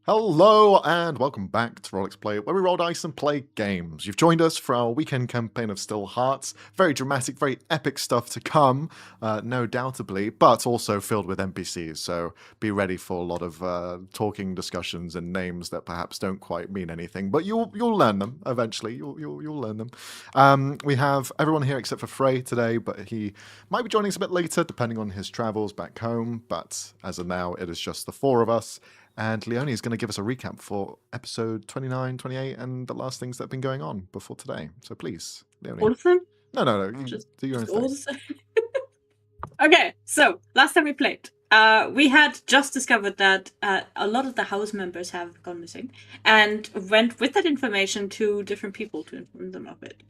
Hello and welcome back to rollxplay, where we roll dice and play games. You've joined us for our weekend campaign of Still Hearts. Very dramatic, very epic stuff to come, no doubtably, but also filled with NPCs. So be ready for a lot of talking, discussions, and names that perhaps don't quite mean anything, but you'll learn them eventually. You'll learn them. We have everyone here except for Frey today, but he might be joining us a bit later, depending on his travels back home. But as of now, it is just the four of us. And Leonie is going to give us a recap for episode 29, 28, and the last things that have been going on before today. So please, Leonie. All of them? No. You Just do your own all thing. the same. Okay, so last time we played, we had just discovered that a lot of the house members have gone missing, and went with that information to different people to inform them of it.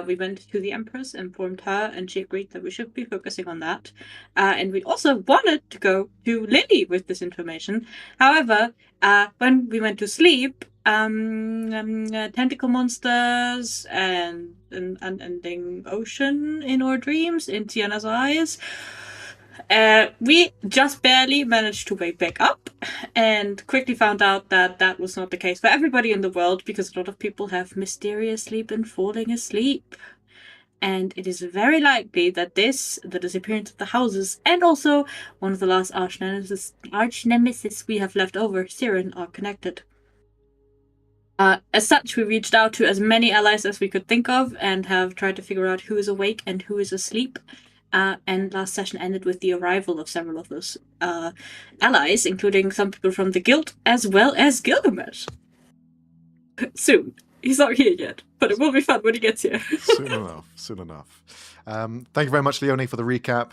We went to the Empress, informed her, and she agreed that we should be focusing on that. And we also wanted to go to Lily with this information. However, when we went to sleep, tentacle monsters and an unending ocean in our dreams, in Tiana's eyes. We just barely managed to wake back up and quickly found out that that was not the case for everybody in the world, because a lot of people have mysteriously been falling asleep. And it is very likely that the disappearance of the houses, and also one of the last arch nemesis we have left over, Siren, are connected. As such, we reached out to as many allies as we could think of and have tried to figure out who is awake and who is asleep. And last session ended with the arrival of several of those allies, including some people from the guild, as well as Gilgamesh. Soon. He's not here yet, but it will be fun when he gets here. Soon enough. Thank you very much, Leonie, for the recap.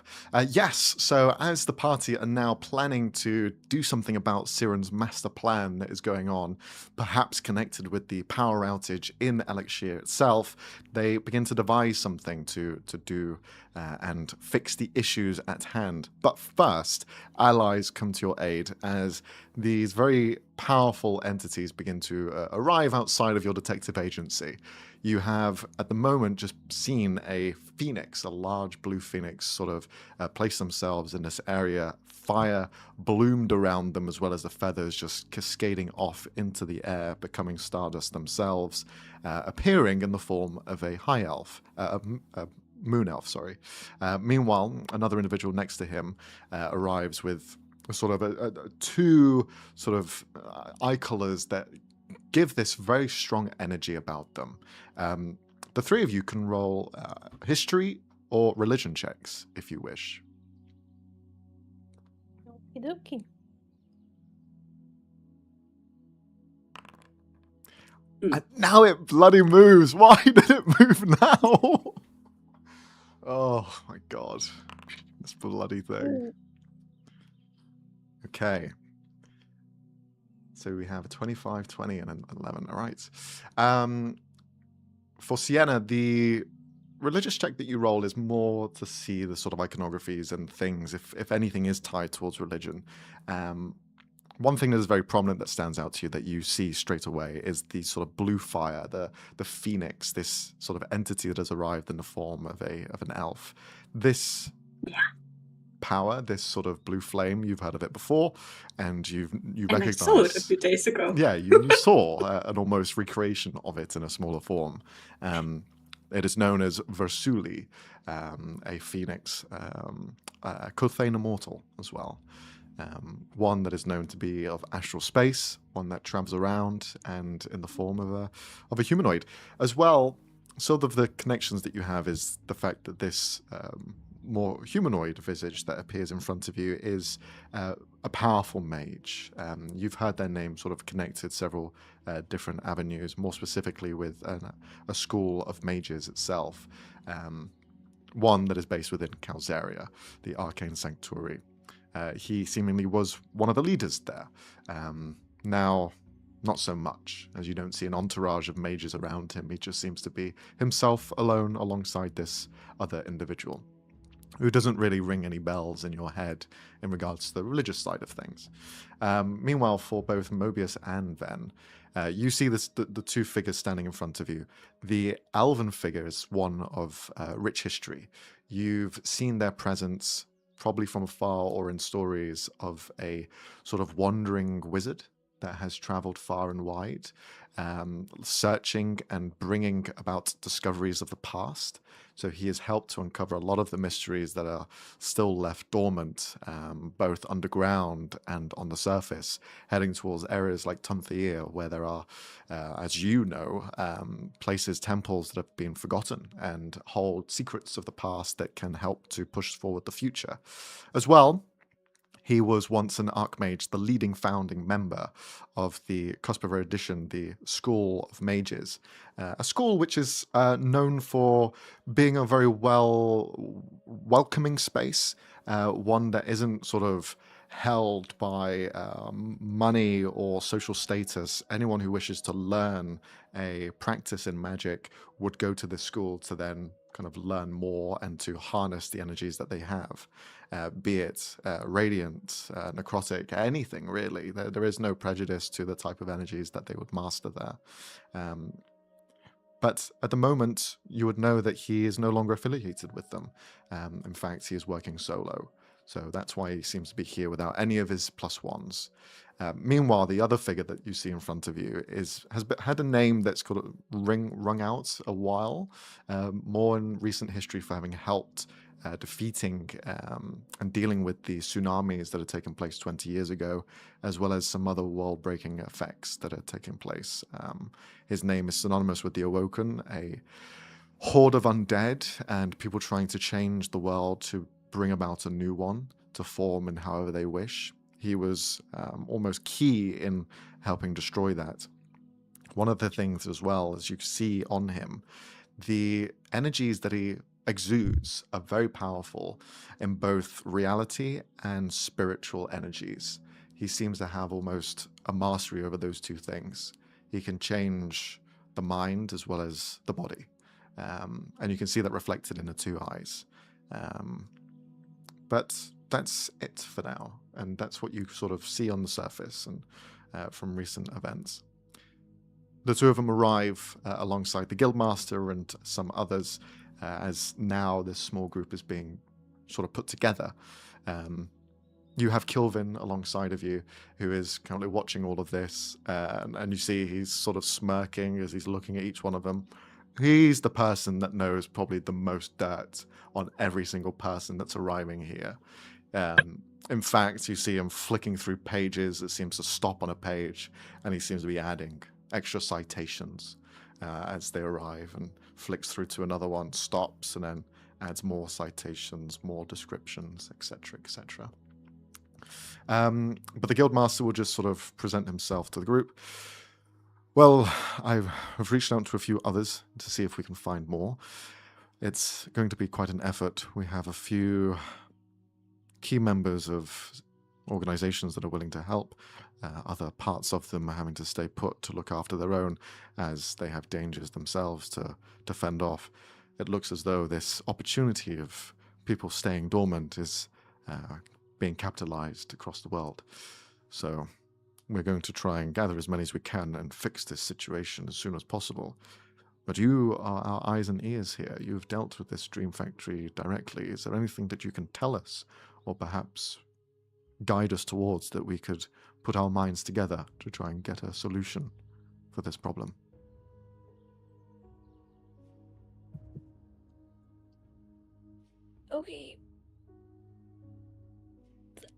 Yes, so as the party are now planning to do something about Siren's master plan that is going on, perhaps connected with the power outage in Elixir itself, they begin to devise something to do and fix the issues at hand. But first, allies come to your aid as these very powerful entities begin to arrive outside of your detective agency. You have, at the moment, just seen a phoenix, a large blue phoenix, sort of place themselves in this area. Fire bloomed around them, as well as the feathers just cascading off into the air, becoming stardust themselves, appearing in the form of a high elf, a moon elf, sorry. Meanwhile, another individual next to him arrives with sort of two sort of eye colors that give this very strong energy about them. The three of you can roll history or religion checks if you wish. Okie And now it bloody moves. Why did it move now? Oh my god. This bloody thing. Okay. So we have a 25, 20, and an 11. All right. For Sienna, the religious check that you roll is more to see the sort of iconographies and things, if anything is tied towards religion. One thing that is very prominent that stands out to you that you see straight away is the sort of blue fire, the phoenix, this sort of entity that has arrived in the form of an elf. This power, this sort of blue flame, you've heard of it before, and you recognize. I saw it a few days ago. Yeah, you saw an almost recreation of it in a smaller form. It is known as Versuli, a phoenix, a Kuthane immortal as well. One that is known to be of astral space, one that travels around and in the form of a humanoid. As well, sort of the connections that you have is the fact that this more humanoid visage that appears in front of you is a powerful mage. You've heard their name sort of connected several different avenues, more specifically with a school of mages itself. One that is based within Calzaria, the Arcane Sanctuary. He seemingly was one of the leaders there. Now, not so much, as you don't see an entourage of mages around him. He just seems to be himself alone alongside this other individual, who doesn't really ring any bells in your head in regards to the religious side of things. Meanwhile, for both Mobius and Ven, you see the two figures standing in front of you. The elven figure is one of rich history. You've seen their presence probably from afar or in stories of a sort of wandering wizard that has traveled far and wide, searching and bringing about discoveries of the past. So he has helped to uncover a lot of the mysteries that are still left dormant, both underground and on the surface, heading towards areas like Tunthir, where there are, as you know, places, temples that have been forgotten and hold secrets of the past that can help to push forward the future. As well, he was once an Archmage, the leading founding member of the Cosper Edition, the School of Mages, a school which is known for being a very welcoming space, one that isn't sort of held by money or social status. Anyone who wishes to learn a practice in magic would go to this school to then kind of learn more and to harness the energies that they have. Be it radiant, necrotic, anything really. There is no prejudice to the type of energies that they would master there. But at the moment, you would know that he is no longer affiliated with them. In fact, he is working solo. So that's why he seems to be here without any of his plus ones. Meanwhile, the other figure that you see in front of you had a name that's kind of rung out a while, more in recent history for having helped defeating and dealing with the tsunamis that had taken place 20 years ago, as well as some other world-breaking effects that had taken place. His name is synonymous with the Awoken, a horde of undead and people trying to change the world to bring about a new one to form in however they wish. He was almost key in helping destroy that. One of the things as well, as you see on him, the energies that he exudes are very powerful in both reality and spiritual energies. He seems to have almost a mastery over those two things. He can change the mind as well as the body. And you can see that reflected in the two eyes. But that's it for now. And that's what you sort of see on the surface and from recent events. The two of them arrive alongside the Guildmaster and some others, as now this small group is being sort of put together. You have Kilvin alongside of you, who is currently watching all of this, and you see he's sort of smirking as he's looking at each one of them. He's the person that knows probably the most dirt on every single person that's arriving here. In fact, you see him flicking through pages. It seems to stop on a page, and he seems to be adding extra citations as they arrive, and flicks through to another one, stops, and then adds more citations, more descriptions, etc., etc. But the Guildmaster will just sort of present himself to the group. Well, I've reached out to a few others to see if we can find more. It's going to be quite an effort. We have a few key members of organizations that are willing to help. Other parts of them are having to stay put to look after their own, as they have dangers themselves to fend off. It looks as though this opportunity of people staying dormant is being capitalized across the world. So we're going to try and gather as many as we can and fix this situation as soon as possible. But you are our eyes and ears here. You've dealt with this Dream Factory directly. Is there anything that you can tell us, or perhaps guide us towards, that we could put our minds together to try and get a solution for this problem? Okay.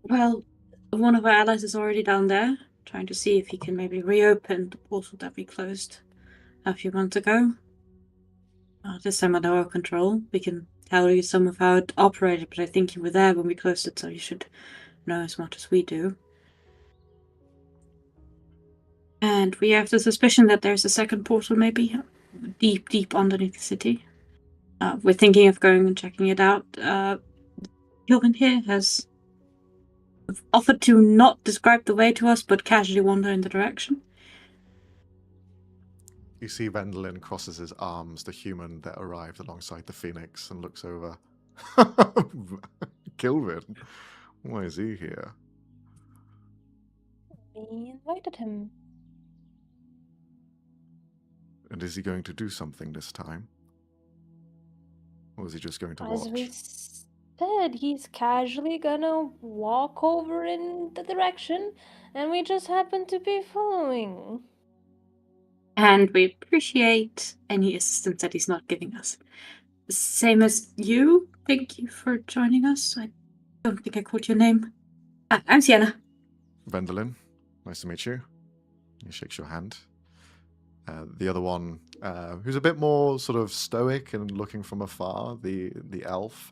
Well, one of our allies is already down there, trying to see if he can maybe reopen the portal that we closed a few months ago. This time under our control. We can tell you some of how it operated, but I think you were there when we closed it, so you should know as much as we do. And we have the suspicion that there's a second portal, maybe deep, deep underneath the city. We're thinking of going and checking it out. Kilvin here has offered to not describe the way to us, but casually wander in the direction. You see Vendolin crosses his arms, the human that arrived alongside the Phoenix, and looks over. Kilvin? Why is he here? We invited him. And is he going to do something this time? Or is he just going to As we watch? said, he's casually gonna walk over in the direction, and we just happen to be following. And we appreciate any assistance that he's not giving us. Same as you. Thank you for joining us. I don't think I called your name. I'm Sienna. Vendolin, nice to meet you. He shakes your hand. The other one, who's a bit more sort of stoic and looking from afar, the elf,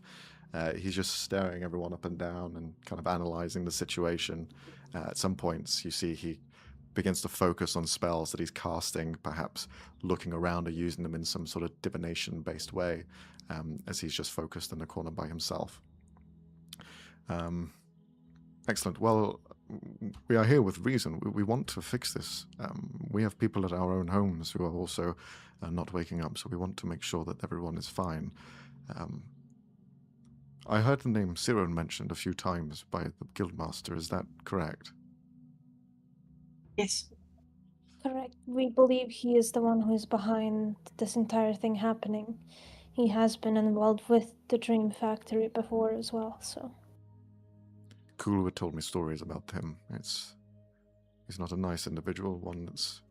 he's just staring everyone up and down and kind of analyzing the situation. At some points, you see he begins to focus on spells that he's casting, perhaps looking around or using them in some sort of divination-based way, as he's just focused in the corner by himself. Excellent. Well, we are here with reason. We want to fix this. We have people at our own homes who are also not waking up, so we want to make sure that everyone is fine. I heard the name Siron mentioned a few times by the guildmaster. Is that correct? Yes. Correct. We believe he is the one who is behind this entire thing happening. He has been involved with the Dream Factory before as well, so. Kulwa told me stories about him. He's not a nice individual, one that's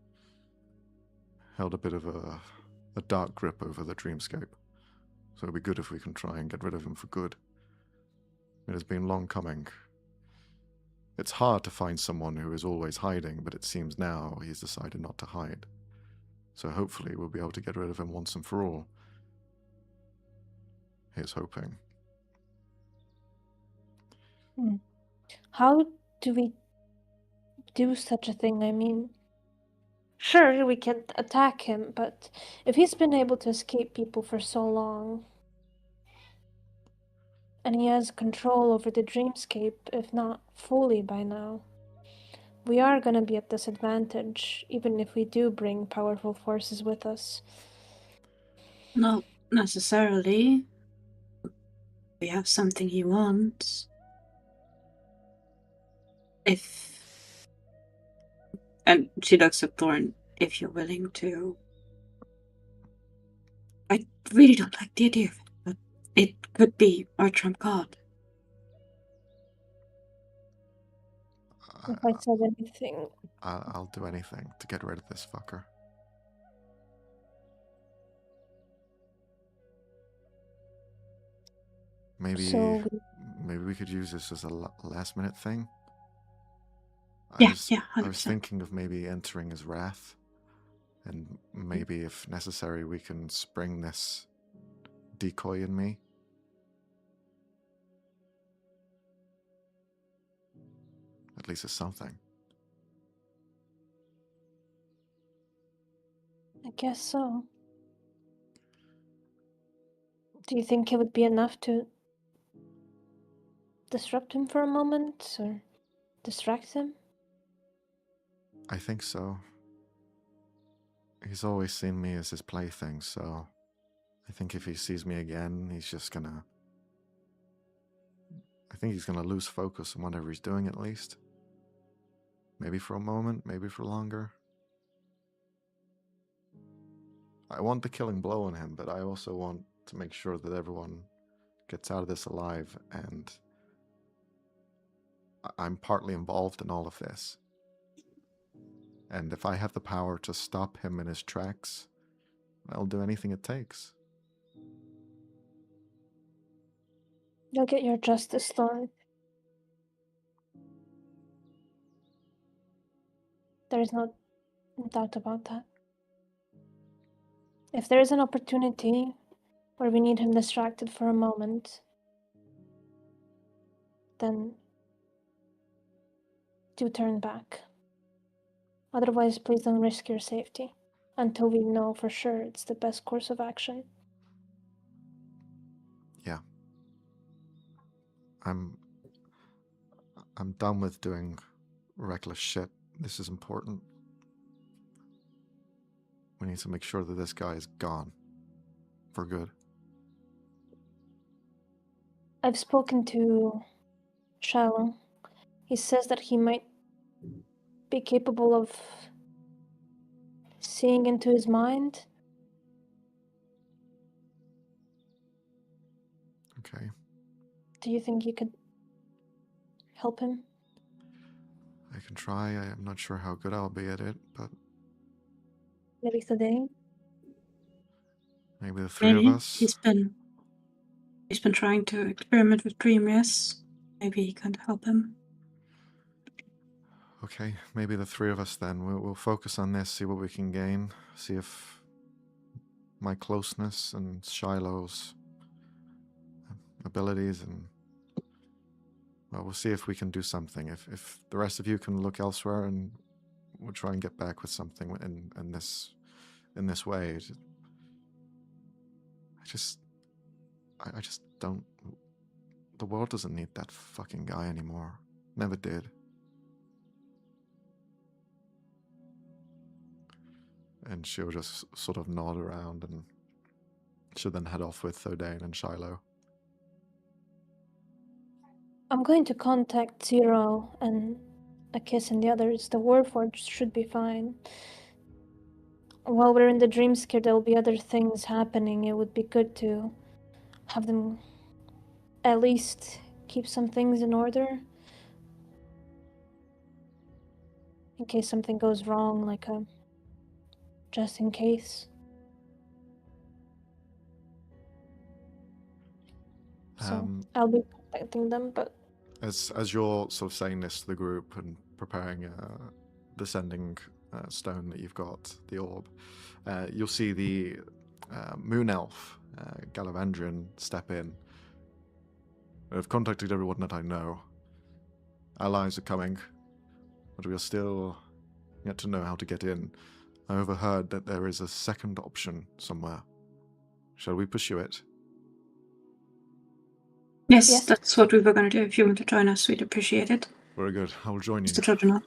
held a bit of a dark grip over the Dreamscape. So it'd be good if we can try and get rid of him for good. It has been long coming. It's hard to find someone who is always hiding, but it seems now he's decided not to hide. So hopefully we'll be able to get rid of him once and for all. Here's hoping. How do we do such a thing? I mean, sure, we can attack him, but if he's been able to escape people for so long, and he has control over the Dreamscape, if not fully by now, we are gonna be at disadvantage, even if we do bring powerful forces with us. Not necessarily. We have something he wants. And she looks at Thorn, if you're willing to. I really don't like the idea of it, but it could be our trump card. If I said anything, I'll do anything to get rid of this fucker. Maybe we could use this as a last-minute thing. Yeah, 100%. I was 100%. thinking of maybe entering his wrath, and maybe if necessary we can spring this decoy in me. At least it's something. I guess so. Do you think it would be enough to disrupt him for a moment, or distract him? I think so. He's always seen me as his plaything, so I think if he sees me again, he's just gonna... I think he's gonna lose focus on whatever he's doing, at least. Maybe for a moment, maybe for longer. I want the killing blow on him, but I also want to make sure that everyone gets out of this alive, and I'm partly involved in all of this. And if I have the power to stop him in his tracks, I'll do anything it takes. You'll get your justice, Thorn. There is no doubt about that. If there is an opportunity where we need him distracted for a moment, then do turn back. Otherwise, please don't risk your safety until we know for sure it's the best course of action. Yeah. I'm done with doing reckless shit. This is important. We need to make sure that this guy is gone. For good. I've spoken to Shallow. He says that he might be capable of seeing into his mind. Okay. Do you think you could help him? I can try. I'm not sure how good I'll be at it, but Maybe today? maybe the three of Maybe us. he's been trying to experiment with Dream, yes. Maybe he can help him. Okay, maybe the three of us then. We'll focus on this, see what we can gain, see if my closeness and Shiloh's abilities, and well, we'll see if we can do something. If the rest of you can look elsewhere, and we'll try and get back with something in this way. I just don't. The world doesn't need that fucking guy anymore. Never did. And she'll just sort of nod around, and she'll then head off with Thodane and Shiloh. I'm going to contact Zero and Akiss and the others. The Warforged should be fine. While we're in the Dreamscape, there will be other things happening. It would be good to have them at least keep some things in order. In case something goes wrong, like just in case. So I'll be contacting them, but As you're sort of saying this to the group and preparing the sending stone that you've got, the orb, you'll see the moon elf, Galavandrian, step in. I've contacted everyone that I know. Allies are coming, but we are still yet to know how to get in. I overheard that there is a second option somewhere. Shall we pursue it? Yes, that's what we were going to do. If you want to join us, we'd appreciate it. Very good. I will join you. Mr. Trojanoff.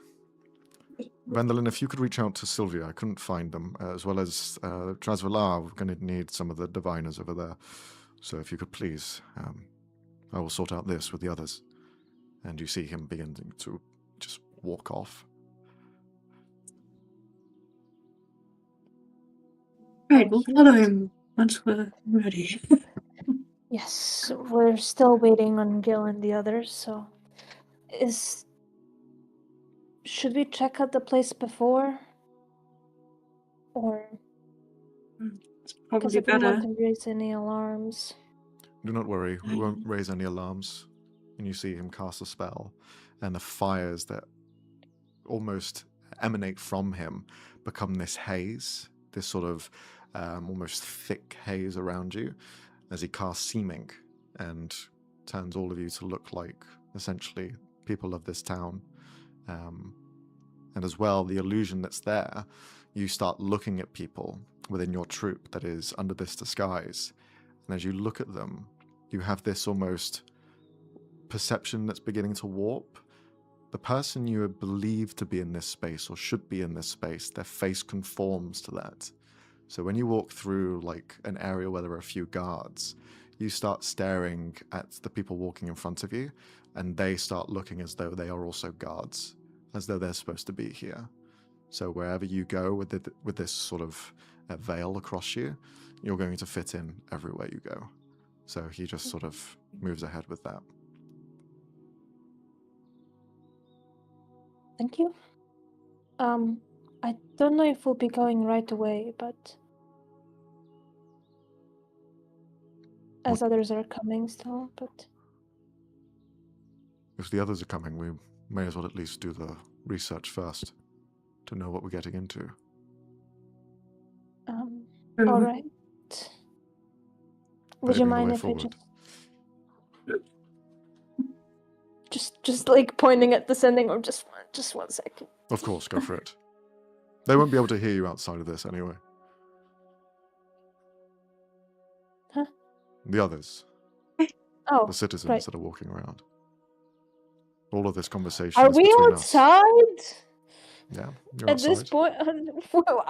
Vandalin, if you could reach out to Sylvia, I couldn't find them, as well as Trasvalar. We're going to need some of the diviners over there. So if you could please, I will sort out this with the others. And you see him beginning to just walk off. Right, we'll follow him once we're ready. yes, we're still waiting on Gil and the others, so should we check out the place before? Or It's because probably I didn't better. want to raise any alarms. Do not worry, we won't raise any alarms. And you see him cast a spell, and the fires that almost emanate from him become this haze, this sort of almost thick haze around you, as he casts Seeming and turns all of you to look like, essentially, people of this town. And as well, the illusion that's there, you start looking at people within your troop that is under this disguise. And as you look at them, you have this almost perception that's beginning to warp. The person you believe to be in this space or should be in this space, their face conforms to that. So when you walk through like an area where there are a few guards, you start staring at the people walking in front of you, and they start looking as though they are also guards, as though they're supposed to be here. So wherever you go with this sort of veil across you, you're going to fit in everywhere you go. So he just sort of moves ahead with that. Thank you. I don't know if we'll be going right away, but as others are coming still, but If the others are coming, we may as well at least do the research first to know what we're getting into. all right. Would you Paving the mind way if forward. I just like pointing at the sending, or just 1 second? Of course, go for it. They won't be able to hear you outside of this anyway. Huh? The others, Oh, the citizens right. that are walking around. All of this conversation Are is we between outside? us. Yeah, you're At outside. this point?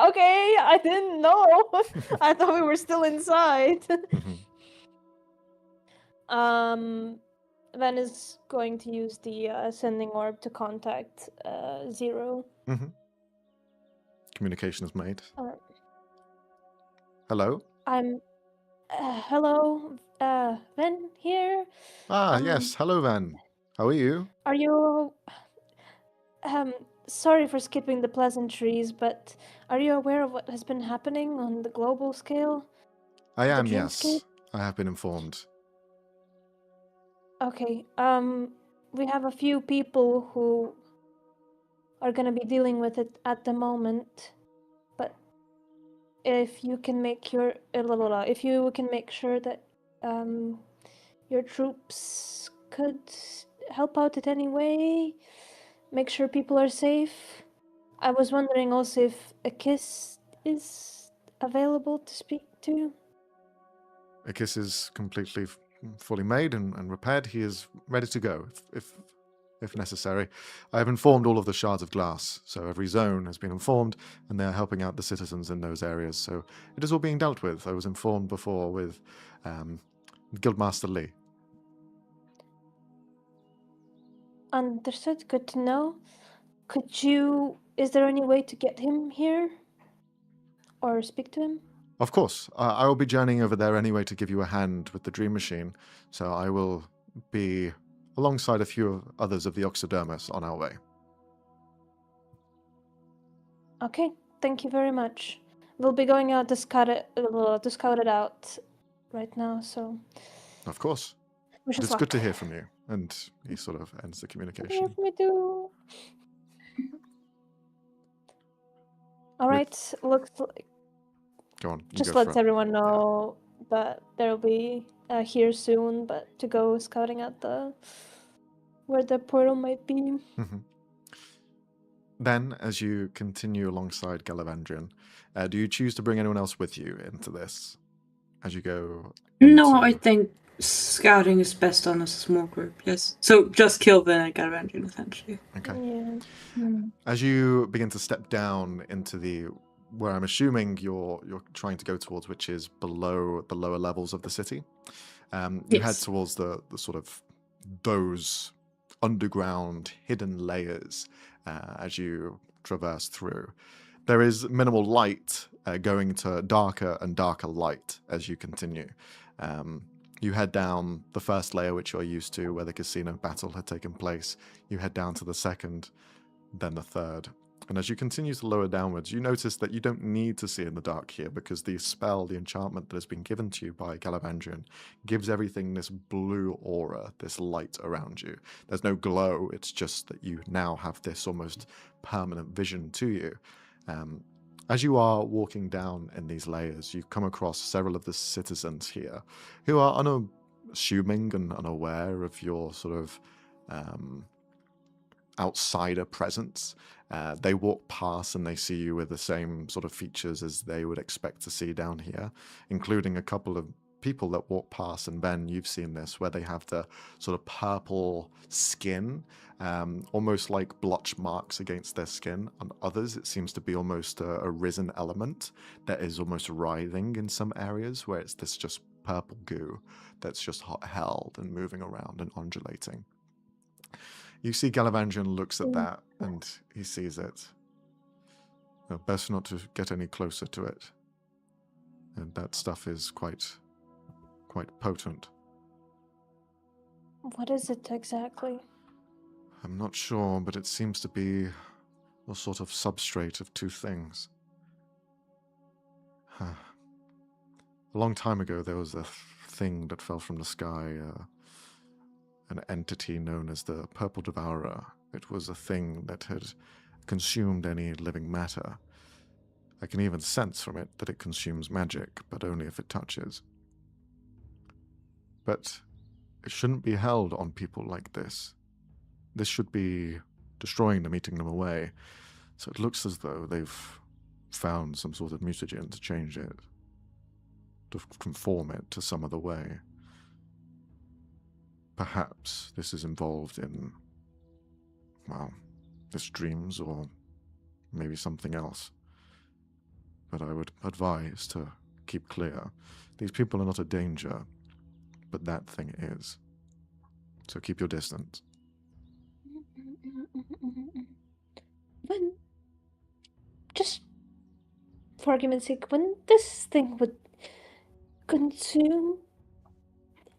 Okay, I didn't know. I thought we were still inside. Van is going to use the sending orb to contact Zero. Communication is made. Uh, Hello? Hello, Ven here. Ah, yes. Hello, Van. How are you? Are you? Sorry for skipping the pleasantries, but are you aware of what has been happening on the global scale? I The am, Dreamscape? yes. I have been informed. Okay. We have a few people who are gonna be dealing with it at the moment, but if you can make if you can make sure that your troops could help out in any way, make sure people are safe. I was wondering also if a kiss is available to speak to. Akis is completely fully made and repaired. He is ready to go if necessary. I have informed all of the shards of glass, so every zone has been informed, and they are helping out the citizens in those areas. So it is all being dealt with. I was informed before with Guildmaster Lee. Understood. Good to know. Is there any way to get him here? Or speak to him? Of course, I will be journeying over there anyway to give you a hand with the Dream Machine, so I will be alongside a few others of the Oxydermis on our way. Okay, thank you very much. We'll be going out to scout it out right now, so Of course. wish us It's luck. good to hear from you. And he sort of ends the Good to hear communication. from you too. All With- right, looks like Go on. You just go lets for it. everyone know that they'll be here soon, but to go scouting out where the portal might be. Mhm. Then, as you continue alongside Galavandrian, do you choose to bring anyone else with you into this as you go? No, I into- think scouting is best on a small group. Yes. So just kill the Galvandian, essentially. Okay. Yeah. As you begin to step down into the where I'm assuming you're trying to go towards, which is below the lower levels of the city, you head Yes. towards the sort of those underground hidden layers as you traverse through. There is minimal light going to darker and darker light as you continue. You head down the first layer, which you're used to, where the casino battle had taken place. You head down to the second, then the third. And as you continue to lower downwards, you notice that you don't need to see in the dark here because the spell, the enchantment that has been given to you by Galavandrian gives everything this blue aura, this light around you. There's no glow, it's just that you now have this almost permanent vision to you. As you are walking down in these layers, you come across several of the citizens here who are unassuming and unaware of your sort of outsider presence. They walk past and they see you with the same sort of features as they would expect to see down here, including a couple of people that walk past, and Ben, you've seen this, where they have the sort of purple skin, almost like blotch marks against their skin. On others, it seems to be almost a risen element that is almost writhing in some areas, where it's this just purple goo that's just held and moving around and undulating. You see Galavandrian looks at that, and he sees it. Best not to get any closer to it. And that stuff is quite potent. What is it exactly? I'm not sure, but it seems to be a sort of substrate of two things. A long time ago, there was a thing that fell from the sky, an entity known as the Purple Devourer. It was a thing that had consumed any living matter. I can even sense from it that it consumes magic, but only if it touches. But it shouldn't be held on people like this. This should be destroying them, eating them away. So it looks as though they've found some sort of mutagen to change it, to conform it to some other way. Perhaps this is involved in, well, this dreams or maybe something else. But I would advise to keep clear. These people are not a danger, but that thing is. So keep your distance. When, just for argument's sake, when this thing would consume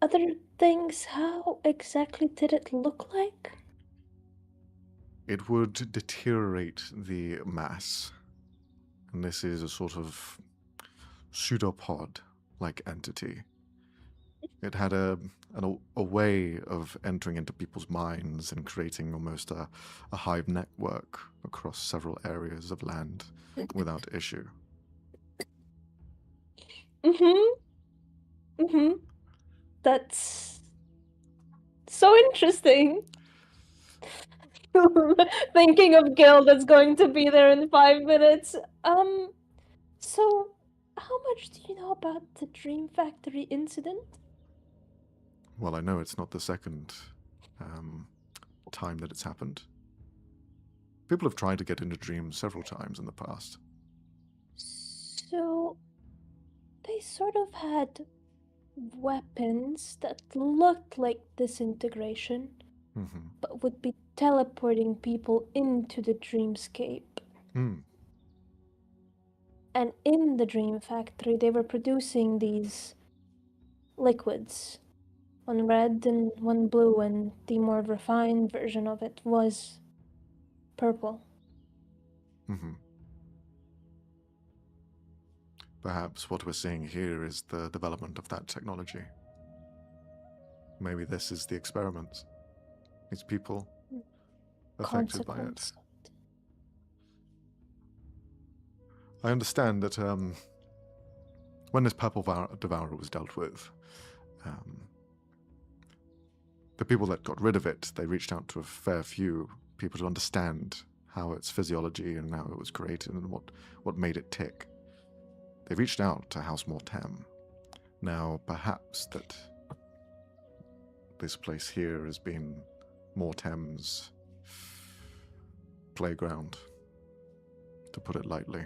other things? How exactly did it look like? It would deteriorate the mass. And this is a sort of pseudopod-like entity. It had a way of entering into people's minds and creating almost a hive network across several areas of land without issue. That's so interesting. Thinking of Gil that's going to be there in 5 minutes. So how much do you know about the Dream Factory incident? Well, I know it's not the second time that it's happened. People have tried to get into dreams several times in the past. So they sort of had weapons that looked like disintegration, but would be teleporting people into the dreamscape. And in the Dream Factory, they were producing these liquids. One red and one blue, and the more refined version of it was purple. Perhaps what we're seeing here is the development of that technology. Maybe this is the experiment. These people affected by it. I understand that when this purple devourer was dealt with, the people that got rid of it, they reached out to a fair few people to understand how its physiology and how it was created and what made it tick. They reached out to House Mortem. Now, perhaps that this place here has been Mortem's playground, to put it lightly.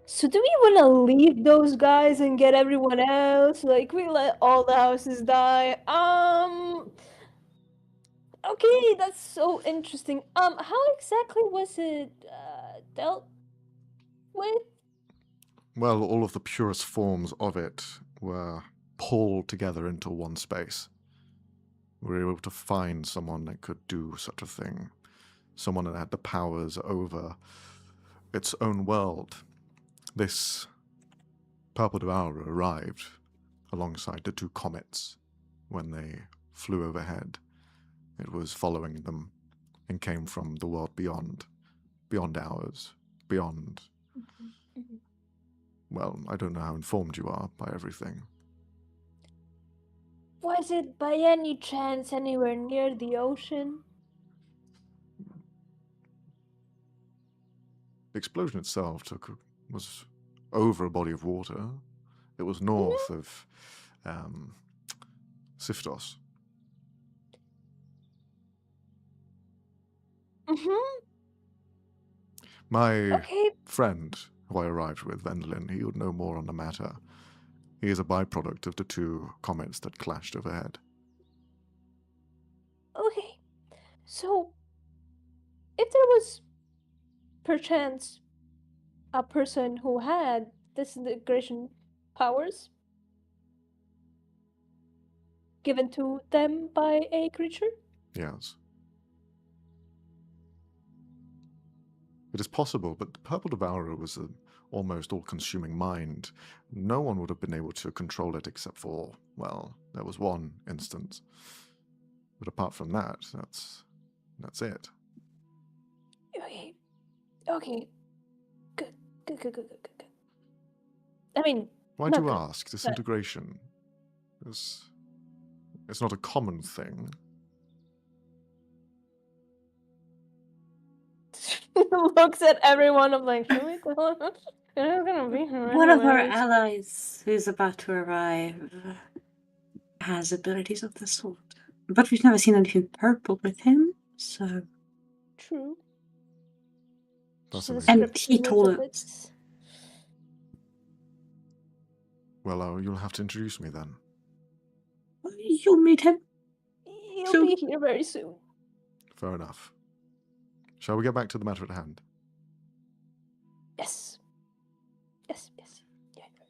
So do we want to leave those guys and get everyone else? Like, we let all the houses die? Okay, that's so interesting. How exactly was it dealt with? Well, all of the purest forms of it were pulled together into one space. We were able to find someone that could do such a thing. Someone that had the powers over its own world. This purple devourer arrived alongside the two comets when they flew overhead. It was following them and came from the world beyond ours, beyond. Well, I don't know how informed you are by everything. Was it by any chance anywhere near the ocean? The explosion itself was over a body of water. It was north of Siftos. My friend, who I arrived with, Vendolin, he would know more on the matter. He is a byproduct of the two comets that clashed overhead. Okay, so if there was perchance a person who had disintegration powers given to them by a creature? Yes. It is possible, but the Purple Devourer was an almost all-consuming mind. No one would have been able to control it except for, well, there was one instance. But apart from that, that's it. Okay. Good. I mean, why do you ask? Disintegration is... It's not a common thing. Looks at everyone of like, should we go? They're gonna be here One of our anyways. allies who's about to arrive has abilities of this sort. But we've never seen anything purple with him, so... True. And he told us. Well, you'll have to introduce me then. You'll meet him. He'll be here very soon. Fair enough. Shall we get back to the matter at hand? Yes.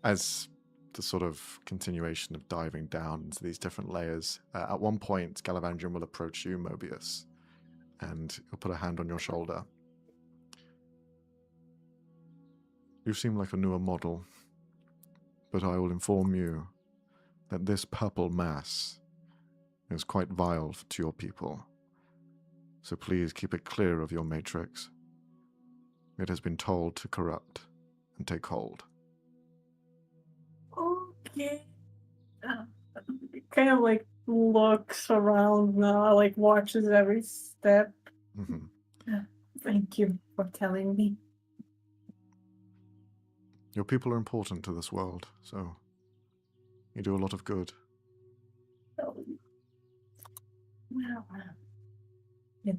As the sort of continuation of diving down into these different layers, at one point, Galavandrian will approach you, Mobius, and he'll put a hand on your shoulder. You seem like a newer model, but I will inform you that this purple mass is quite vile to your people. So please keep it clear of your matrix. It has been told to corrupt and take hold. Okay. Kind of like looks around now, like watches every step. Mm-hmm. Thank you for telling me. Your people are important to this world, so you do a lot of good. Well, yeah.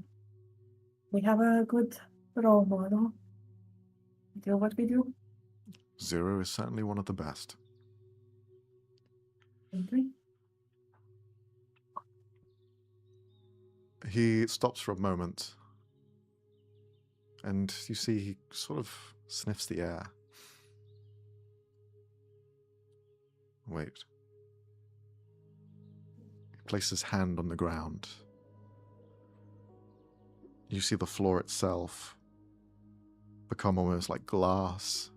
We have a good role model. We do what we do. Zero is certainly one of the best. Simply. He stops for a moment, and you see he sort of sniffs the air. Wait. He places his hand on the ground. You see the floor itself become almost like glass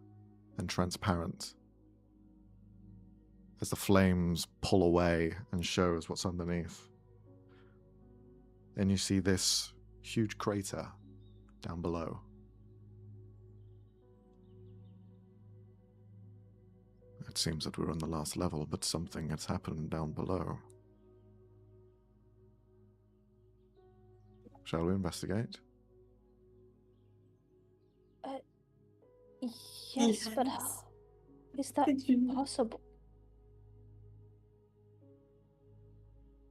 and transparent as the flames pull away and shows what's underneath. Then you see this huge crater down below. It seems that we're on the last level, but something has happened down below. Shall we investigate? Yes, but how is that Did you- possible?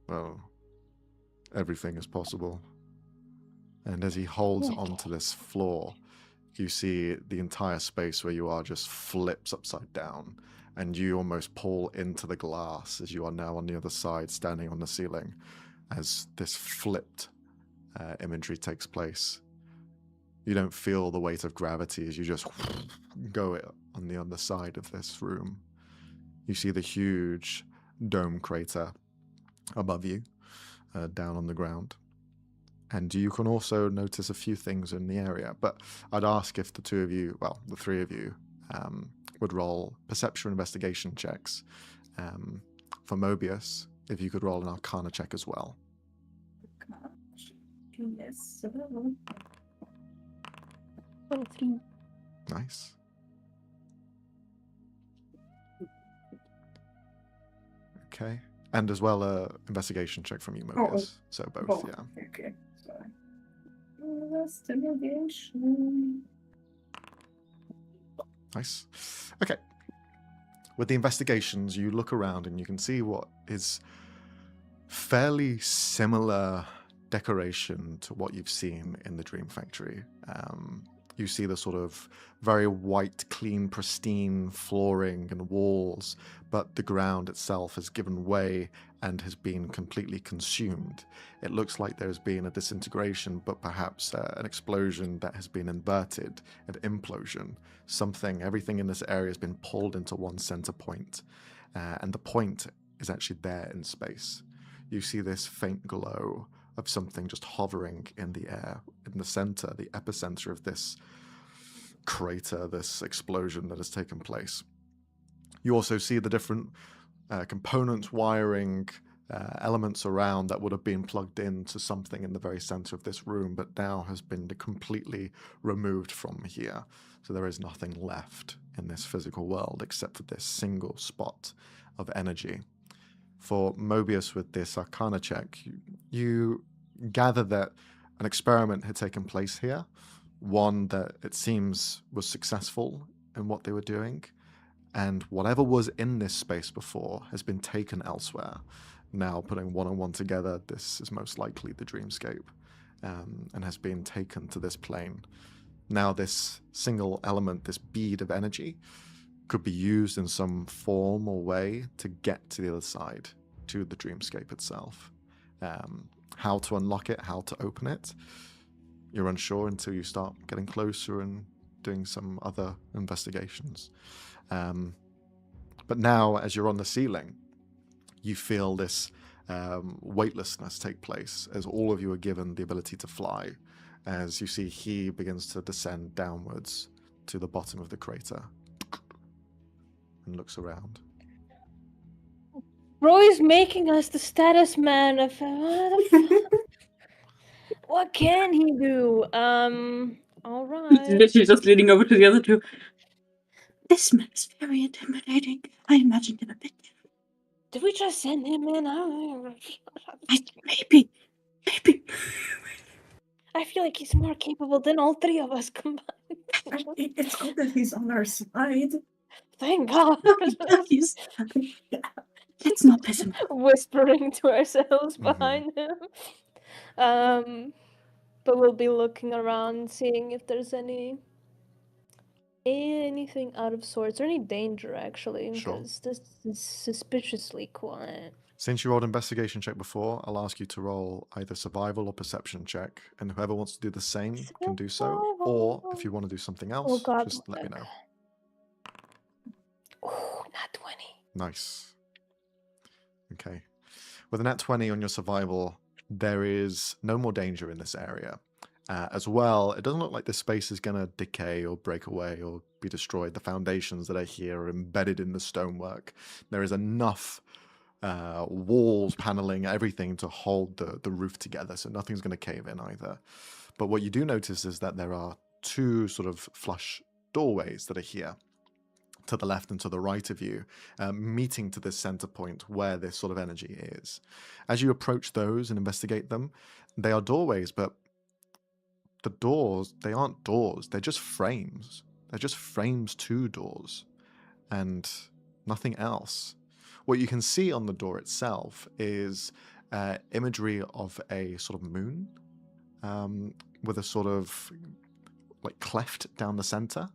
Well, everything is possible. And as he holds onto this floor, you see the entire space where you are just flips upside down, and you almost pull into the glass as you are now on the other side, standing on the ceiling, as this flipped imagery takes place. You don't feel the weight of gravity as you just go on the other side of this room. You see the huge dome crater above you, down on the ground. And you can also notice a few things in the area. But I'd ask if the two of you, well, the three of you, would roll perception investigation checks. For Mobius, if you could roll an Arcana check as well. Yes. 23. Nice. Okay. And as well, a investigation check from you, Mobius. So both, yeah. Okay. Sorry. Investigation. Nice. Okay. With the investigations, you look around and you can see what is fairly similar decoration to what you've seen in the Dream Factory. You see the sort of very white, clean, pristine flooring and walls, but the ground itself has given way and has been completely consumed. It looks like there's been a disintegration, but perhaps an explosion that has been inverted, an implosion. Everything in this area has been pulled into one center point, and the point is actually there in space. You see this faint glow of something just hovering in the air, in the center, the epicenter of this crater, this explosion that has taken place. You also see the different components, wiring, elements around that would have been plugged into something in the very center of this room, but now has been completely removed from here. So there is nothing left in this physical world except for this single spot of energy. For Mobius, with this Arcana check, you gather that an experiment had taken place here, one that it seems was successful in what they were doing, and whatever was in this space before has been taken elsewhere. Now, putting one and one together, this is most likely the Dreamscape, and has been taken to this plane. Now, this single element, this bead of energy, could be used in some form or way to get to the other side, to the Dreamscape itself. How to unlock it, how to open it, you're unsure until you start getting closer and doing some other investigations. But now, as you're on the ceiling, you feel this weightlessness take place as all of you are given the ability to fly, as you see he begins to descend downwards to the bottom of the crater and looks around. Roy's making us the status man of what can he do? All right. Literally just leaning over to the other two. This man is very intimidating. I imagined him a bit different. Did we just send him in? Maybe. I feel like he's more capable than all three of us combined. It's good that he's on our side. Thank God. Please. Let's not piss him off. Whispering to ourselves Mhm. behind him. But we'll be looking around, seeing if there's anything out of sorts or any danger actually, Sure. because this is suspiciously quiet. Since you rolled investigation check before, I'll ask you to roll either survival or perception check, and whoever wants to do the same can do so, or if you want to do something else, God. just let me know. Ooh, not 20. Nice. Okay. With a nat 20 on your survival, there is no more danger in this area. As well, it doesn't look like this space is going to decay or break away or be destroyed. The foundations that are here are embedded in the stonework. There is enough walls, paneling, everything to hold the roof together, so nothing's going to cave in either. But what you do notice is that there are two sort of flush doorways that are here, to the left and to the right of you, meeting to this center point where this sort of energy is. As you approach those and investigate them, they are doorways, but the doors, they aren't doors, they're just frames. They're just frames to doors and nothing else. What you can see on the door itself is imagery of a sort of moon with a sort of like cleft down the center.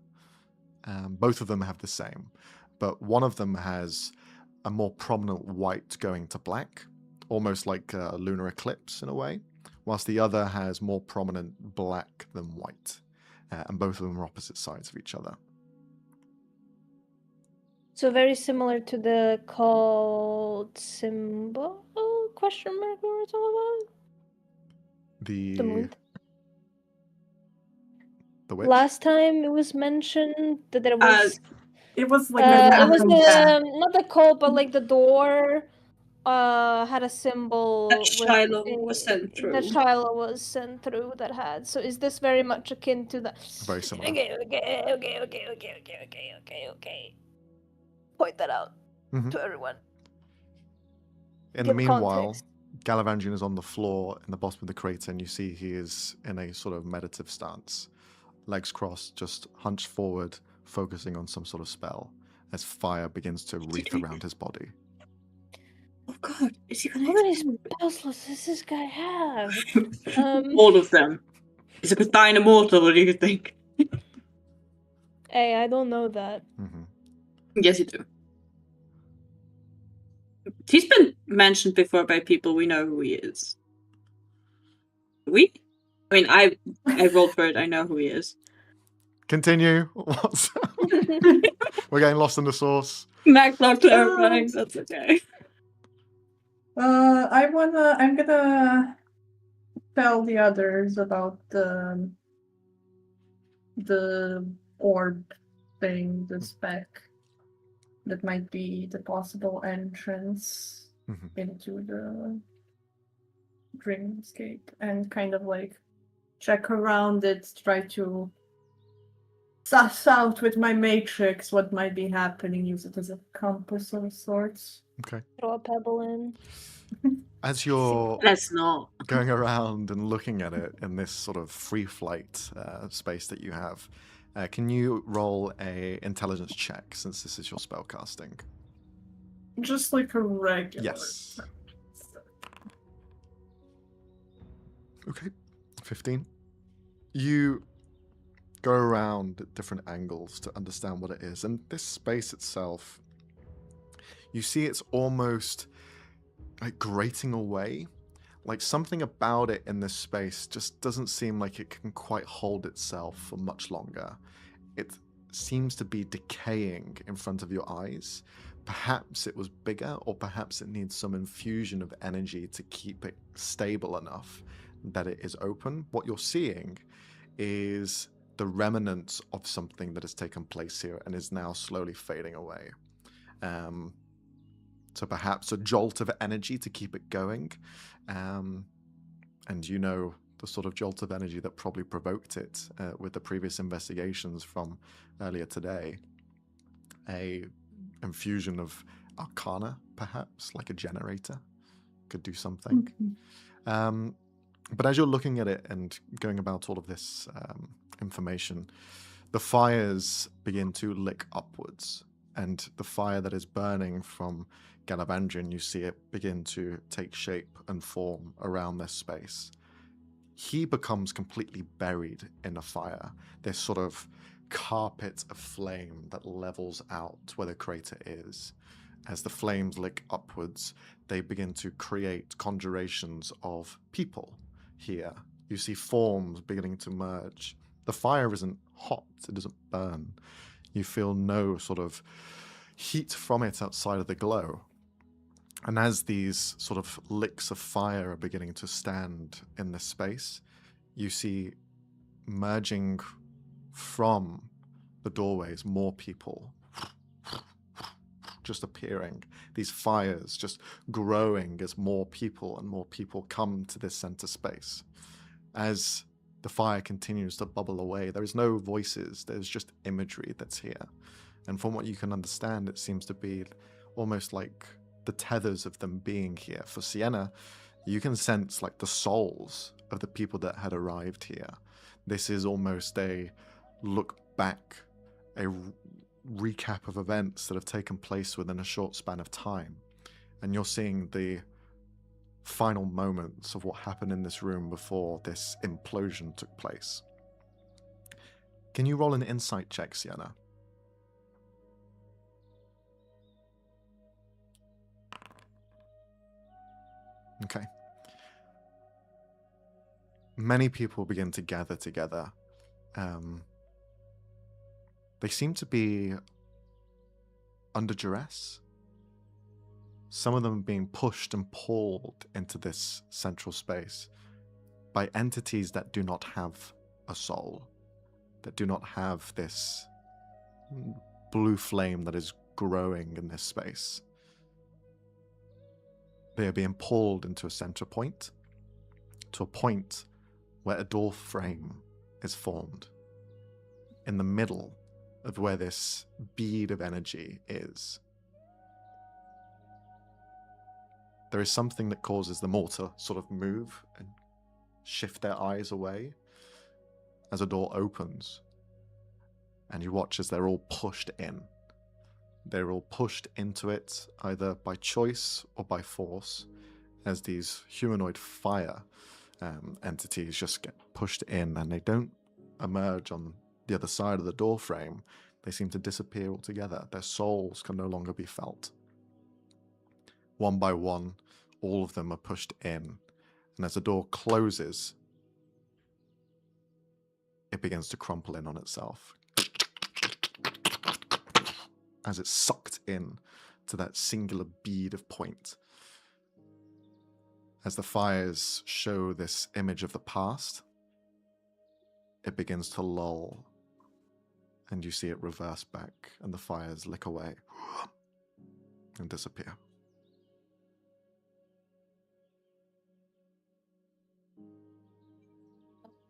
Both of them have the same, but one of them has a more prominent white going to black, almost like a lunar eclipse in a way, whilst the other has more prominent black than white, and both of them are opposite sides of each other. So very similar to the called symbol question mark what it's all about? The moon. The which? Last time it was mentioned that there was It was like it was the not the cult, but like the door had a symbol That Shiloh was sent through. that Shiloh was sent through that had. So is this very much akin to that? Very similar. Okay. Point that out to everyone. In the Give meanwhile, context. Gallivangian is on the floor in the bottom of the crater, and you see he is in a sort of meditative stance. Legs crossed, just hunched forward, focusing on some sort of spell, as fire begins to wreath around his body. Oh God, is he gonna How many explode? spells does this guy have? All of them. Is it a Stein immortal, what do you think? Hey, I don't know that. Mm-hmm. Yes, you do. He's been mentioned before by people we know who he is. We? I mean, I rolled for it, I know who he is. Continue. What's We're getting lost in the source. Max not clarifying, that's okay. I'm gonna tell the others about the orb thing, the spec that might be the possible entrance into the Dreamscape, and kind of like check around it, try to suss out with my matrix what might be happening, use it as a compass of sorts. Okay. Throw a pebble in. As you're Let's not. going around and looking at it in this sort of free flight space that you have, can you roll a intelligence check, since this is your spell casting? Just like a regular. Yes. Okay. 15. You go around at different angles to understand what it is, and this space itself, you see it's almost like grating away. Like something about it in this space just doesn't seem like it can quite hold itself for much longer. It seems to be decaying in front of your eyes, Perhaps it was bigger, or perhaps it needs some infusion of energy to keep it stable enough that it is open. What you're seeing is the remnants of something that has taken place here and is now slowly fading away. So perhaps a jolt of energy to keep it going. And you know the sort of jolt of energy that probably provoked it with the previous investigations from earlier today. A infusion of arcana, perhaps, like a generator, could do something. But as you're looking at it and going about all of this information, the fires begin to lick upwards, and the fire that is burning from Galavandrian, you see it begin to take shape and form around this space. He becomes completely buried in a fire, this sort of carpet of flame that levels out where the crater is. As the flames lick upwards, they begin to create conjurations of people here. You see forms beginning to merge. The fire isn't hot, it doesn't burn. You feel no sort of heat from it outside of the glow. And as these sort of licks of fire are beginning to stand in this space, you see merging from the doorways more people just appearing. These fires just growing as more people and more people come to this center space. As the fire continues to bubble away, there is no voices, there's just imagery that's here. And from what you can understand, it seems to be almost like the tethers of them being here. For Sienna, you can sense like the souls of the people that had arrived here. This is almost a look back, a recap of events that have taken place within a short span of time. And you're seeing the final moments of what happened in this room before this implosion took place. Can you roll an insight check, Sienna? Okay. Many people begin to gather together. They seem to be under duress. Some of them being pushed and pulled into this central space by entities that do not have a soul, that do not have this blue flame that is growing in this space. They are being pulled into a center point, to a point where a door frame is formed in the middle of where this bead of energy is. There is something that causes them all to sort of move and shift their eyes away as a door opens, and you watch as they're all pushed in. They're all pushed into it, either by choice or by force, as these humanoid fire entities just get pushed in, and they don't emerge on the other side of the door frame. They seem to disappear altogether. Their souls can no longer be felt. One by one, all of them are pushed in, and as the door closes, it begins to crumple in on itself as it's sucked in to that singular bead of point. As the fires show this image of the past, it begins to lull, and you see it reverse back, and the fires lick away and disappear.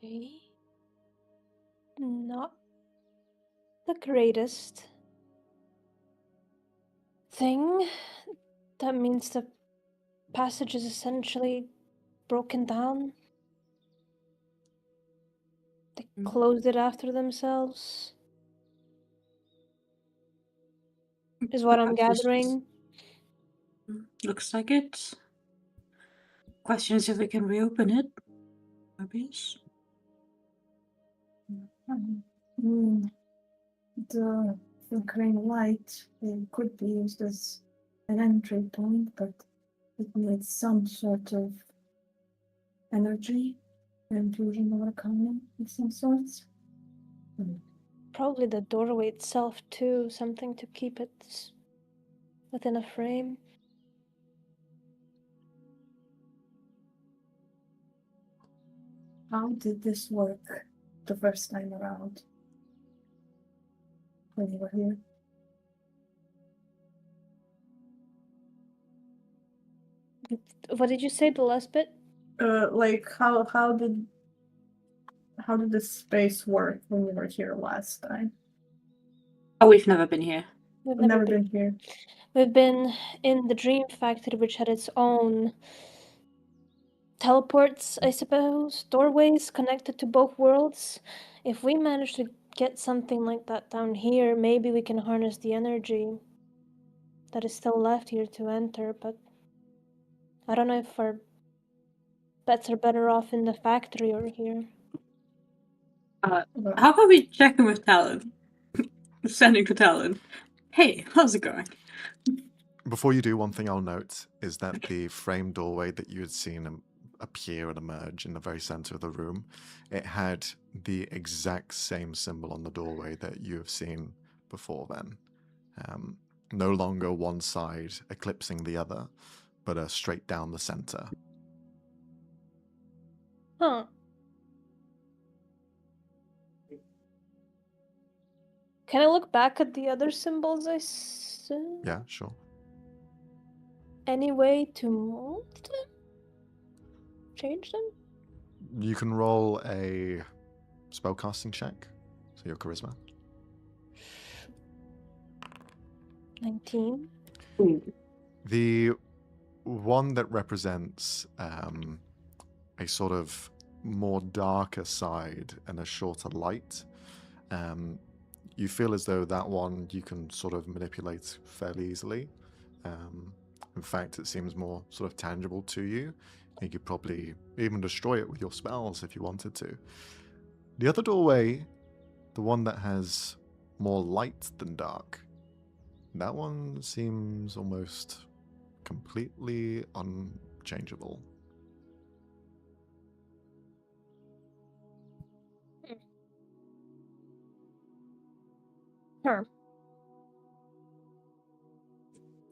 Okay. Not the greatest thing. That means the passage is essentially broken down. They closed it after themselves, is what I'm gathering. Looks like it. Question is if we can reopen it. Maybe. The flickering light could be used as an entry point, but it needs some sort of energy, infusion of arcana of some sorts. Probably the doorway itself too, something to keep it within a frame. How did this work the first time around? When you were here? What did you say, the last bit? Like how did this space work when you were here last time? Oh, we've never been here. We've I've never been here. We've been in the Dream Factory, which had its own teleports, I suppose, doorways connected to both worlds. If we manage to get something like that down here, maybe we can harness the energy that is still left here to enter, but I don't know if our bets are better off in the factory or here. How about we check in with Talon? Sending to Talon. Hey, how's it going? Before you do, one thing I'll note is that the frame doorway that you had seen appear and emerge in the very center of the room, it had the exact same symbol on the doorway that you have seen before then. No longer one side eclipsing the other, but straight down the center. Huh. Can I look back at the other symbols I saw? Yeah, sure. Any way to move them? Change them? You can roll a spellcasting check, so your charisma. 19. The one that represents a sort of more darker side and a shorter light, you feel as though that one you can sort of manipulate fairly easily. In fact, it seems more sort of tangible to you. You could probably even destroy it with your spells if you wanted to. The other doorway, the one that has more light than dark, that one seems almost completely unchangeable. Sure.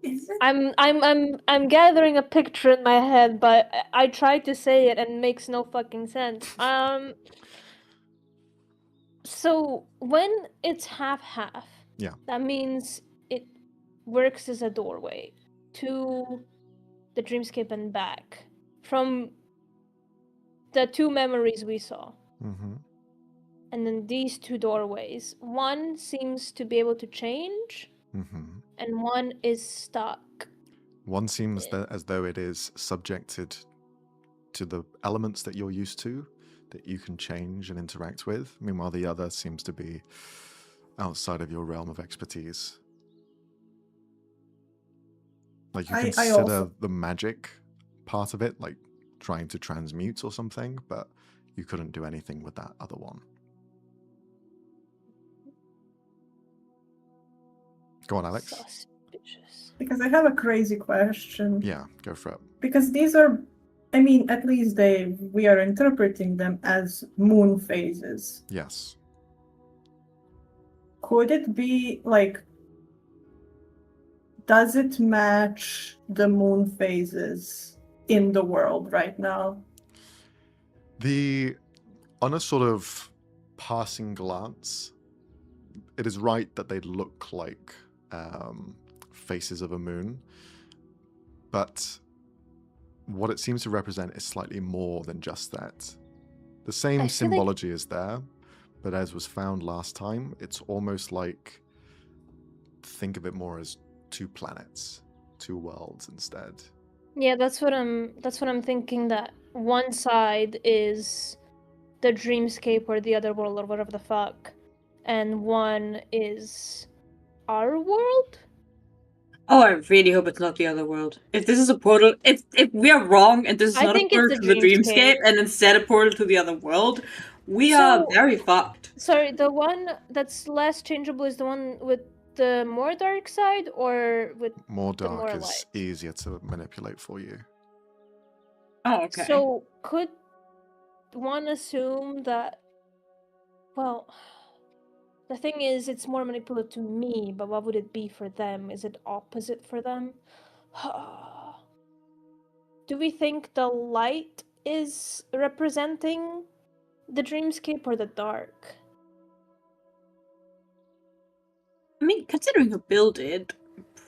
Is it? I'm gathering a picture in my head, but I tried to say it and it makes no fucking sense. So when it's half-half, Yeah. that means it works as a doorway to the Dreamscape and back from the two memories we saw. Mm-hmm. And then these two doorways, one seems to be able to change, Mm-hmm. and one is stuck. One seems that as though it is subjected to the elements that you're used to, that you can change and interact with. Meanwhile, the other seems to be outside of your realm of expertise. Like you I consider also- the magic part of it, like trying to transmute or something, but you couldn't do anything with that other one. Go on, Alex. Suspicious. Because I have a crazy question. Yeah, go for it. Because these are, I mean, at least we are interpreting them as moon phases. Yes. Could it be like, does it match the moon phases in the world right now? On a sort of passing glance, it is right that they look like faces of a moon, but what it seems to represent is slightly more than just that. The same I feel like- symbology is there, but as was found last time, it's almost like, think of it more as two planets, two worlds instead. Yeah, that's what I'm thinking, that one side is the dreamscape or the other world or whatever the fuck, and one is our world? Oh, I really hope it's not the other world. If this is a portal, if we are wrong and this is I not a think it's portal the to the dreamscape. dreamscape and instead a portal to the other world, we are So- very fucked. Sorry, the one that's less changeable is the one with the more dark side, or with More The dark more is light. easier to manipulate for you. Oh, okay. So could one assume that, well, The thing is, it's more manipulative to me, but what would it be for them? Is it opposite for them? Do we think the light is representing the dreamscape or the dark? I mean, considering who built it,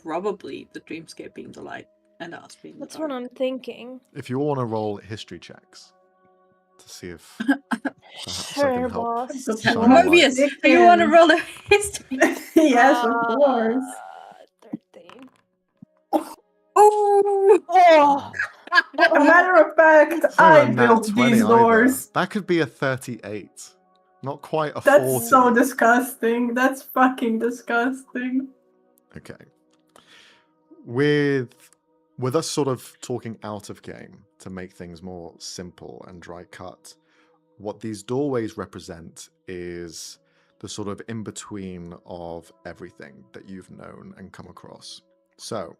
probably the dreamscape being the light and us being the That's dark. what I'm thinking. If you all want to roll history checks to see if perhaps I Sure, can help. boss. shine a Morbius. light. Morbius, do you want to roll a history? Yes, of course. 13. Oh! Oh! As a matter of fact, It's not I a nat built 20 these either. doors. That could be a 38. Not quite a That's 40. so disgusting. That's fucking disgusting. Okay. With us sort of talking out of game to make things more simple and dry cut, what these doorways represent is the sort of in-between of everything that you've known and come across. So,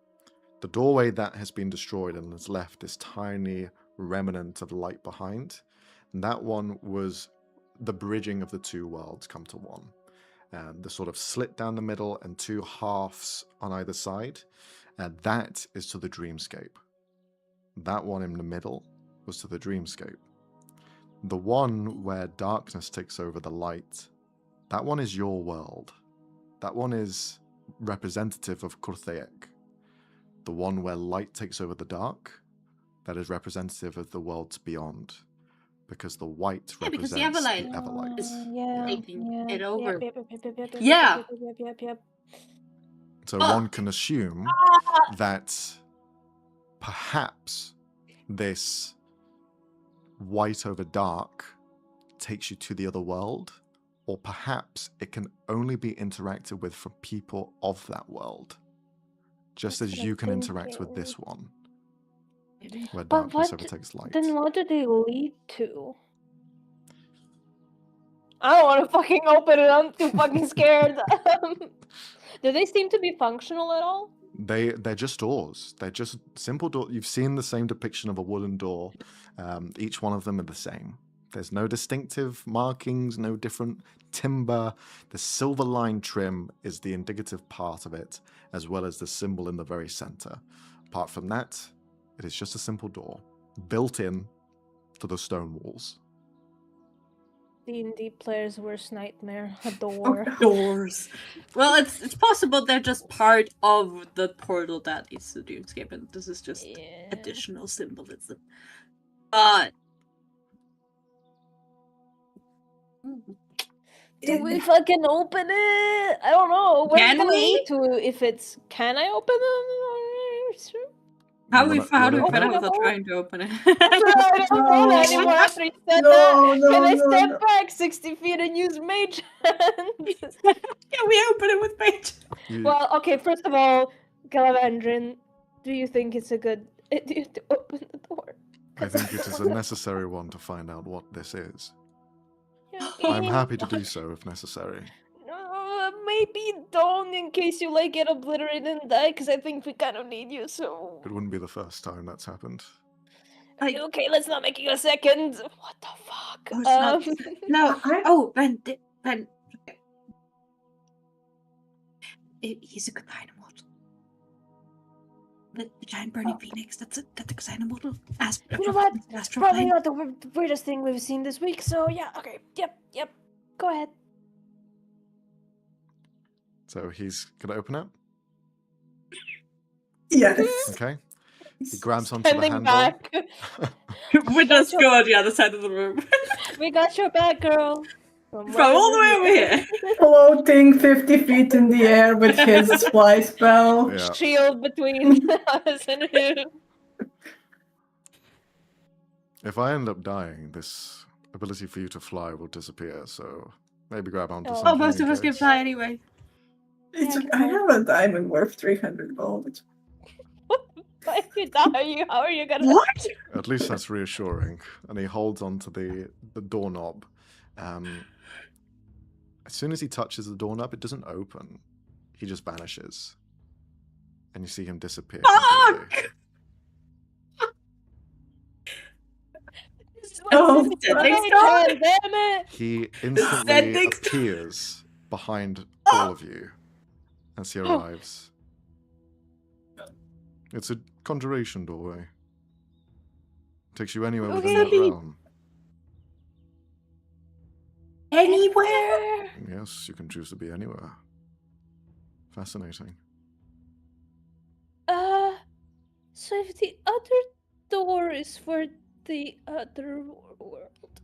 the doorway that has been destroyed and has left this tiny remnant of light behind, and that one was the bridging of the two worlds come to one. The sort of slit down the middle and two halves on either side, that is to the dreamscape. That one in the middle was to the dreamscape. The one where darkness takes over the light, that one is your world. That one is representative of Kurthaic. The one where light takes over the dark, that is representative of the worlds beyond. Because the white because the represents Everlight the Everlight. is Yeah, taking yeah, it over. Yep. Yeah. Yep. So Oh. one can assume that perhaps this white over dark takes you to the other world, or perhaps it can only be interacted with from people of that world, just That's as what you I'm can interact with thinking. this one, Maybe. where But darkness what- overtakes light. Then what do they lead to? I don't want to fucking open it. I'm too fucking scared. Do they seem to be functional at all? They're just doors. They're just simple doors. You've seen the same depiction of a wooden door. Each one of them are the same. There's no distinctive markings, no different timber. The silver line trim is the indicative part of it, as well as the symbol in the very center. Apart from that, it is just a simple door, built in to the stone walls. D&D player's worst nightmare. A door. Doors. Well, it's possible they're just part of the portal that is the Dreamscape, and this is just Yeah. additional symbolism. But Do we fucking open it? I don't know. Where's Can it gonna we? lead to if it's... Can I open it? how do we You find wanna out open without it? trying to open it? I don't know that anymore after you said that. Can I step back 60 feet and use mage hands? Can we open it with mage? You- Well, okay, first of all, Galavandrin, do you think it's a good idea to open the door? I think it is a necessary one to find out what this is. Yeah, I'm happy to do so if necessary. Maybe don't in case you like get obliterated and die, because I think we kind of need you. So It wouldn't be the first time that's happened. Like- okay, let's not make it a second. What the fuck? Oh, it's not- No. Oh, Ben. He's a Gothian model. The giant burning phoenix. That's a Gothian model. You know what? Astral Probably plane. not the weirdest thing we've seen this week. So yeah, okay, yep. Go ahead. So he's gonna open it. Yes. Okay. He grabs onto the Standing handle. back. We just go on the other side of the room. We got your back, girl. From all the way over here. Floating 50 feet in the air with his fly spell. Yeah. Shield between us and him. If I end up dying, this ability for you to fly will disappear. So maybe grab onto Oh. something. Oh, most in of us can case. fly anyway. I have a diamond worth 300 gold. Why if you die, how are you gonna? What? At least that's reassuring. And he holds onto the doorknob. As soon as he touches the doorknob, it doesn't open. He just vanishes. And you see him disappear. completely. Oh, Sending Right, stone. damn it! He instantly Sending appears behind all of you as he arrives. It's a conjuration doorway. Takes you anywhere within that Okay. realm. Anywhere? Yes, you can choose to be anywhere. Fascinating. So if the other door is for the other world,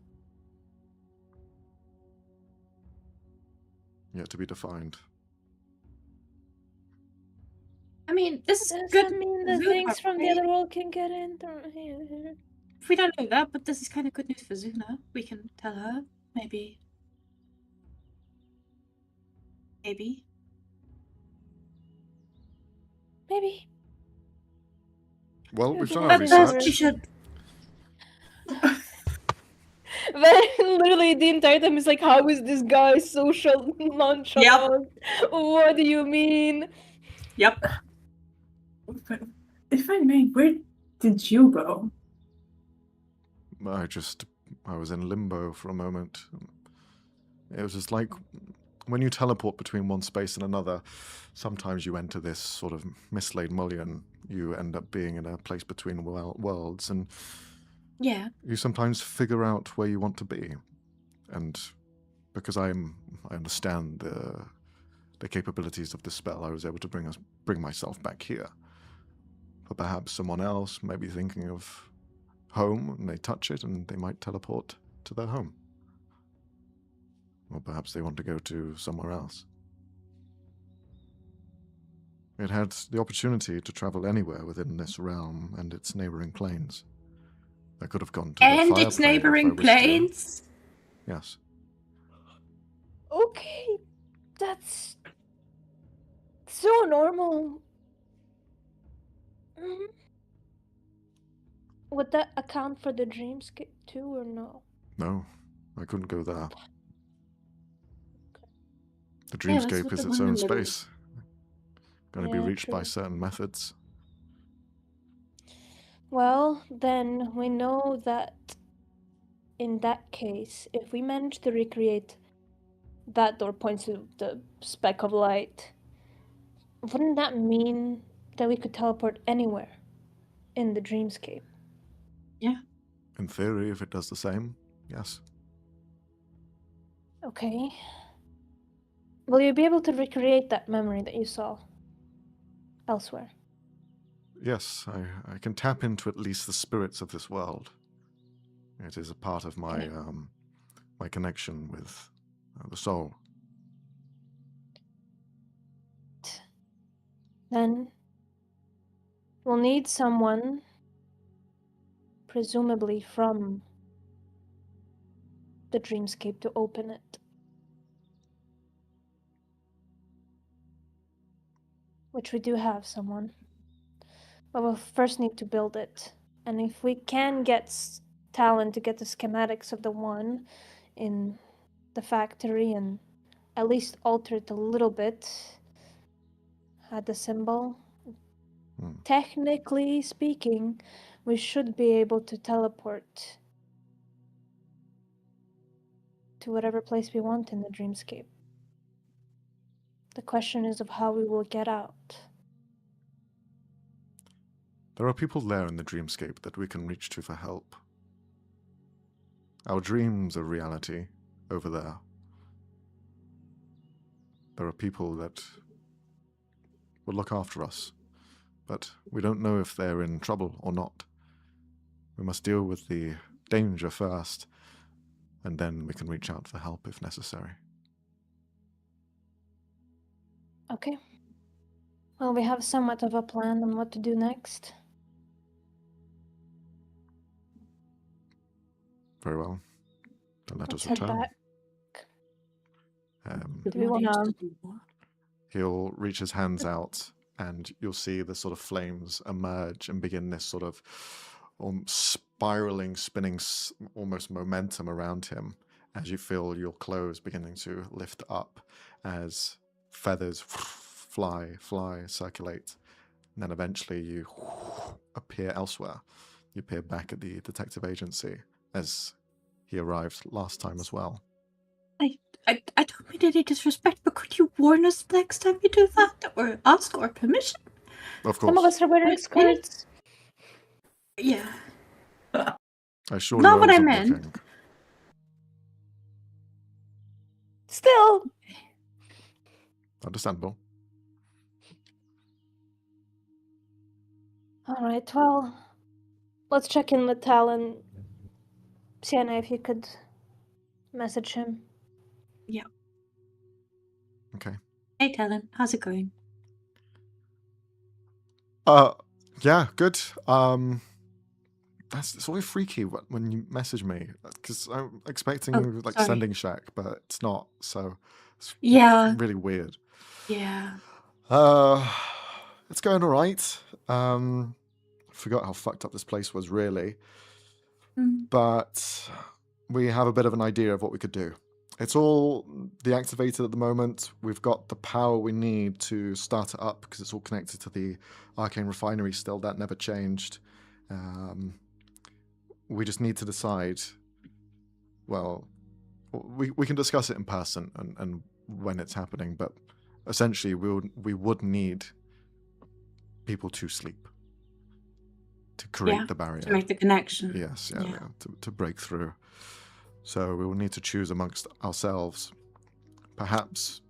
Yet to be defined. I mean, this is does good. that mean the Zuna, things from the right? other world can get in through here? We don't know that, but this is kind of good news for Zuna. We can tell her. Maybe. Maybe. Maybe. Well, You we've can done have our it But over. we research. should. But literally the entire time is like, how is this guy social nonchalant? What do you mean? Yep. But if I may, where did you go? I was in limbo for a moment. It was just like when you teleport between one space and another, sometimes you enter this sort of mislaid mullion. You end up being in a place between worlds, and Yeah. you sometimes figure out where you want to be. And because I understand the capabilities of the spell, I was able to bring myself back here. But perhaps someone else may be thinking of home, and they touch it, and they might teleport to their home. Or perhaps they want to go to somewhere else. It had the opportunity to travel anywhere within this realm and its neighboring planes. I could have gone to the And fire its plane if I neighboring wished to. planes. Yes. Okay, that's so normal. Mhm. Would that account for the dreamscape too, or no? No, I couldn't go there. The Yeah, that's dreamscape what is the its own wonderland is. space. Going to be Yeah, reached by true. certain methods. Well, then we know that in that case, if we manage to recreate that door points to the speck of light, wouldn't that mean that we could teleport anywhere in the dreamscape? In theory, if it does the same, yes. Okay. Will you be able to recreate that memory that you saw elsewhere? Yes, I can tap into at least the spirits of this world. It is a part of my my connection with the soul. Then we'll need someone, presumably from the dreamscape, to open it. Which we do have someone. But we'll first need to build it. And if we can get talent to get the schematics of the one in the factory and at least alter it a little bit, add the symbol, technically speaking, we should be able to teleport to whatever place we want in the dreamscape. The question is of how we will get out. There are people there in the dreamscape that we can reach to for help. Our dreams are reality over there. There are people that will look after us, but we don't know if they're in trouble or not. We must deal with the danger first, and then we can reach out for help if necessary. Okay. Well, we have somewhat of a plan on what to do next. Very well. Then let Let's us head return. back. Do we wanna- He'll reach his hands out, and you'll see the sort of flames emerge and begin this sort of spiraling, spinning, almost momentum around him as you feel your clothes beginning to lift up as feathers fly, circulate. And then eventually you appear elsewhere. You appear back at the detective agency as he arrived last time as well. I don't mean any disrespect, but could you warn us next time you do that, or ask our permission? Of Some of course. us are wearing Maybe- skirts. Yeah. I assure Not you I what I wasn't meant. looking. Still, Understandable. all right. Well, let's check in with Tal and Sienna if you could message him. Okay. Hey, Talon, how's it going? Yeah, good. It's always freaky when you message me because I'm expecting Oh, like sorry. sending shack, but it's not. So it's Yeah. really weird. Yeah. It's going all right. Forgot how fucked up this place was really, Mm. but we have a bit of an idea of what we could do. It's all deactivated at the moment. We've got the power we need to start it up because it's all connected to the arcane refinery still. That never changed. We just need to decide. Well, we can discuss it in person and when it's happening, but essentially we would need people to sleep to create the barrier. To make the connection. Yes, Yeah. yeah, to break through. So we will need to choose amongst ourselves. Perhaps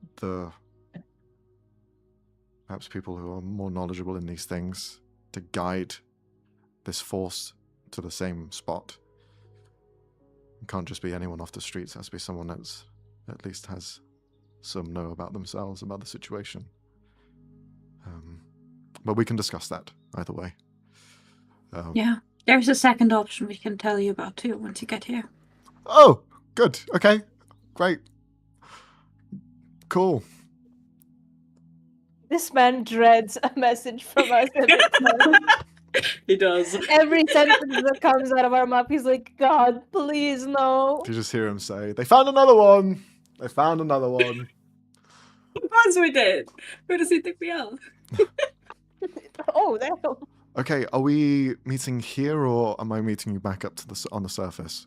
people who are more knowledgeable in these things to guide this force to the same spot. It can't just be anyone off the streets. It has to be someone that's at least has some know about themselves, about the situation. But we can discuss that either way. Yeah. There's a second option we can tell you about too once you get here. Oh, good. Okay, great. Cool. This man dreads a message from us every time. He does. Every sentence that comes out of our mouth, he's like, God, please, no. You just hear him say, "They found another one. They found another one." Of course we did. Who does he think we are? Oh, damn. Okay, are we meeting here or am I meeting you back up to on the surface?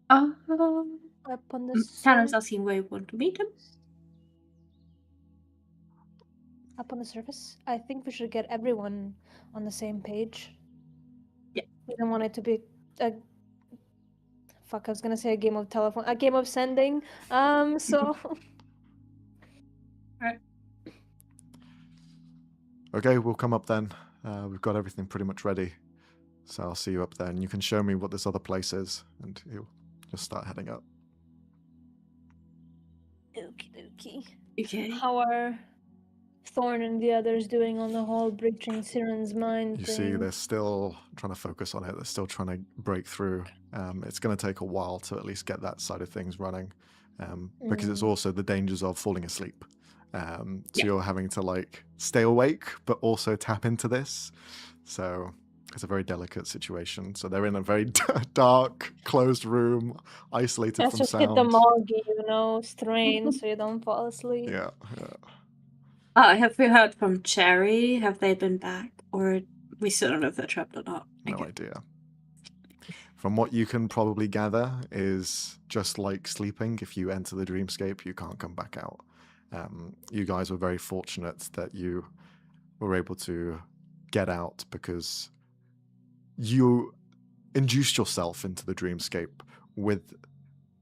Up on the Talon's asking where you want to meet him. Up on the surface. I think we should get everyone on the same page. Yeah. We don't want it to be a I was gonna say a game of telephone, a game of sending. So Right. Okay, we'll come up then. We've got everything pretty much ready. So I'll see you up there and you can show me what this other place is and you'll just start heading up. Okie dokie. Okay. How are Thorn and the others doing on the whole breaching Siren's mind You thing? see, they're still trying to focus on it. They're still trying to break through. It's going to take a while to at least get that side of things running, because it's also the dangers of falling asleep. So you're having to like stay awake, but also tap into this. So it's a very delicate situation. So they're in a very dark, closed room, isolated Let's from just sound. get the Moggy, strain so you don't fall asleep. Yeah. Have we heard from Cherry? Have they been back? Or we still don't know if they're trapped or not? No idea. From what you can probably gather is just like sleeping. If you enter the dreamscape, you can't come back out. You guys were very fortunate that you were able to get out because you induced yourself into the dreamscape with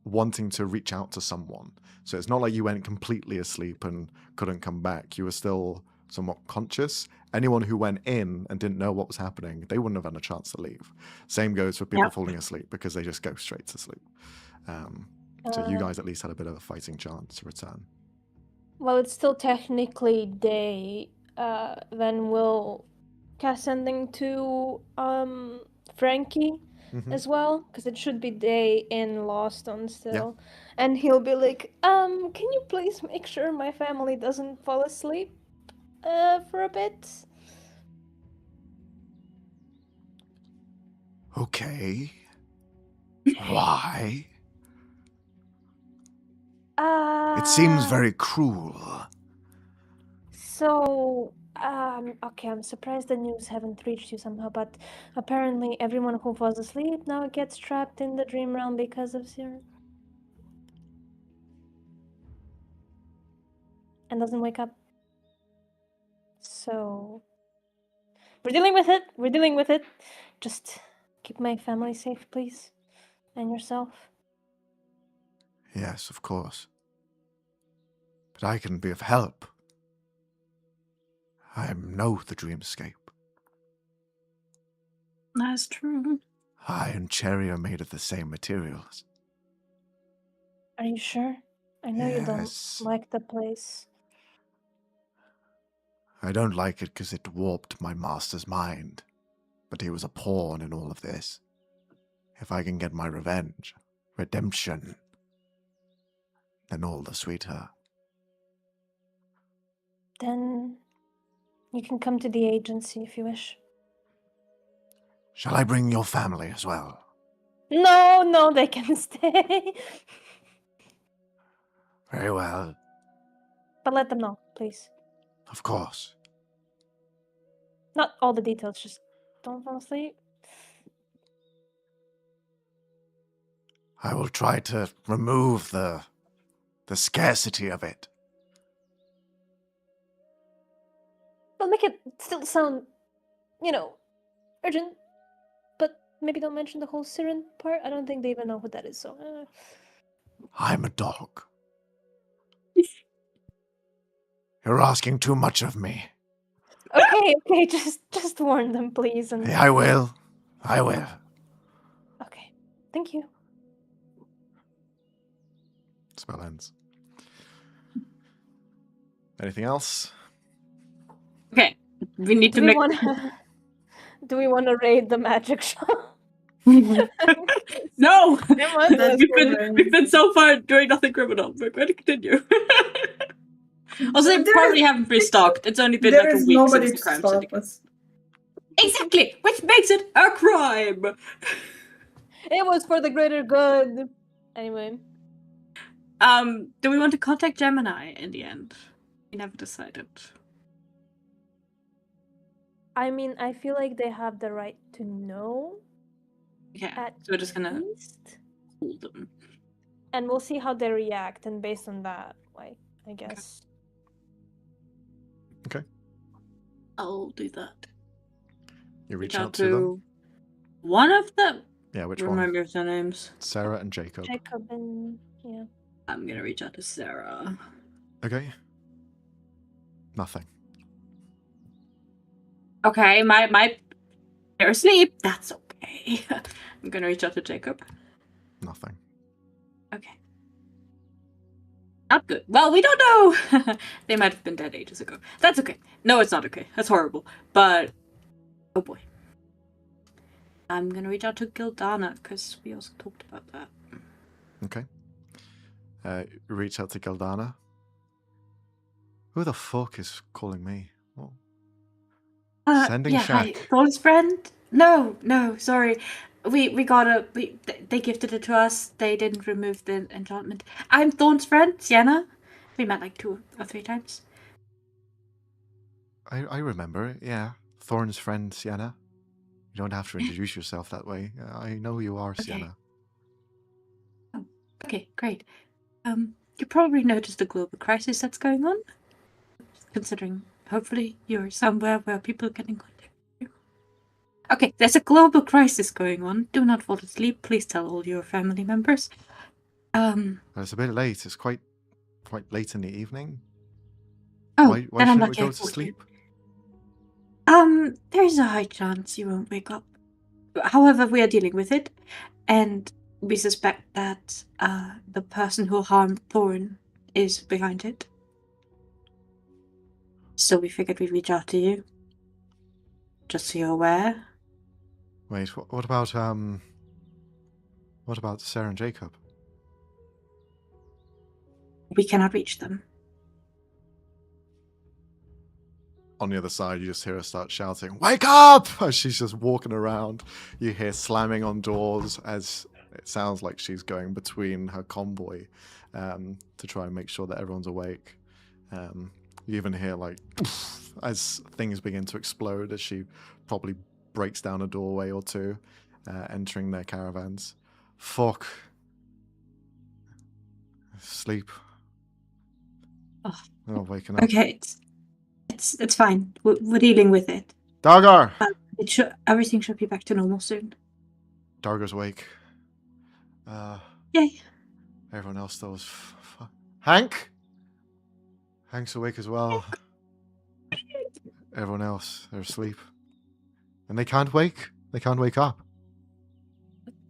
wanting to reach out to someone. So it's not like you went completely asleep and couldn't come back. You were still somewhat conscious. Anyone who went in and didn't know what was happening, they wouldn't have had a chance to leave. Same goes for people falling asleep because they just go straight to sleep. So you guys at least had a bit of a fighting chance to return. Well, it's still technically day. Then we'll cast sending to Frankie as well, because it should be day in Lawston still. And he'll be like, can you please make sure my family doesn't fall asleep for a bit? Okay. Why? It seems very cruel. So, okay, I'm surprised the news haven't reached you somehow, but apparently everyone who falls asleep now gets trapped in the dream realm because of Siren. and doesn't wake up. So we're dealing with it. We're dealing with it. Just keep my family safe, please. And yourself. Yes, of course. But I can be of help. I know the Dreamscape. That's true. I and Cherry are made of the same materials. Are you sure? I know you don't Yes. like the place. I don't like it because it warped my master's mind. But he was a pawn in all of this. If I can get my revenge, redemption, then all the sweeter. Then you can come to the agency if you wish. Shall I bring your family as well? No, they can stay. Very well, But let them know, please. of course. Not all the details, just don't fall asleep. I will try to remove the scarcity of it. But make it still sound, urgent. But maybe don't mention the whole Siren part. I don't think they even know who that is, so... I'm a dog. You're asking too much of me. Okay, just warn them, please. And I will. okay, thank you. Spell ends. Anything else? Okay, we need Do to we make. do we want to raid the magic shop? No! That's We've been so far doing nothing criminal. We're going to continue. Also, they There probably is- haven't restocked. It's only been There like a is week nobody since to the crime stop syndicate. us. Exactly! Which makes it a crime! It was for the greater good. Anyway, Do we want to contact Gemini in the end? We never decided. I mean, I feel like they have the right to know. Okay, At so we're just gonna least, hold them. and we'll see how they react, and based on that, I guess. I'll do that. You reach out to them? one of them. Yeah, which Remind one? me of their names. Sarah and Jacob. Jacob and yeah. I'm gonna reach out to Sarah. Okay. Nothing. Okay, they're asleep. That's okay. I'm gonna reach out to Jacob. Nothing. Okay. Not good. Well, we don't know. They might have been dead ages ago. That's okay. No, it's not okay. That's horrible. But oh boy. I'm gonna reach out to Gildana because we also talked about that. Okay. Reach out to Gildana. Who the fuck is calling me? Oh. Sending yeah, hi. Shaq. Thorn's friend? No, sorry. We got they gifted it to us. They didn't remove the enchantment. I'm Thorn's friend, Sienna. We met like 2 or 3 times. I remember it, yeah. Thorn's friend, Sienna. You don't have to introduce yourself that way. I know who you are, Okay. Sienna. Oh, okay, great. You probably noticed the global crisis that's going on. Considering, hopefully, you're somewhere where people can contact you. Okay, there's a global crisis going on. Do not fall asleep. Please tell all your family members. It's a bit late. It's quite late in the evening. Oh, Why then I'm shouldn't not we go careful to sleep? There's a high chance you won't wake up. However, we are dealing with it, and we suspect that the person who harmed Thorn is behind it. So we figured we'd reach out to you, just so you're aware. Wait, what about Sarah and Jacob? We cannot reach them. On the other side, you just hear her start shouting, "Wake up!" as she's just walking around. You hear slamming on doors as it sounds like she's going between her convoy to try and make sure that everyone's awake. You even hear, like, as things begin to explode as she probably breaks down a doorway or two, entering their caravans. Fuck. Sleep. waking up. Okay, it's fine. We're dealing with it. Dargar! Everything should be back to normal soon. Dargar's awake. Yay. Everyone else though is... Hank? Hank's awake as well. Everyone else, they're asleep. And they can't wake. They can't wake up.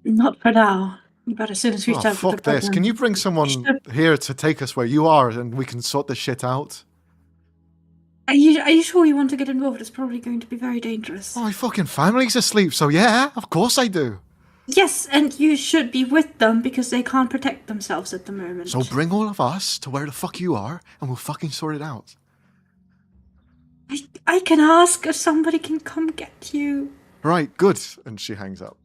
Not for now. But as soon as we Oh, start with fuck the this. Can you bring someone here to take us where you are and we can sort this shit out? Are you sure you want to get involved? It's probably going to be very dangerous. Oh, my fucking family's asleep, so yeah, of course I do. Yes, and you should be with them because they can't protect themselves at the moment. So bring all of us to where the fuck you are and we'll fucking sort it out. I can ask if somebody can come get you. Right, good. And she hangs up.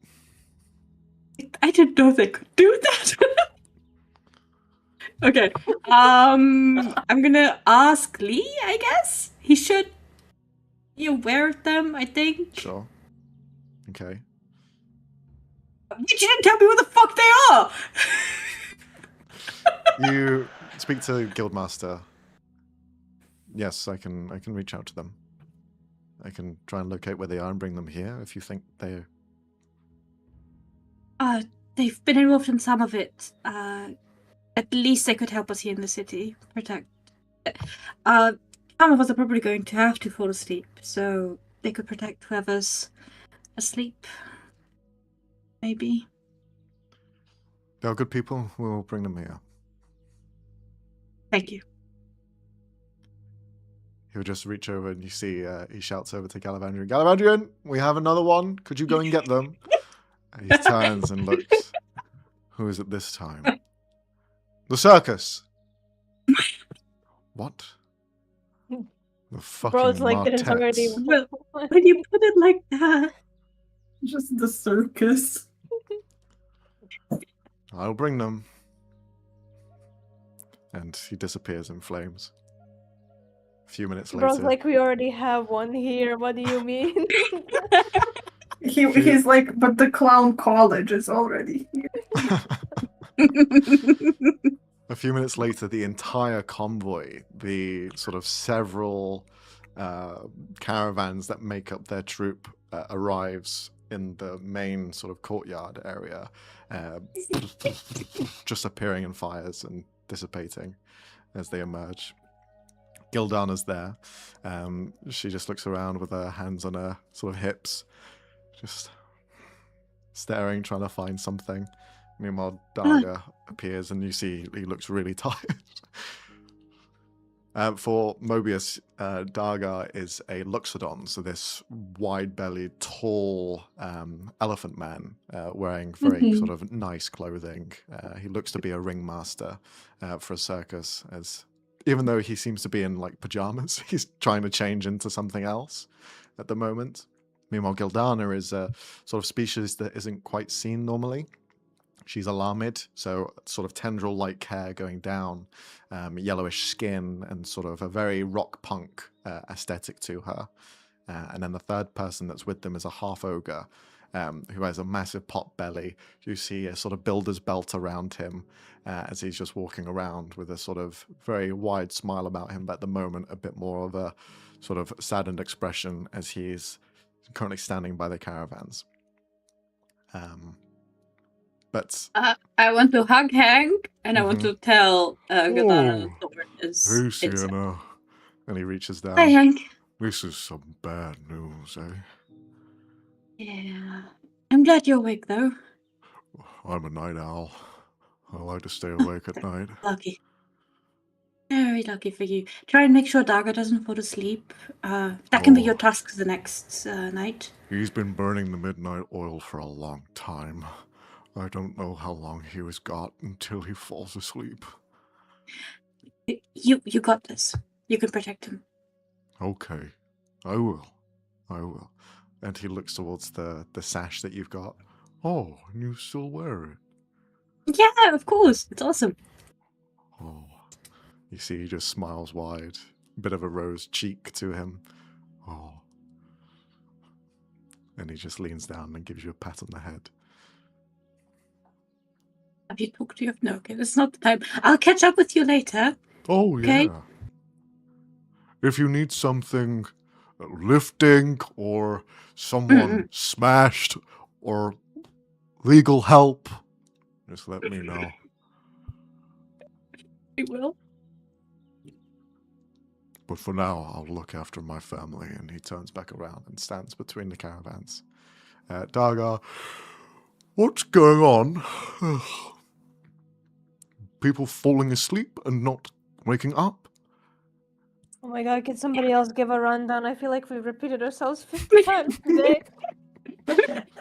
I didn't know they could do that. Okay. I'm gonna ask Lee, I guess. He should be aware of them, I think. Sure. Okay. But you didn't tell me what the fuck they are! You speak to Guildmaster. Yes, I can reach out to them. I can try and locate where they are and bring them here if you think they're... They've been involved in some of it. At least they could help us here in the city. Protect. Some of us are probably going to have to fall asleep, so they could protect whoever's asleep. Maybe. They're good people. We'll bring them here. Thank you. He'll just reach over and you see he shouts over to Galavandrian. Galavandrian, we have another one. Could you go and get them? And he turns and looks. Who is it this time? The circus. What? The fucking Bro's like, there's already... Martets. Well, when you put it like that... Just the circus. I'll bring them. And he disappears in flames. A few minutes later. Bro's like, we already have one here. What do you mean? He's like, but the clown college is already here. A few minutes later, the entire convoy, the sort of several caravans that make up their troop, arrives in the main sort of courtyard area, just appearing in fires and dissipating as they emerge. Gildana's there. She just looks around with her hands on her sort of hips, just staring, trying to find something. Meanwhile, Darga appears and you see he looks really tired. For Mobius, Darga is a Luxodon, so this wide-bellied, tall elephant man wearing very sort of nice clothing. He looks to be a ringmaster for a circus, as even though he seems to be in like pajamas, he's trying to change into something else at the moment. Meanwhile, Gildana is a sort of species that isn't quite seen normally. She's a Lamid, so sort of tendril-like hair going down, yellowish skin, and sort of a very rock punk aesthetic to her. And then the third person that's with them is a half-ogre, who has a massive pot belly. You see a sort of builder's belt around him as he's just walking around with a sort of very wide smile about him, but at the moment a bit more of a sort of saddened expression as he's currently standing by the caravans. But I want to hug Hank, and I want to tell Gildana the sword is hey, inside. Sienna. And he reaches down. Hi, Hank. This is some bad news, eh? Yeah. I'm glad you're awake, though. I'm a night owl. I like to stay awake at night. Lucky. Very lucky for you. Try and make sure Darga doesn't fall asleep. That can be your task the next night. He's been burning the midnight oil for a long time. I don't know how long he has got until he falls asleep. You got this. You can protect him. Okay. I will. And he looks towards the sash that you've got. Oh, and you still wear it? Yeah, of course. It's awesome. Oh. You see he just smiles wide. A bit of a rose cheek to him. Oh. And he just leans down and gives you a pat on the head. Have you talked to your... No, okay, it's not the time. I'll catch up with you later. Oh, Okay. yeah. if you need something lifting or someone smashed or legal help, just let me know. I will. But for now, I'll look after my family. And he turns back around and stands between the caravans. Dargar, what's going on? People falling asleep and not waking up? Oh my god, can somebody else give a rundown? I feel like we've repeated ourselves 50 times today.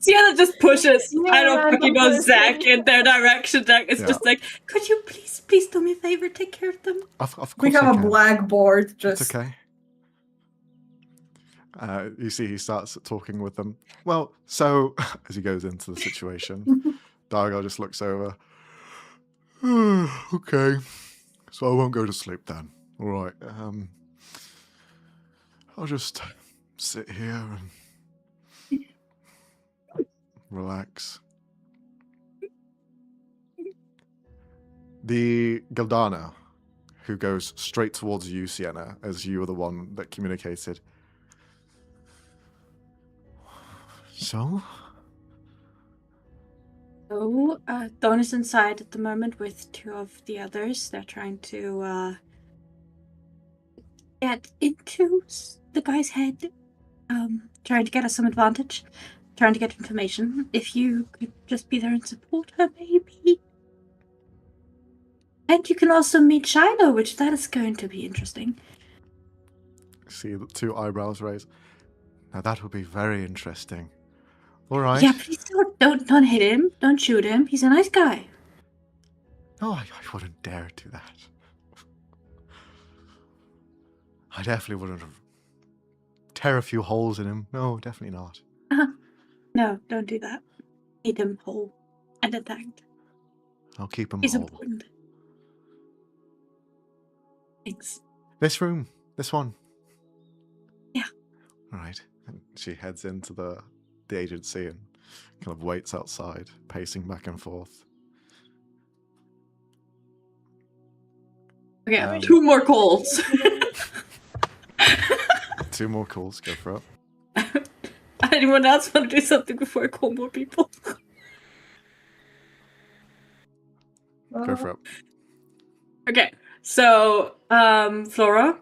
Sienna just pushes, You're I a don't fucking know, random Zach person. in their direction. Zach is Yeah. just like, could you please do me a favor, take care of them? Of course We I have a can. blackboard It's just okay. You see, he starts talking with them. Well, so as he goes into the situation, Dargar just looks over. Okay, so I won't go to sleep then. All right. I'll just sit here and relax. The Galdana, who goes straight towards you, Sienna, as you were the one that communicated. So? So, Dawn is inside at the moment with two of the others. They're trying to get into the guy's head, trying to get us some advantage, trying to get information. If you could just be there and support her, maybe. And you can also meet Shiloh, which that is going to be interesting. See the two eyebrows raised. Now that would be very interesting. All right. Yeah, please don't hit him. Don't shoot him. He's a nice guy. No, I wouldn't dare do that. I definitely wouldn't tear a few holes in him. No, definitely not. No, don't do that. Eat him whole and intact. I'll keep him He's whole. important. Thanks. This room. This one. Yeah. All right. And she heads into the agency and kind of waits outside, pacing back and forth. Okay, 2 more calls. 2 more calls. Go for it. Anyone else want to do something before I call more people? Go for it. Okay, so Flora.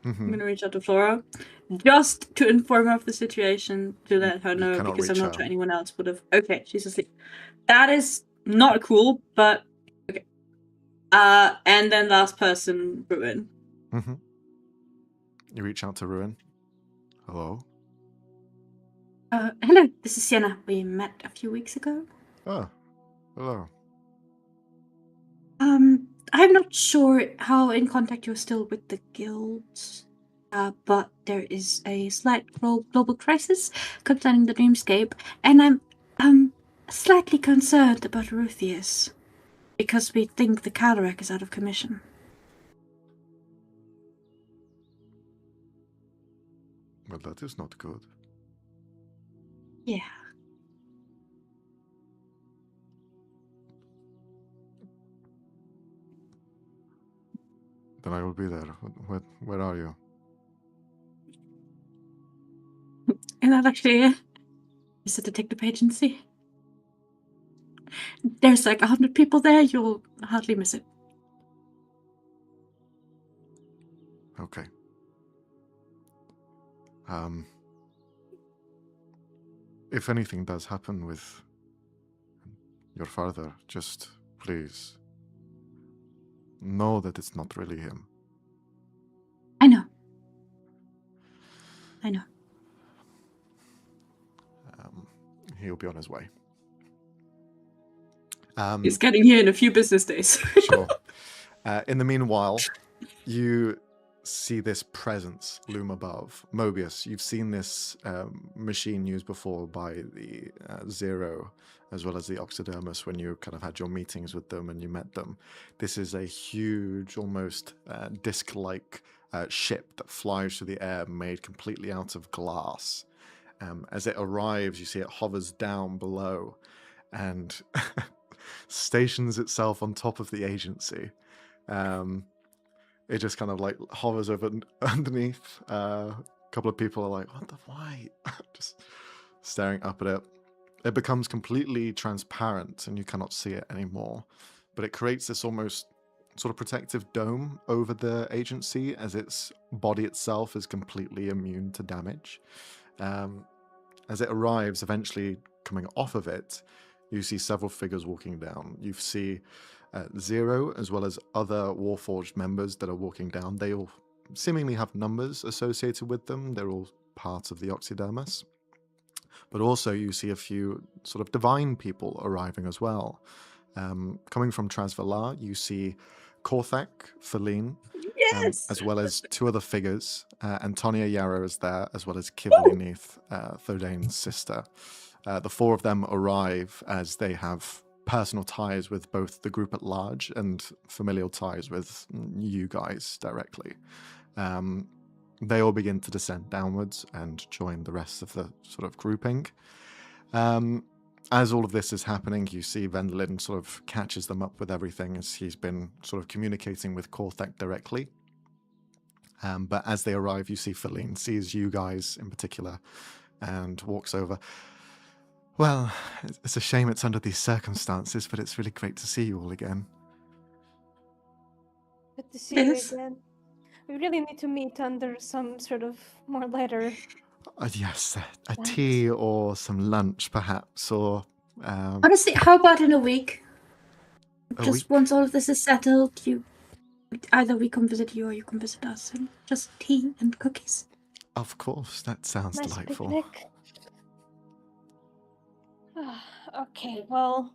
I'm Mhm. gonna reach out to Flora just to inform her of the situation, to let her You know, cannot because I'm reach not her. sure anyone else would have. Okay, she's asleep. That is not cool, but okay. And then last person, Ruin. Mhm. You reach out to Ruin. Hello. Hello, this is Sienna. We met a few weeks ago. Oh. Hello. I'm not sure how in contact you're still with the guilds, but there is a slight global crisis concerning the Dreamscape, and I'm slightly concerned about Ruthius, because we think the Calorek is out of commission. Well, that is not good. Yeah. Then I will be there. Where are you? And that actually is a detective agency. There's like 100 people there, you'll hardly miss it. Okay. If anything does happen with your father, just please know that it's not really him. I know. He'll be on his way. He's getting here in a few business days. Sure. In the meanwhile, you see this presence loom above. Mobius, you've seen this machine used before by the Zero, as well as the Oxydermis, when you kind of had your meetings with them and you met them. This is a huge, almost disc-like ship that flies through the air, made completely out of glass. As it arrives, you see it hovers down below and stations itself on top of the agency. it just kind of like hovers over underneath. A couple of people are like, "What the why?" Just staring up at it. It becomes completely transparent, and you cannot see it anymore. But it creates this almost sort of protective dome over the agency, as its body itself is completely immune to damage. As it arrives, eventually coming off of it, you see several figures walking down. You see Zero, as well as other Warforged members that are walking down. They all seemingly have numbers associated with them. They're all part of the Oxydermis. But also you see a few sort of divine people arriving as well. Coming from Trasvalar, you see Korthak, Feline, Yes! as well as two other figures. Antonia Yarrow is there, as well as Kivli Neath, Thodane's sister. The four of them arrive as they have personal ties with both the group at large and familial ties with you guys directly. They all begin to descend downwards and join the rest of the sort of grouping. As all of this is happening, you see Vendlin sort of catches them up with everything, as he's been sort of communicating with Korthak directly. But as they arrive, you see Feline sees you guys in particular and walks over. Well, it's a shame it's under these circumstances, but it's really great to see you all again. Good to see Yes. you again. We really need to meet under some sort of more lighter. Yes, a Thanks. tea or some lunch, perhaps, or Honestly, how about in a week? A Just week? once all of this is settled, either we come visit you or you come visit us, and just tea and cookies. Of course, that sounds Nice delightful. picnic. Okay, well,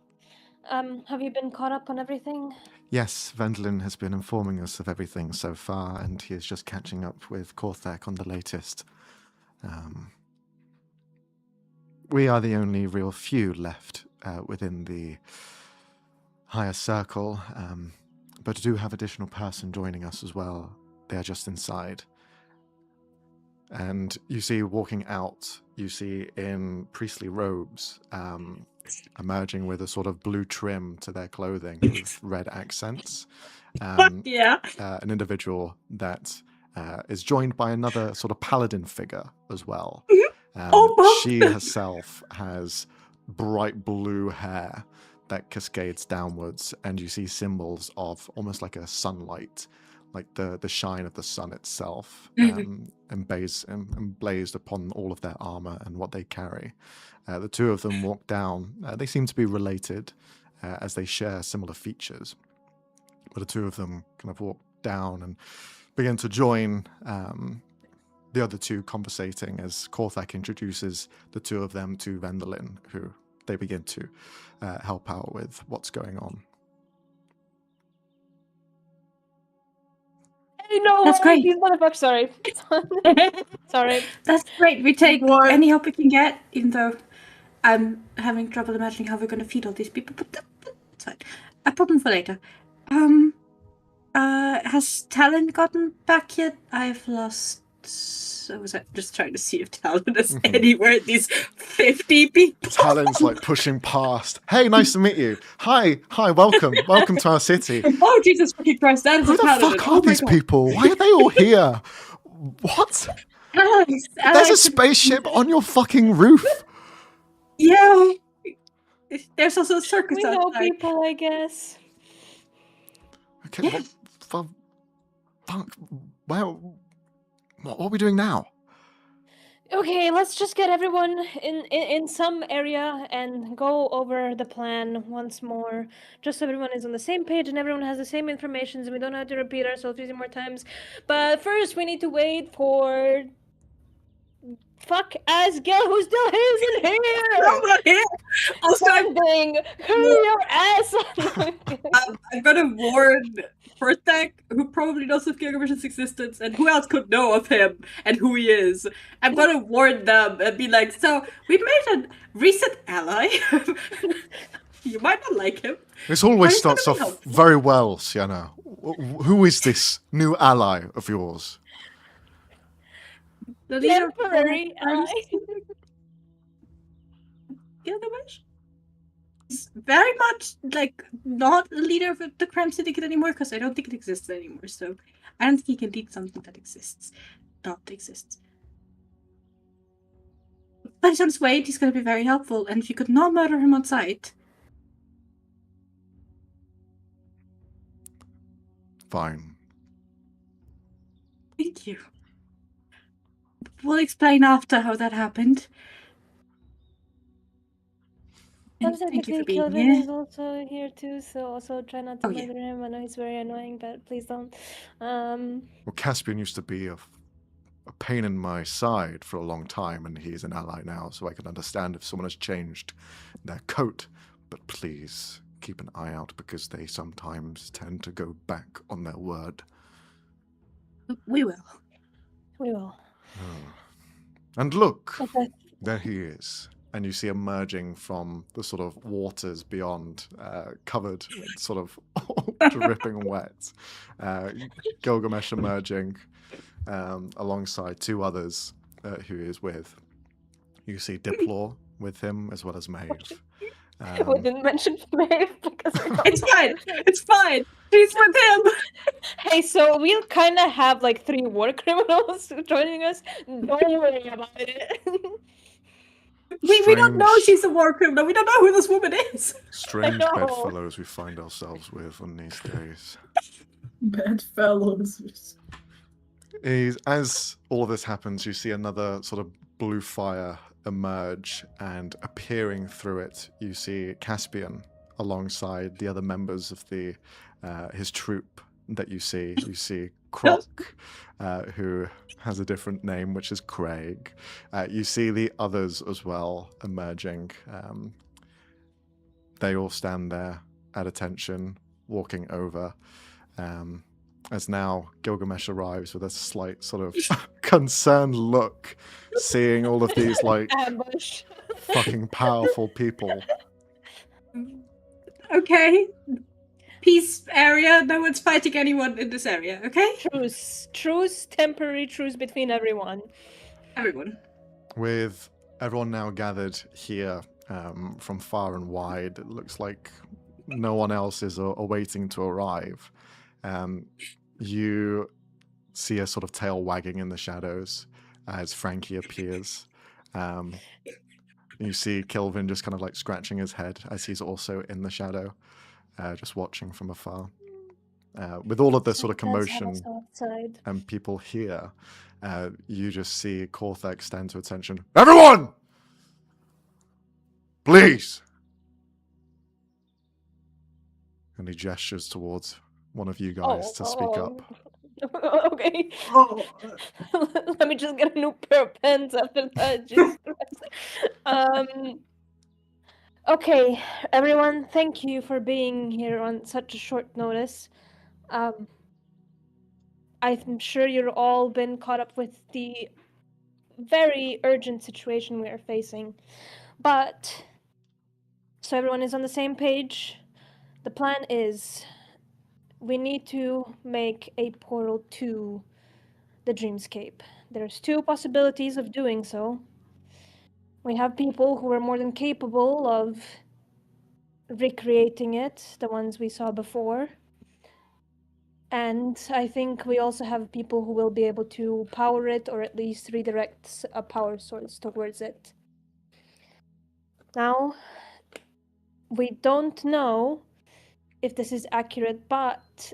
have you been caught up on everything? Yes, Vendlin has been informing us of everything so far, and he is just catching up with Korthak on the latest. We are the only real few left within the higher circle, but do have additional person joining us as well. They are just inside. And you see walking out, you see in priestly robes, emerging with a sort of blue trim to their clothing with red accents. Yeah. An individual that is joined by another sort of paladin figure as well. She herself has bright blue hair that cascades downwards, and you see symbols of almost like a sunlight, like the shine of the sun itself, emblazed upon all of their armor and what they carry. The two of them walk down. They seem to be related, as they share similar features. But the two of them kind of walk down and begin to join the other two conversating as Korthak introduces the two of them to Vendlin, who they begin to help out with what's going on. Hey, no, That's great. These motherfuckers, sorry. Sorry. That's great. We take any help we can get, even though I'm having trouble imagining how we're going to feed all these people. But that's fine. A problem for later. Has Talon gotten back yet? I've lost. I was just trying to see if Talon is anywhere. These 50 people. Talon's like pushing past. Hey, nice to meet you. Hi, welcome to our city. Oh Jesus fucking Christ! That is Who a the Talon. fuck are these people? Why are they all here? What? Alex, There's a spaceship on your fucking roof. Yeah. There's also a circus We know outside. people, I guess. Okay, Yeah. what are we doing now? Okay, let's just get everyone in some area and go over the plan once more, just so everyone is on the same page and everyone has the same information, and we don't have to repeat ourselves 50 more times. But first, we need to wait for fuck Asgil, who still isn't here. Over here. Also, Something. Hurry your ass. I'm gonna warn Korthak, who probably knows of Gilgamesh's existence, and who else could know of him and who he is. I'm gonna warn them and be like, so we made a recent ally. You might not like him. This always Why is starts that gonna off be helpful? very well, Sienna. Who is this new ally of yours? The leader of Temporary ally. Gilgamesh? He's very much like not the leader of the crime syndicate anymore because I don't think it exists anymore. So I don't think he can lead something that exists, not exists. But he's on his way. He's going to be very helpful, and if you could not murder him on sight. Fine. Thank you. We'll explain after how that happened. And thank you Technically, for being Kelvin here. is also here too, so also try not to Oh, yeah. murder him. I know he's very annoying, but please don't. Well, Caspian used to be a pain in my side for a long time, and he's an ally now, so I can understand if someone has changed their coat. But please keep an eye out, because they sometimes tend to go back on their word. We will. We will. And look, Okay. there he is. And you see emerging from the sort of waters beyond, covered, sort of dripping wet. Gilgamesh emerging alongside two others who he is with. You see Diplor with him, as well as Maeve. We didn't mention Maeve because It's fine. It's fine. She's with him. Hey, so we'll kind of have like 3 war criminals joining us. Don't worry about it. We don't know she's a war criminal. We don't know who this woman is. Strange know. bedfellows we find ourselves with on these days. Bedfellows. As all of this happens, you see another sort of blue fire emerge, and appearing through it, you see Caspian alongside the other members of the his troop that you see. You see Croc, who has a different name, which is Craig. You see the others as well emerging. They all stand there at attention, walking over. As now Gilgamesh arrives with a slight sort of concerned look, seeing all of these like Ambush. fucking powerful people. Okay. Peace area. No one's fighting anyone in this area, okay? Truce, temporary truce between everyone. Everyone. With everyone now gathered here from far and wide, it looks like no one else is awaiting to arrive. You see a sort of tail wagging in the shadows as Frankie appears. You see Kelvin just kind of like scratching his head as he's also in the shadow, just watching from afar. With all of this sort of commotion and people here, you just see Korthek stand to attention. Everyone! Please! And he gestures towards one of you guys to speak up. Okay. Let me just get a new pair of pens after that. Jesus Christ. Okay, everyone, thank you for being here on such a short notice. I'm sure you've all been caught up with the very urgent situation we are facing. But, so everyone is on the same page, the plan is we need to make a portal to the Dreamscape. There's 2 possibilities of doing so. We have people who are more than capable of recreating it, the ones we saw before. And I think we also have people who will be able to power it, or at least redirect a power source towards it. Now, we don't know if this is accurate, but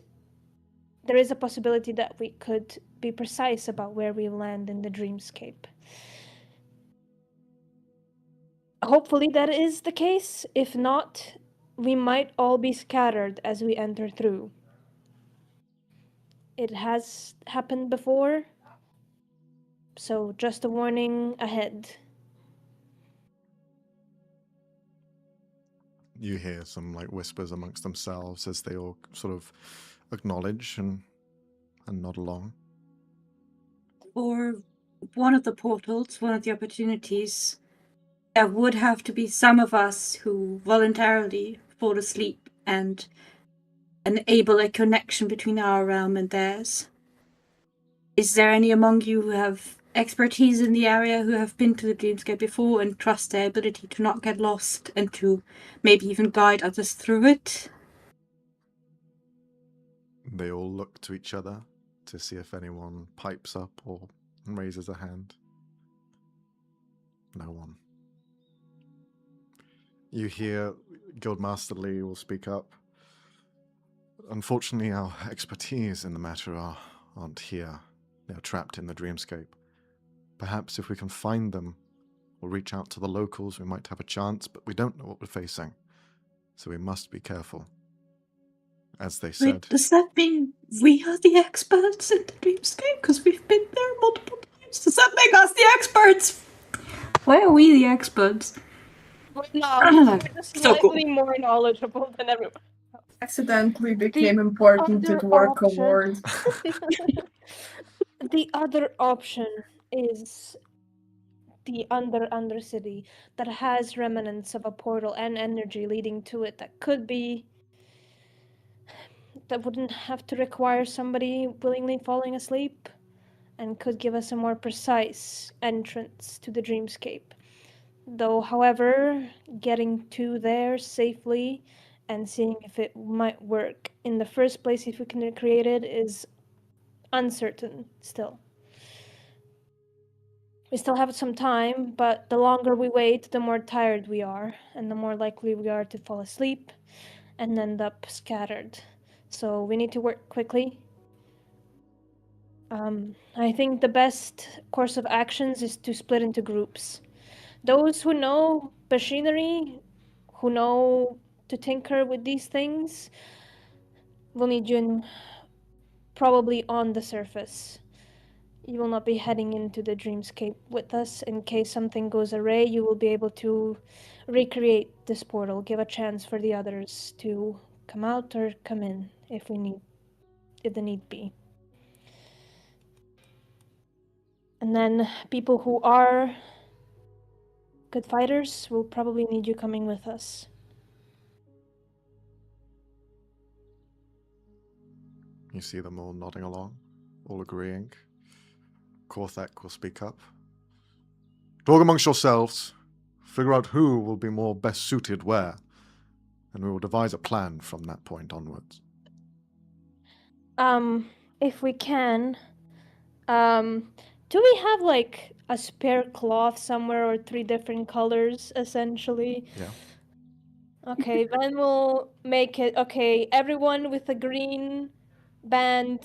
there is a possibility that we could be precise about where we land in the Dreamscape. Hopefully that is the case. If not, we might all be scattered as we enter through. It has happened before, so just a warning ahead. You hear some like whispers amongst themselves as they all sort of acknowledge and nod along. For one of the portals, one of the opportunities, there would have to be some of us who voluntarily fall asleep and enable a connection between our realm and theirs. Is there any among you who have expertise in the area who have been to the Dreamscape before and trust their ability to not get lost and to maybe even guide others through it. They all look to each other to see if anyone pipes up or raises a hand. No one. You hear Guildmaster Lee will speak up. Unfortunately, our expertise in the matter aren't here. They're trapped in the Dreamscape. Perhaps if we can find them or reach out to the locals, we might have a chance, but we don't know what we're facing. So we must be careful. As they said. Wait, does that mean we are the experts in the Dreamscape? Because we've been there multiple times. Does that make us the experts? Why are we the experts? We're not. We're just So cool. slightly more knowledgeable than everyone. Accidentally became important other at work option- award. The other option is the Undercity that has remnants of a portal and energy leading to it that wouldn't have to require somebody willingly falling asleep and could give us a more precise entrance to the Dreamscape. Though, however, getting to there safely and seeing if it might work in the first place, if we can recreate it, is uncertain still. We still have some time, but the longer we wait, the more tired we are, and the more likely we are to fall asleep and end up scattered. So we need to work quickly. I think the best course of actions is to split into groups. Those who know machinery, who know to tinker with these things, will need you probably on the surface. You will not be heading into the Dreamscape with us. In case something goes awry, you will be able to recreate this portal, give a chance for the others to come out or come in if the need be. And then people who are good fighters will probably need you coming with us. You see them all nodding along, all agreeing. Korthek will speak up. Talk amongst yourselves. Figure out who will be more best suited where. And we will devise a plan from that point onwards. If we can, do we have like a spare cloth somewhere or 3 different colors essentially? Yeah. Okay, then we'll make it. Okay, everyone with a green band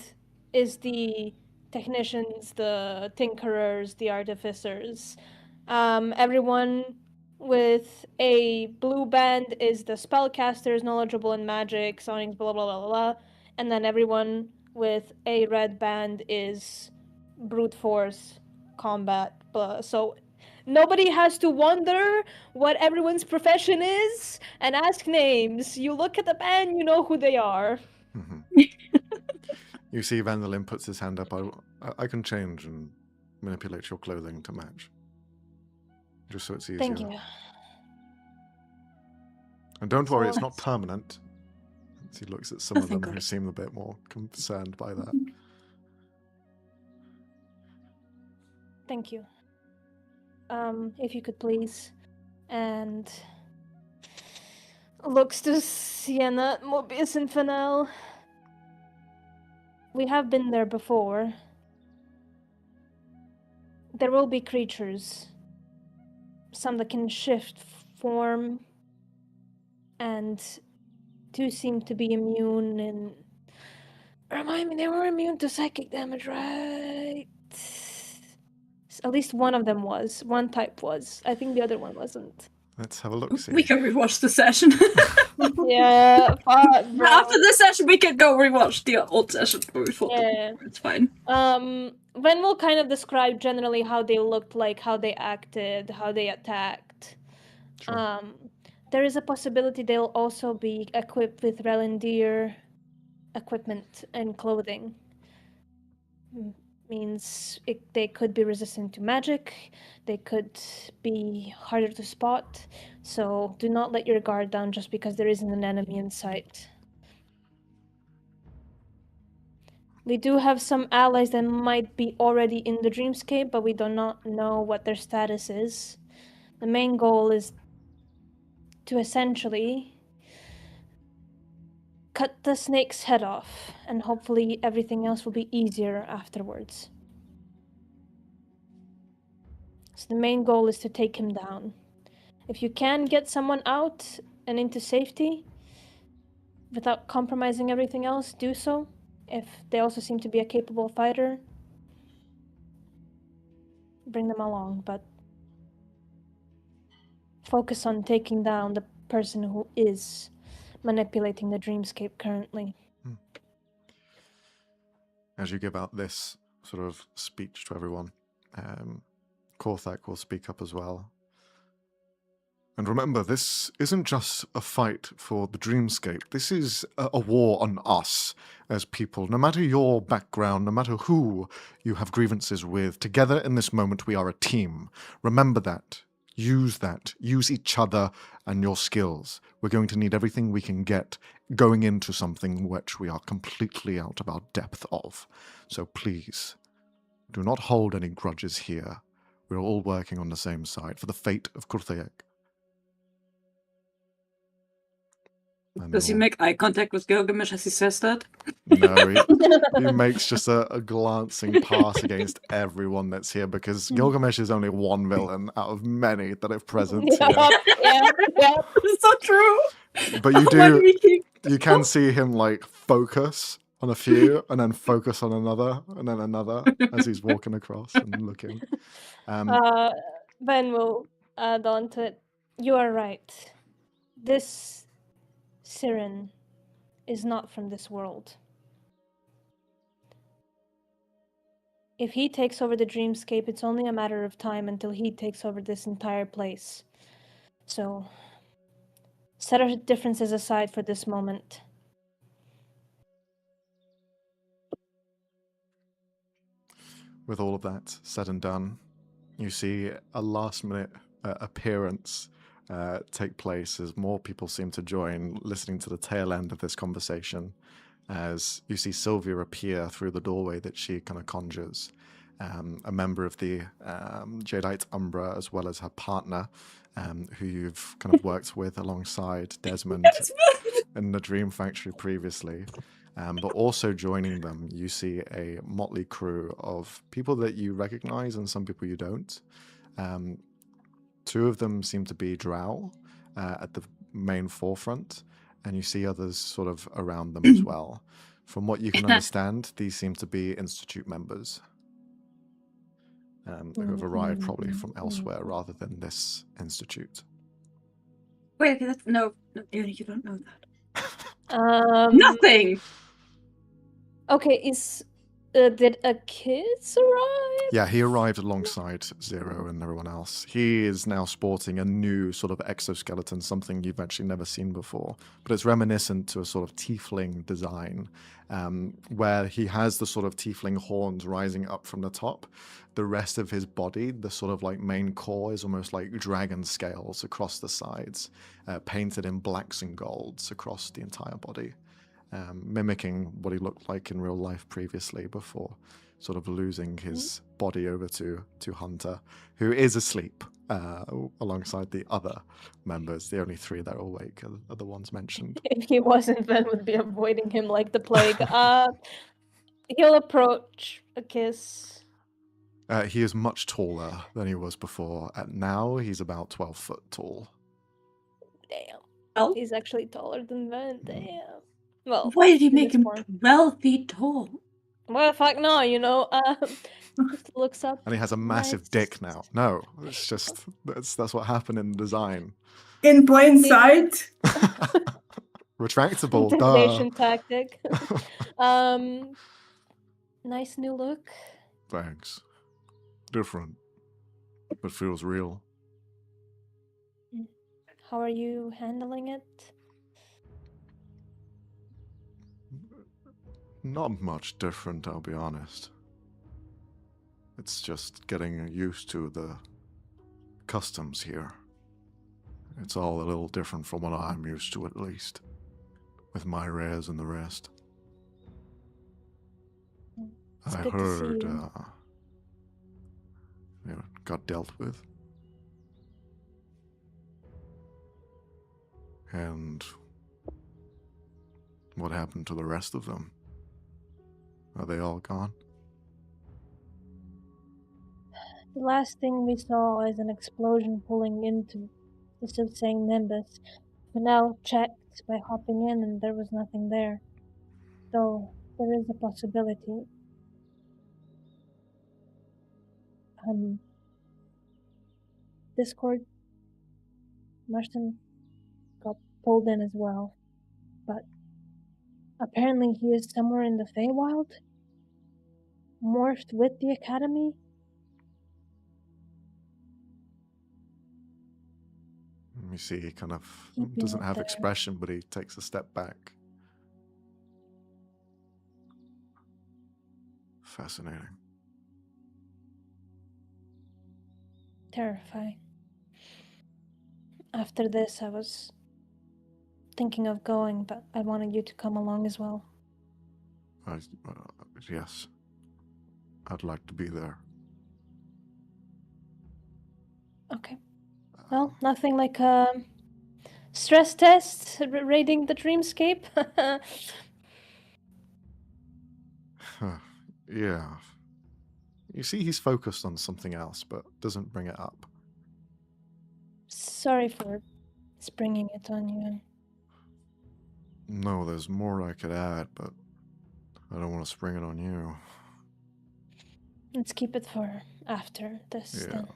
is the technicians, the tinkerers, the artificers. Everyone with a blue band is the spellcasters, knowledgeable in magic, sonics, blah blah blah blah blah. And then everyone with a red band is brute force, combat, blah. So nobody has to wonder what everyone's profession is and ask names. You look at the band, you know who they are. Mm-hmm. You see Vandalin puts his hand up. I can change and manipulate your clothing to match. Just so it's easier. Thank you. And don't worry, it's So- not permanent. As he looks at some Oh, of them thank who God. seem a bit more concerned by that. Thank you. If you could please. And looks to Sienna, Mobius, and Fennel. We have been there before. There will be creatures. Some that can shift form. And 2 seem to be immune and... Remind me, they were immune to psychic damage, right? At least one of them was. One type was. I think the other one wasn't. Let's have a look. See. We can rewatch the session. Yeah, fuck, bro. After the session, we can go rewatch the old session where we fought Yeah. them. It's fine. When we'll kind of describe generally how they looked like, how they acted, how they attacked. Sure. There is a possibility they'll also be equipped with Relendir equipment and clothing. Means they could be resistant to magic, they could be harder to spot, so do not let your guard down just because there isn't an enemy in sight. We do have some allies that might be already in the Dreamscape, but we do not know what their status is. The main goal is to essentially cut the snake's head off, and hopefully everything else will be easier afterwards. So the main goal is to take him down. If you can get someone out and into safety without compromising everything else, do so. If they also seem to be a capable fighter, bring them along, but focus on taking down the person who is manipulating the Dreamscape currently. As you give out this sort of speech to everyone, Korthak will speak up as well. And remember, this isn't just a fight for the Dreamscape. This is a war on us as people. No matter your background, no matter who you have grievances with, together in this moment we are a team. Remember that. Use that. Use each other and your skills. We're going to need everything we can get going into something which we are completely out of our depth of. So please, do not hold any grudges here. We're all working on the same side for the fate of Korthak. Does he make eye contact with Gilgamesh as he says that? No, he makes just a glancing pass against everyone that's here because Gilgamesh is only one villain out of many that are present here. Yeah. It's so true. But you can see him like focus on a few and then focus on another and then another as he's walking across and looking. Ben will add on to it. You are right. This Siren is not from this world. If he takes over the Dreamscape, it's only a matter of time until he takes over this entire place. So, set our differences aside for this moment. With all of that said and done, you see a last-minute appearance take place as more people seem to join, listening to the tail end of this conversation, as you see Sylvia appear through the doorway that she kind of conjures. A member of the Jadeite Umbra, as well as her partner, who you've kind of worked with alongside Desmond in the Dream Factory previously. But also joining them, you see a motley crew of people that you recognize and some people you don't. Two of them seem to be drow at the main forefront, and you see others sort of around them as well. From what you can understand, these seem to be Institute members who have arrived probably from elsewhere rather than this Institute. Wait, okay, no, you don't know that. Nothing! Okay, did a kid arrive? Yeah, he arrived alongside Zero and everyone else. He is now sporting a new sort of exoskeleton, something you've actually never seen before. But it's reminiscent to a sort of tiefling design, where he has the sort of tiefling horns rising up from the top. The rest of his body, the sort of like main core, is almost like dragon scales across the sides, painted in blacks and golds across the entire body. Mimicking what he looked like in real life previously before sort of losing his body over to Hunter, who is asleep alongside the other members. The only three that are awake are the ones mentioned. If he wasn't, Ben would be avoiding him like the plague. He'll approach a kiss. He is much taller than he was before. Now he's about 12 foot tall. Damn. Oh. He's actually taller than Ben. Damn. Well, why did he make him 12 feet tall? Well, fuck no, you know. Just looks up. And he has a massive dick now. No, it's just that's what happened in the design. In plain sight. Retractable. Intimidation tactic. Nice new look. Thanks. Different, but feels real. How are you handling it? Not much different, I'll be honest. It's just getting used to the customs here. It's all a little different from what I'm used to, at least. With my rares and the rest. It's I good to see heard you. got dealt with. And what happened to the rest of them? Are they all gone? The last thing we saw is an explosion pulling into the soothsaying Nimbus. Fennel checked by hopping in and there was nothing there. So there is a possibility. Discord, Marston got pulled in as well. But apparently he is somewhere in the Feywild? Morphed with the Academy? Let me see, he kind of Keeping doesn't it have there. expression, but he takes a step back. Fascinating. Terrifying. After this, I was thinking of going, but I wanted you to come along as well. Yes. I'd like to be there. Okay. Well, nothing like a stress test raiding the Dreamscape. Yeah. You see, he's focused on something else, but doesn't bring it up. Sorry for springing it on you. No, there's more I could add, but I don't want to spring it on you. Let's keep it for after this Yeah. then.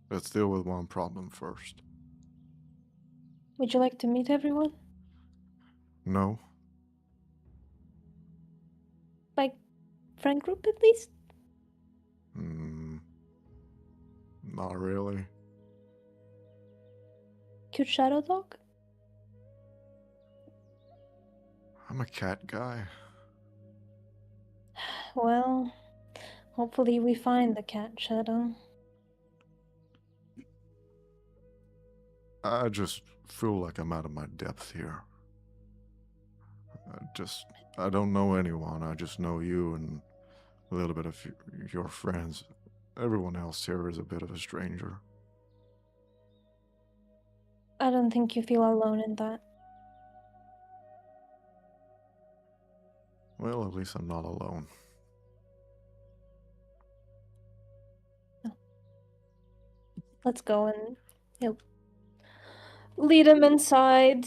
Let's deal with one problem first. Would you like to meet everyone? No? Like, friend group at least? Not really. Cute shadow dog? I'm a cat guy. Well, hopefully we find the cat shadow. I just feel like I'm out of my depth here. I don't know anyone. I just know you and a little bit of your friends. Everyone else here is a bit of a stranger. I don't think you feel alone in that. Well, at least I'm not alone. Let's go and he'll lead him inside.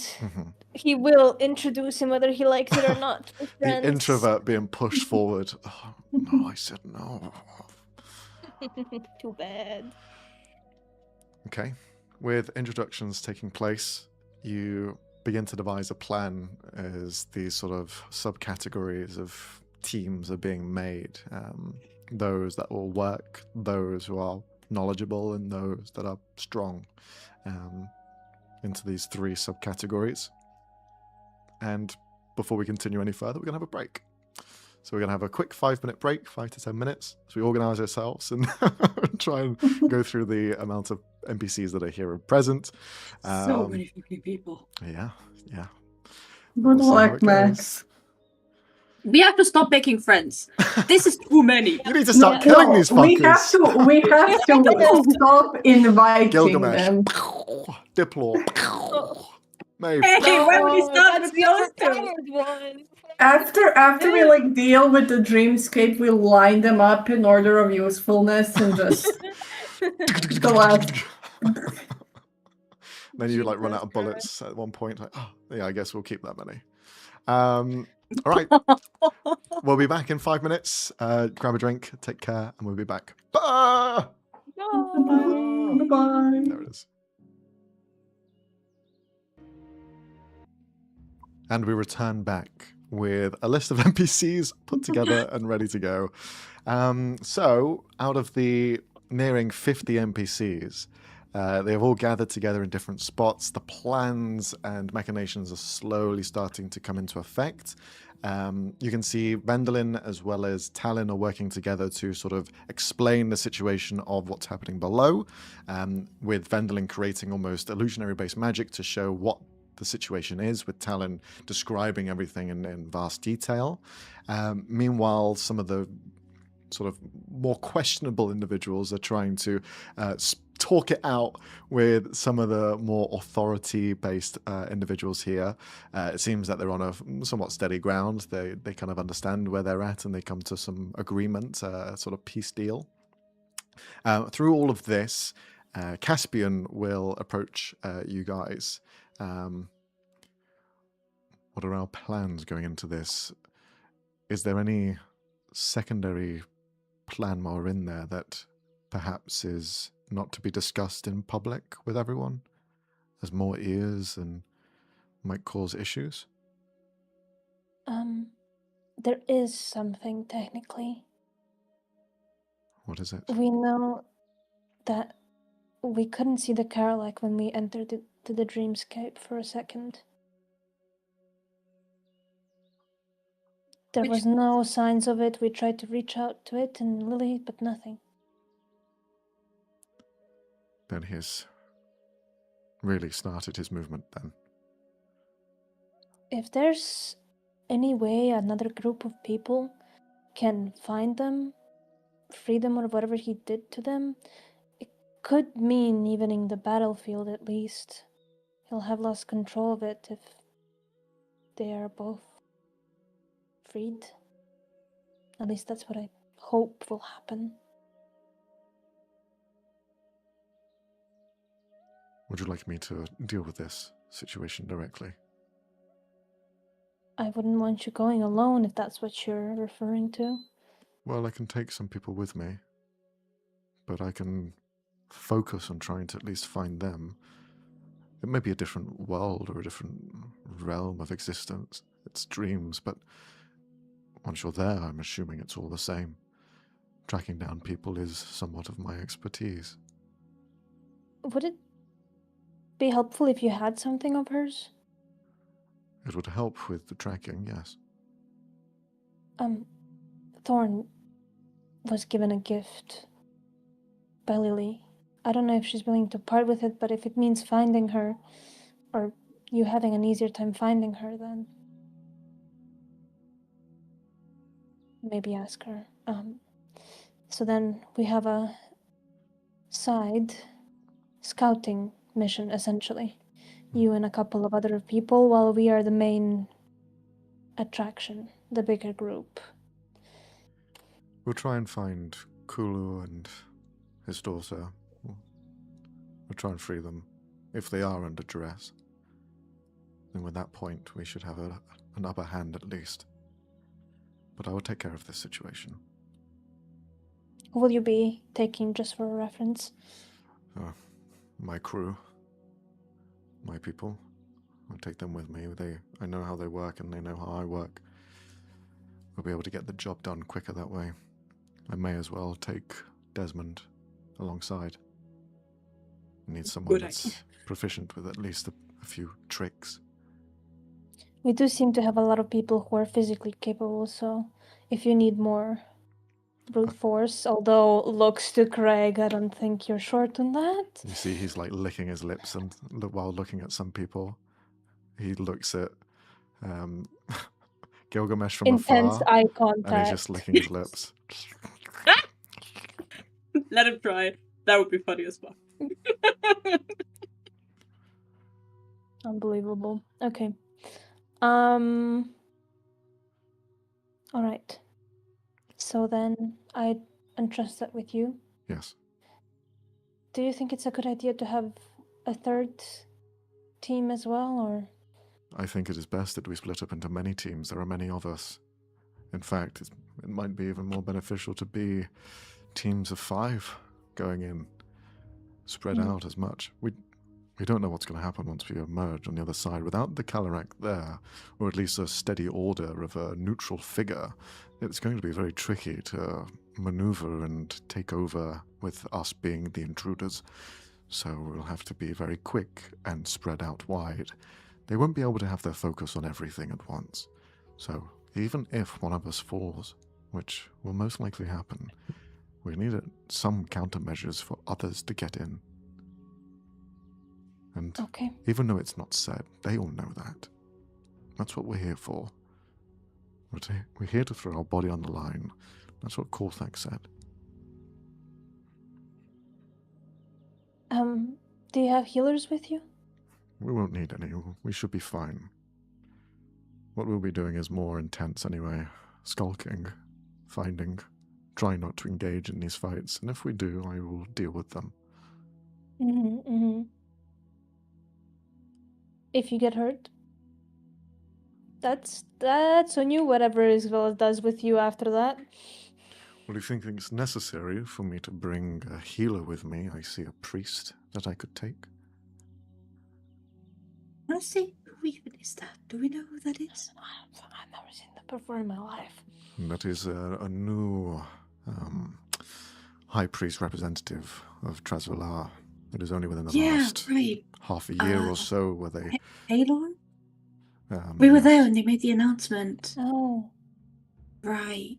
He will introduce him whether he likes it or not to his The friends. introvert being pushed forward. Oh, no, I said no. Too bad. Okay. With introductions taking place, you begin to devise a plan as these sort of subcategories of teams are being made. Those that will work, those who are knowledgeable, and those that are strong, into these three subcategories. And before we continue any further, we're going to have a break. So we're going to have a quick 5-minute break, 5 to 10 minutes, as we organize ourselves and try and go through the amount of NPCs that are here and present. So many fucking people. Yeah. Good We'll see how luck, it Max. We have to stop making friends. This is too many. You need to start Yeah. killing these fuckers. We have to stop inviting Gilgamesh. them. Diplor. Maeve. Hey, why would you start that's with those the two? overpowered one. After we like deal with the Dreamscape, we line them up in order of usefulness and just the last. Then you like run Jesus out of bullets at one point. Like, oh, yeah, I guess we'll keep that many. All right. We'll be back in 5 minutes. Grab a drink, take care, and we'll be back. Bye! Bye. There it is. And we return back with a list of NPCs put together and ready to go. So, out of the nearing 50 NPCs, they have all gathered together in different spots. The plans and machinations are slowly starting to come into effect. You can see Vendolin as well as Talon are working together to sort of explain the situation of what's happening below, with Vendolin creating almost illusionary-based magic to show what the situation is, with Talon describing everything in vast detail. Meanwhile, some of the sort of more questionable individuals are trying to talk it out with some of the more authority-based individuals here. It seems that they're on a somewhat steady ground. They kind of understand where they're at, and they come to some agreement, sort of peace deal. Through all of this, Caspian will approach you guys. What are our plans going into this? Is there any secondary plan while we're in there that perhaps is not to be discussed in public with everyone? There's more ears and might cause issues? There is something technically. What is it? We know that we couldn't see the Karlak when we entered to the Dreamscape for a second. There was no signs of it. We tried to reach out to it and Lily, but nothing. Then he's really started his movement then. If there's any way another group of people can find them, free them, or whatever he did to them, it could mean evening the battlefield at least. He'll have lost control of it if they are both freed. At least that's what I hope will happen. Would you like me to deal with this situation directly? I wouldn't want you going alone if that's what you're referring to. Well, I can take some people with me, but I can focus on trying to at least find them. It may be a different world or a different realm of existence. It's dreams, but once you're there, I'm assuming it's all the same. Tracking down people is somewhat of my expertise. Would it be helpful if you had something of hers? It would help with the tracking, yes. Thorn was given a gift by Lily. I don't know if she's willing to part with it, but if it means finding her, or you having an easier time finding her, then maybe ask her. So then we have a side scouting mission, essentially. You and a couple of other people, while we are the main attraction, the bigger group. We'll try and find Kulu and his daughter. We'll try and free them, if they are under duress. Then with that point, we should have an upper hand at least. But I will take care of this situation. Who will you be taking, just for a reference? My crew. My people. I'll take them with me. I know how they work and they know how I work. We'll be able to get the job done quicker that way. I may as well take Desmond alongside. I need someone that's proficient with at least a few tricks. We do seem to have a lot of people who are physically capable, so if you need more brute force, although looks to Craig, I don't think you're short on that. You see he's like licking his lips and while looking at some people. He looks at Gilgamesh from Intense afar. eye And contact. he's just licking his lips. Let him try. That would be funny as well. Unbelievable. Okay. Alright. So then I entrust that with you. Yes. Do you think it's a good idea to have a third team as well, or? I think it is best that we split up into many teams. There are many of us. In fact, it might be even more beneficial to be teams of 5 going in, spread out as much. We don't know what's going to happen once we emerge on the other side. Without the Calarak there, or at least a steady order of a neutral figure, it's going to be very tricky to maneuver and take over with us being the intruders. So we'll have to be very quick and spread out wide. They won't be able to have their focus on everything at once. So even if one of us falls, which will most likely happen, we need some countermeasures for others to get in. And Okay. even though it's not said, they all know that. That's what we're here for. We're here to throw our body on the line. That's what Korthak said. Do you have healers with you? We won't need any. We should be fine. What we'll be doing is more intense anyway. Skulking, finding, trying not to engage in these fights. And if we do, I will deal with them. If you get hurt, that's on you. Whatever Isabella does with you after that. Well, do you think it's necessary for me to bring a healer with me? I see a priest that I could take. Honestly, who even is that? Do we know who that is? I've never seen that before in my life. And that is a new high priest representative of Trasvalar. It is only within the last half a year or so where they... Aelor? We were there yes. when they made the announcement. Oh, Right.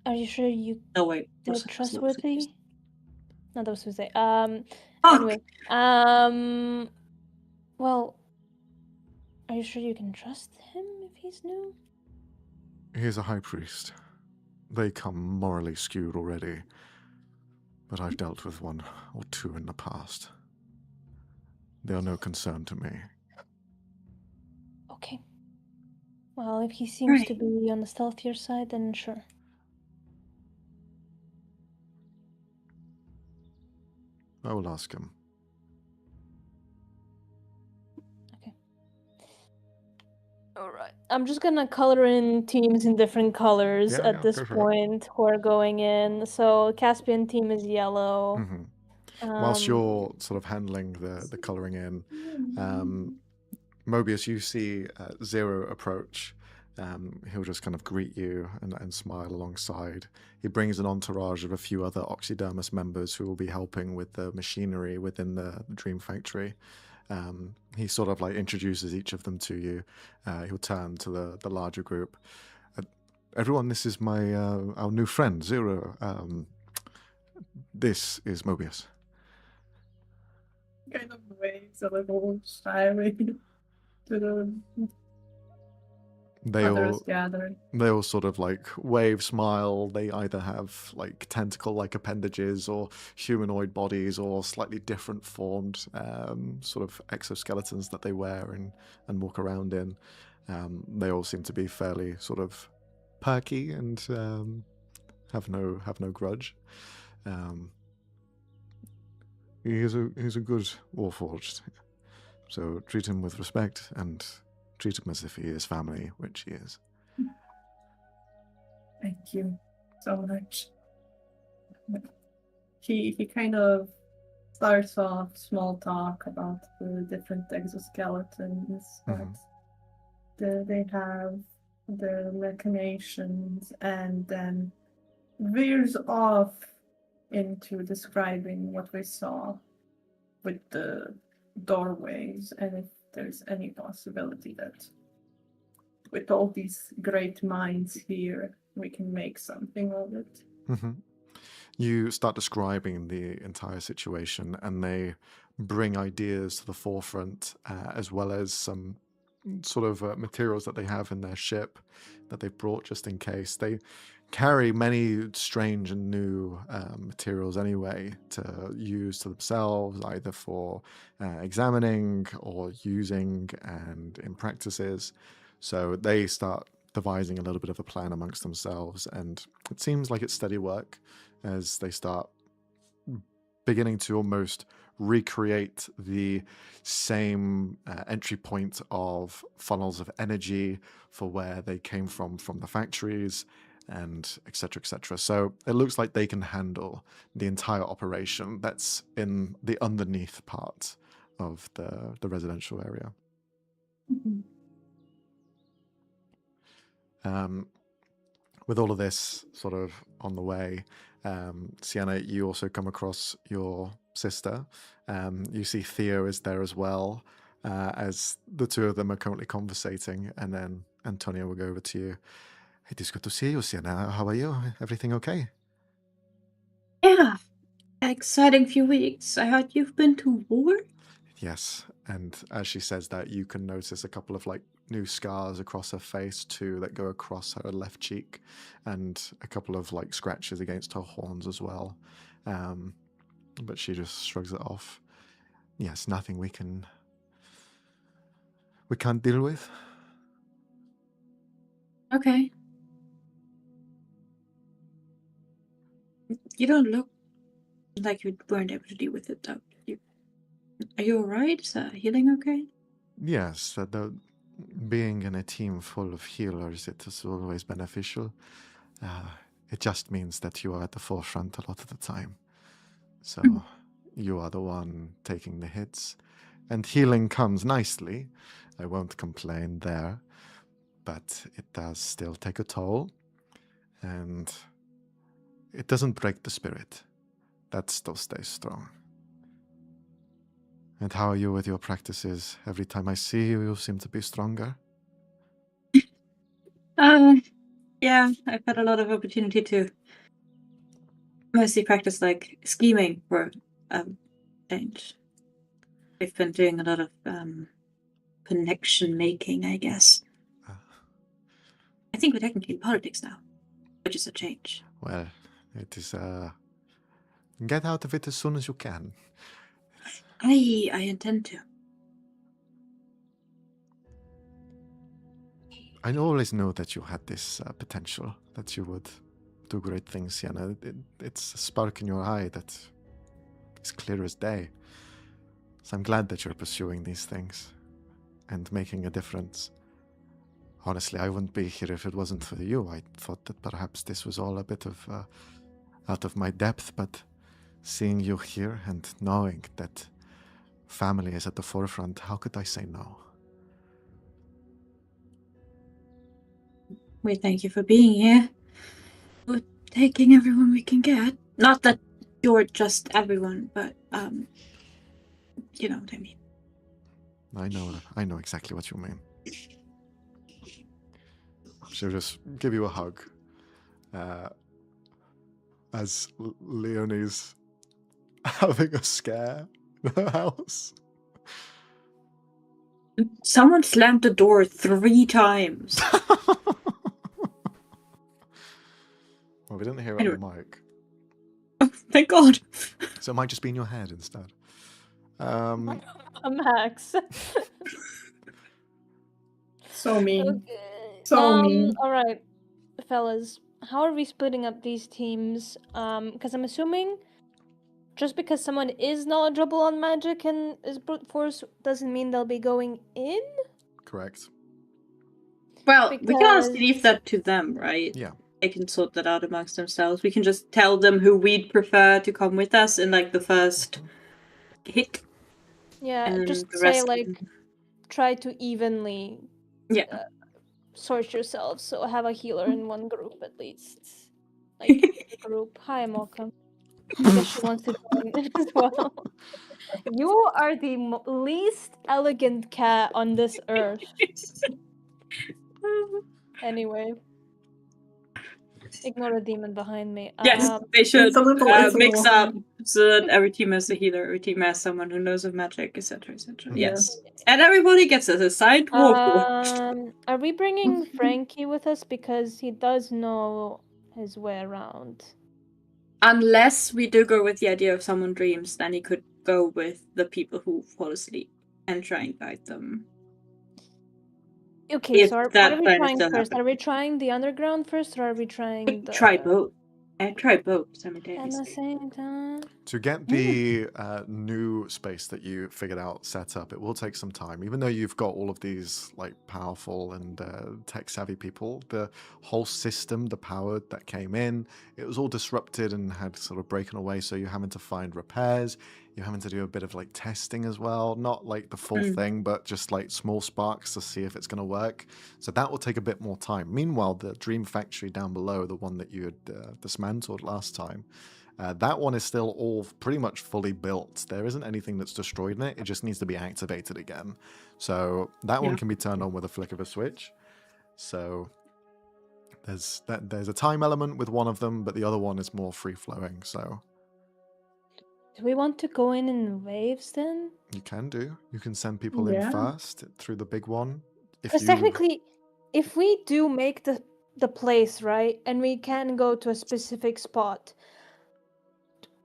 are you sure you Oh, wait. they're was- trustworthy? No, that was Tuesday. Fuck! Anyway, well, are you sure you can trust him if he's new? He is a high priest. They come morally skewed already. But I've dealt with one or two in the past. They are no concern to me. Okay. Well, if he seems to Right. be on the stealthier side, then sure. I will ask him. Alright. I'm just gonna color in teams in different colors Yeah, at this go for it. point who are going in. So Caspian team is yellow. Mhm. Whilst you're sort of handling the colouring in, Mobius, you see Zero approach. He'll just kind of greet you and smile alongside. He brings an entourage of a few other Oxydermis members who will be helping with the machinery within the Dream Factory. He sort of like introduces each of them to you. He'll turn to the larger group. Everyone, this is my our new friend, Zero. This is Mobius. Kind of waves a little shyly to the They others all gathering. they all sort of like wave, smile. They either have like tentacle-like appendages or humanoid bodies or slightly different formed sort of exoskeletons that they wear and walk around in. They all seem to be fairly sort of perky and have no grudge. He's a good Warforged, so treat him with respect and treat him as if he is family, which he is. Thank you so much. He kind of starts off small talk about the different exoskeletons that they have, the machinations, and then veers off into describing what we saw with the doorways and if there's any possibility that with all these great minds here, we can make something of it. Mm-hmm. You start describing the entire situation, and they bring ideas to the forefront, as well as some sort of materials that they have in their ship that they've brought just in case. They carry many strange and new materials anyway to use to themselves, either for examining or using and in practices. So they start devising a little bit of a plan amongst themselves, and it seems like it's steady work as they start beginning to almost recreate the same entry point of funnels of energy for where they came from the factories, and etc., etc. So it looks like they can handle the entire operation that's in the underneath part of the residential area. With all of this sort of on the way, Sienna, you also come across your sister. You see Theo is there as well, as the two of them are currently conversating, and then Antonio will go over to you. It is good to see you, Sienna. How are you? Everything okay? Yeah. exciting few weeks. I heard you've been to war? Yes, and as she says that, you can notice a couple of like new scars across her face too that go across her left cheek, and a couple of like scratches against her horns as well. But she just shrugs it off. Yes, nothing we can't deal with. Okay. You don't look like you weren't able to deal with it, though. Are you alright? Is that healing okay? Yes, being in a team full of healers, it is always beneficial. It just means that you are at the forefront a lot of the time. So you are the one taking the hits. And healing comes nicely. I won't complain there. But it does still take a toll. And it doesn't break the spirit. That still stays strong. And how are you with your practices? Every time I see you, you seem to be stronger. Yeah, I've had a lot of opportunity to mostly practice like scheming for change. We've been doing a lot of connection making, I guess. I think we're technically in politics now, which is a change. Well, it is get out of it as soon as you can. I intend to. I always knew that you had this potential, that you would do great things, Sienna. It's a spark in your eye that is clear as day. So I'm glad that you're pursuing these things and making a difference. Honestly, I wouldn't be here if it wasn't for you. I thought that perhaps this was all a bit of out of my depth, but seeing you here and knowing that family is at the forefront, how could I say no? We thank you for being here. We're taking everyone we can get. Not that you're just everyone, but you know what I mean. I know exactly what you mean. She'll just give you a hug. As Leonie's having a scare in her house. Someone slammed the door 3 times. Well, we didn't hear it on the mic. Oh, thank God. So it might just be in your head instead. Max. So mean. Okay. So mean. All right, fellas. How are we splitting up these teams? Because I'm assuming just because someone is knowledgeable on magic and is brute force doesn't mean they'll be going in. Correct. Well, we can honestly leave that to them, right? Yeah. They can sort that out amongst themselves. We can just tell them who we'd prefer to come with us in like the first hit. Yeah, and just the say rest like try to evenly sort yourselves. So have a healer in one group at least. Like group. Hi, Malcolm. I guess she wants to join as well. You are the least elegant cat on this earth. Anyway. Ignore the demon behind me. Yes, they should It's a little mix up long. so that every team has a healer, every team has someone who knows of magic, etc., etc. Mhm. Yes. And everybody gets a assigned warforged. Are we bringing Frankie with us because he does know his way around? Unless we do go with the idea of someone dreams, then he could go with the people who fall asleep and try and guide them. Okay, If so what that are we plan trying still first? happens. Are we trying the underground first, or are we trying the... Try both. I try both At the simultaneously. same time? To get the new space that you figured out set up, it will take some time. Even though you've got all of these like powerful and tech-savvy people, the whole system, the power that came in, it was all disrupted and had sort of broken away. So you're having to find repairs. You're having to do a bit of like testing as well. Not like the full thing, but just like small sparks to see if it's going to work. So that will take a bit more time. Meanwhile, the Dream Factory down below, the one that you had dismantled last time, that one is still all pretty much fully built. There isn't anything that's destroyed in it. It just needs to be activated again. So that one can be turned on with a flick of a switch. So there's a time element with one of them, but the other one is more free-flowing. So Do we want to go in waves then? You can do. You can send people in Yeah. first through the big one. If Because you technically, if we do make the place, right, and we can go to a specific spot,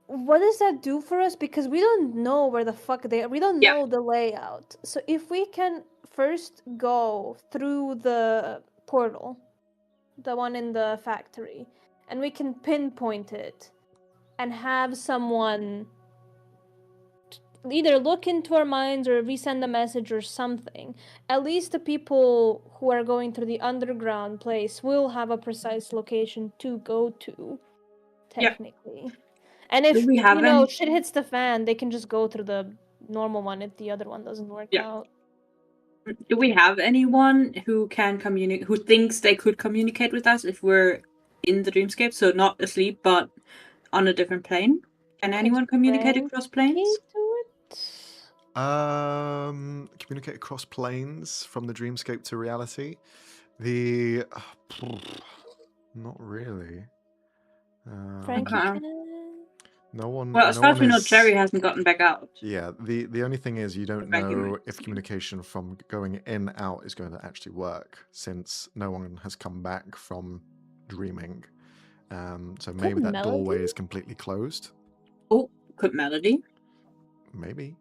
what does that do for us? Because we don't know where the fuck they are. We don't Yeah. know the layout. So if we can first go through the portal, the one in the factory, and we can pinpoint it and have someone either look into our minds or resend a message or something, at least the people who are going through the underground place will have a precise location to go to, Yeah. technically. And if, Do we have any- shit hits the fan, they can just go through the normal one if the other one doesn't work Yeah. out. Do we have anyone who can communicate, who thinks they could communicate with us if we're in the dreamscape? So not asleep, but on a different plane. Can anyone communicate across planes? Key to it? communicate across planes from the dreamscape to reality. The not really. Frankie Okay. can. No one. Well, as no far as one we know, is- Cherry hasn't gotten back out. Yeah, the only thing is you don't Thank you, know mate. if communication from going in out is going to actually work, since no one has come back from dreaming. So maybe that doorway Melody? is completely closed. Oh, could Melody? Maybe.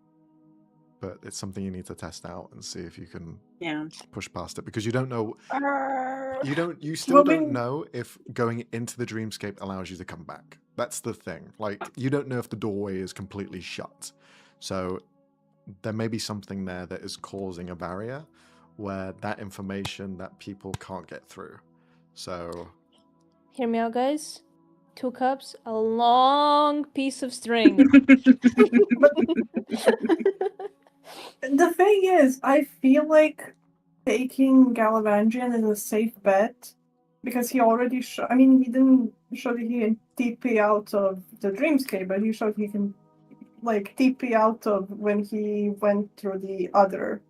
But it's something you need to test out and see if you can Yeah. push past it, because you don't know. You still Well, don't we- know if going into the dreamscape allows you to come back. That's the thing. Like, you don't know if the doorway is completely shut. So there may be something there that is causing a barrier where that information that people can't get through. So Hear me out, guys. 2 cups, a long piece of string. The thing is, I feel like taking Gallivandian is a safe bet because he already I mean, he didn't show that he can TP out of the Dreamscape, but he showed he can, like, TP out of when he went through the other.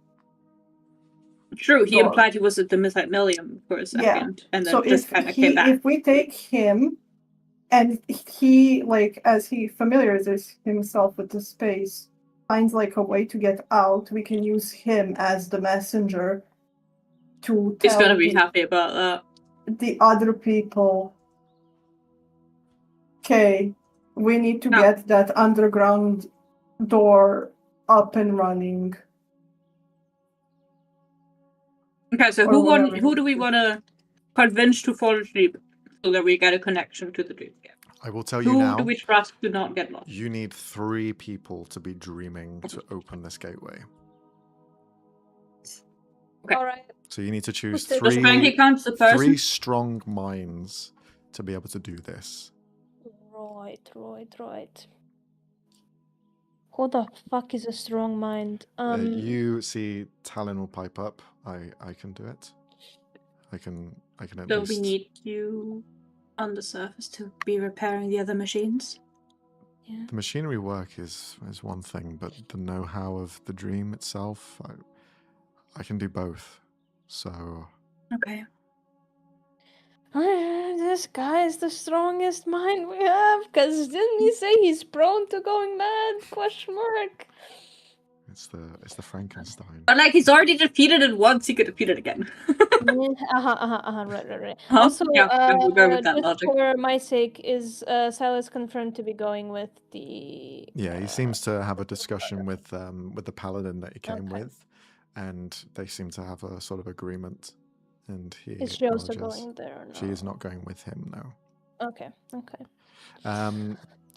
True, he Door. implied he was at the Midnight Million for a second, and then So just if kind of came back. if we take him, and he, like, as he familiarizes himself with the space, finds like a way to get out, we can use him as the messenger to He's tell gonna be happy about that. the other people, okay, we need to No. get that underground door up and running. Okay, so Or whatever. who do we want to convince to fall asleep so that we get a connection to the dreamscape? I will tell you Who now, do we trust to not get lost? you need 3 people to be dreaming to open this gateway. Okay. Alright. So you need to choose said- Does Frankie 3 count as a person? 3 strong minds to be able to do this. Right. Who the fuck is a strong mind? You see Talon will pipe up. I can do it. I can at So least. we need you on the surface to be repairing the other machines. Yeah. The machinery work is one thing, but the know-how of the dream itself, I can do both. So Okay. This guy is the strongest mind we have, because didn't he say he's prone to going mad? Question mark. it's the Frankenstein. But like he's already defeated it once, he could defeat it again. Right. Huh? Also, Yeah, then we'll go with that just logic. for my sake, is Silas confirmed to be going with the... Yeah, he seems to have a discussion with the paladin that he came Okay. with, and they seem to have a sort of agreement. And he Is she also acknowledges going there or no? she is not going with him now. Okay.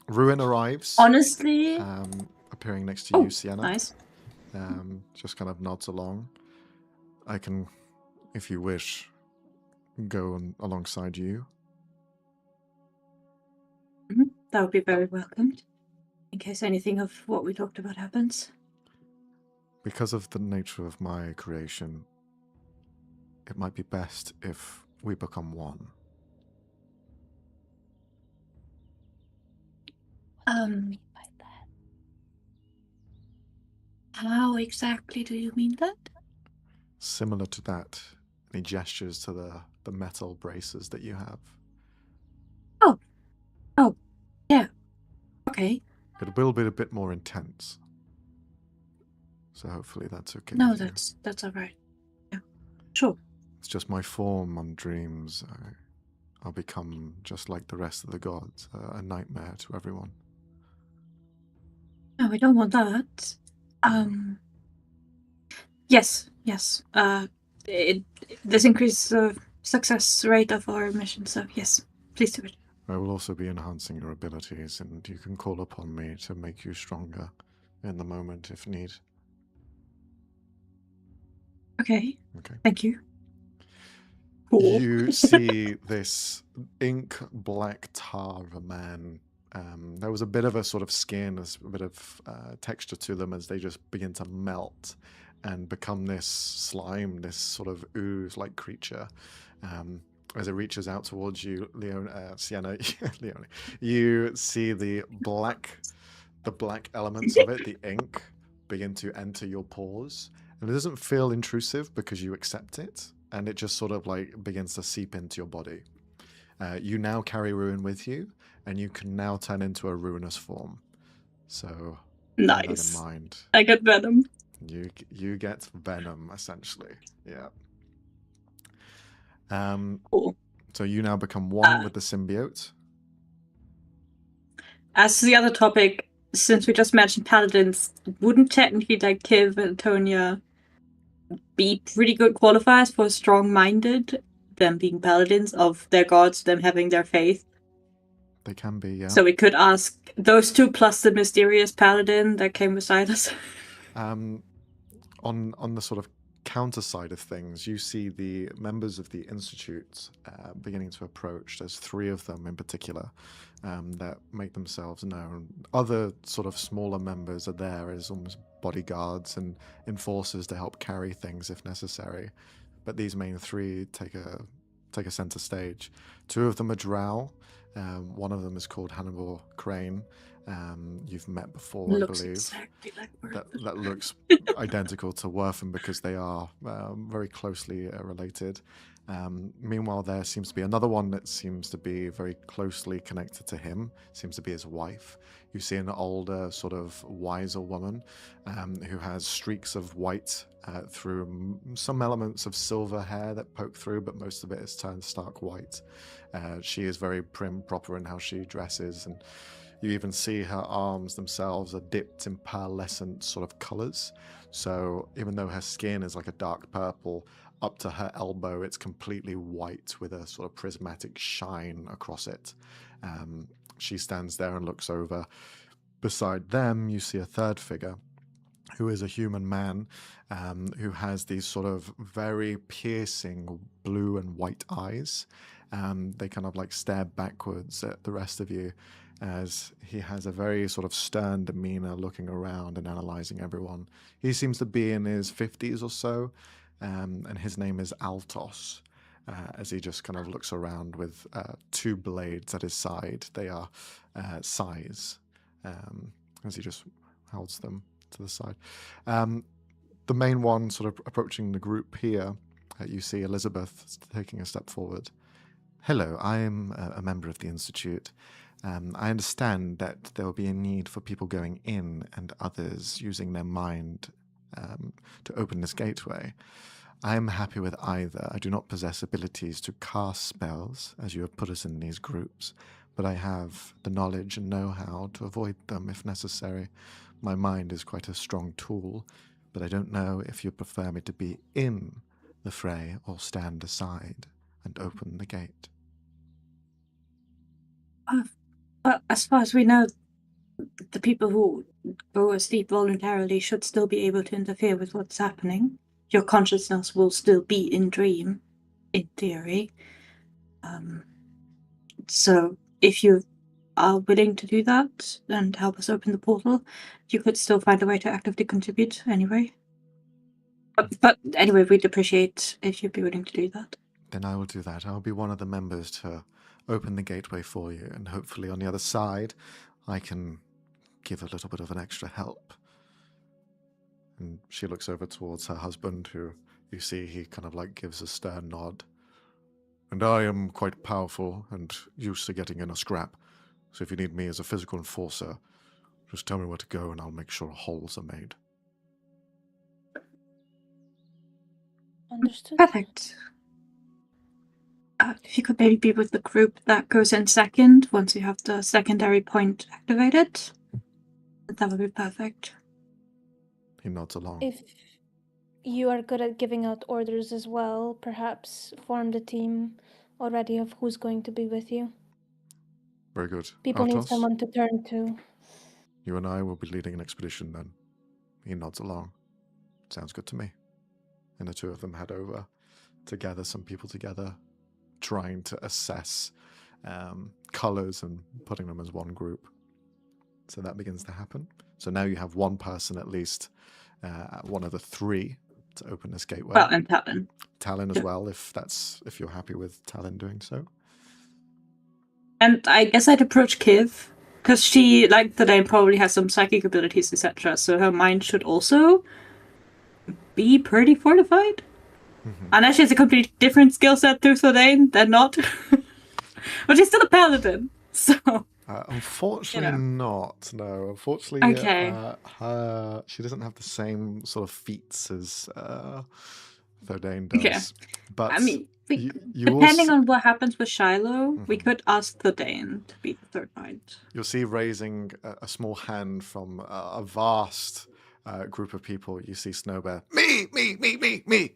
Ruin arrives, Honestly, appearing next to Oh, you, Sienna. nice. Just kind of nods along. I can, if you wish, go alongside you. That would be very welcomed. In case anything of what we talked about happens. Because of the nature of my creation, it might be best if we become one. What do you mean by that? How exactly do you mean that? Similar to that, he gestures to the metal braces that you have. Oh, yeah. Okay. It will be a bit more intense. So hopefully that's okay No, with you. that's all right. Yeah, sure. It's just my form on dreams. I'll become just like the rest of the gods, a nightmare to everyone. No, we don't want that. Yes. This increases the success rate of our mission, so yes, please do it. I will also be enhancing your abilities, and you can call upon me to make you stronger in the moment if need. Okay. Okay. Thank you. Cool. You see this ink black tar of a man. There was a bit of a sort of skin, a bit of texture to them as they just begin to melt and become this slime, this sort of ooze-like creature. As it reaches out towards you, Sienna, Leone, you see the black elements of it, the ink, begin to enter your pores. And it doesn't feel intrusive because you accept it, and it just sort of like begins to seep into your body. You now carry ruin with you, and you can now turn into a ruinous form. So bear that Nice. in mind. I get venom. You get venom, essentially. Yeah. Cool. So you now become one with the symbiote. As the other topic, since we just mentioned paladins, wouldn't technically like Kiv and Tonya be pretty good qualifiers for strong-minded, them being paladins of their gods, them having their faith? They can be, yeah. So we could ask those two plus the mysterious paladin that came beside us. On the sort of counter side of things, you see the members of the Institute beginning to approach. There's 3 of them in particular that make themselves known. Other sort of smaller members are there as almost bodyguards and enforcers to help carry things if necessary. But these main 3 take a center stage. 2 of them are drow. One of them is called Hannibal Crane. You've met before, I Looks believe. exactly like That looks identical to Wortham because they are very closely related. Meanwhile, there seems to be another one that seems to be very closely connected to him, seems to be his wife. You see an older, sort of wiser woman who has streaks of white through some elements of silver hair that poke through, but most of it is turned stark white. She is very prim, proper in how she dresses, and you even see her arms themselves are dipped in pearlescent sort of colors. So even though her skin is like a dark purple, up to her elbow, it's completely white with a sort of prismatic shine across it. She stands there and looks over. Beside them, you see a third figure who is a human man who has these sort of very piercing blue and white eyes. They kind of like stare backwards at the rest of you, as he has a very sort of stern demeanor looking around and analyzing everyone. He seems to be in his 50s or so, and his name is Altos, as he just kind of looks around with 2 blades at his side. They are sais, as he just holds them to the side. The main one sort of approaching the group here, you see Elizabeth taking a step forward. Hello, I am a member of the Institute. I understand that there will be a need for people going in and others using their mind to open this gateway. I am happy with either. I do not possess abilities to cast spells, as you have put us in these groups, but I have the knowledge and know-how to avoid them if necessary. My mind is quite a strong tool, but I don't know if you prefer me to be in the fray or stand aside and open the gate. But as far as we know, the people who go asleep voluntarily should still be able to interfere with what's happening. Your consciousness will still be in dream, in theory. So if you are willing to do that and help us open the portal, you could still find a way to actively contribute anyway. But anyway, we'd appreciate if you'd be willing to do that. Then I will do that. I'll be one of the members to open the gateway for you, and hopefully on the other side I can give a little bit of an extra help. And she looks over towards her husband, who you see he kind of like gives a stern nod. And I am quite powerful and used to getting in a scrap, so if you need me as a physical enforcer, Just tell me where to go and I'll make sure holes are made. Understood. Perfect. If you could maybe be with the group that goes in second, once you have the secondary point activated, that would be perfect. He nods along. If you are good at giving out orders as well, perhaps form the team already of who's going to be with you. Very good. People need Artos, someone to turn to. you and I will be leading an expedition then. He nods along. Sounds good to me. And the two of them head over to gather some people together, trying to assess colors and putting them as one group. So that begins to happen. So now you have one person at least, one of the three, to open this gateway. Well, and Talon. Talon as well, if you're happy with Talon doing so. And I guess I'd approach Kiv, because she, like the name, probably has some psychic abilities, etc. So her mind should also be pretty fortified. Mm-hmm. Unless she has a completely different skill set through Thordain, then not. But she's still a paladin, so... Unfortunately not, no. Unfortunately, Okay. she doesn't have the same sort of feats as Thordain does. Okay. But I mean, you depending also, on what happens with Shiloh, we could ask Thordain to be the third point. you'll see raising a small hand from a vast group of people. You see Snowbear. Me!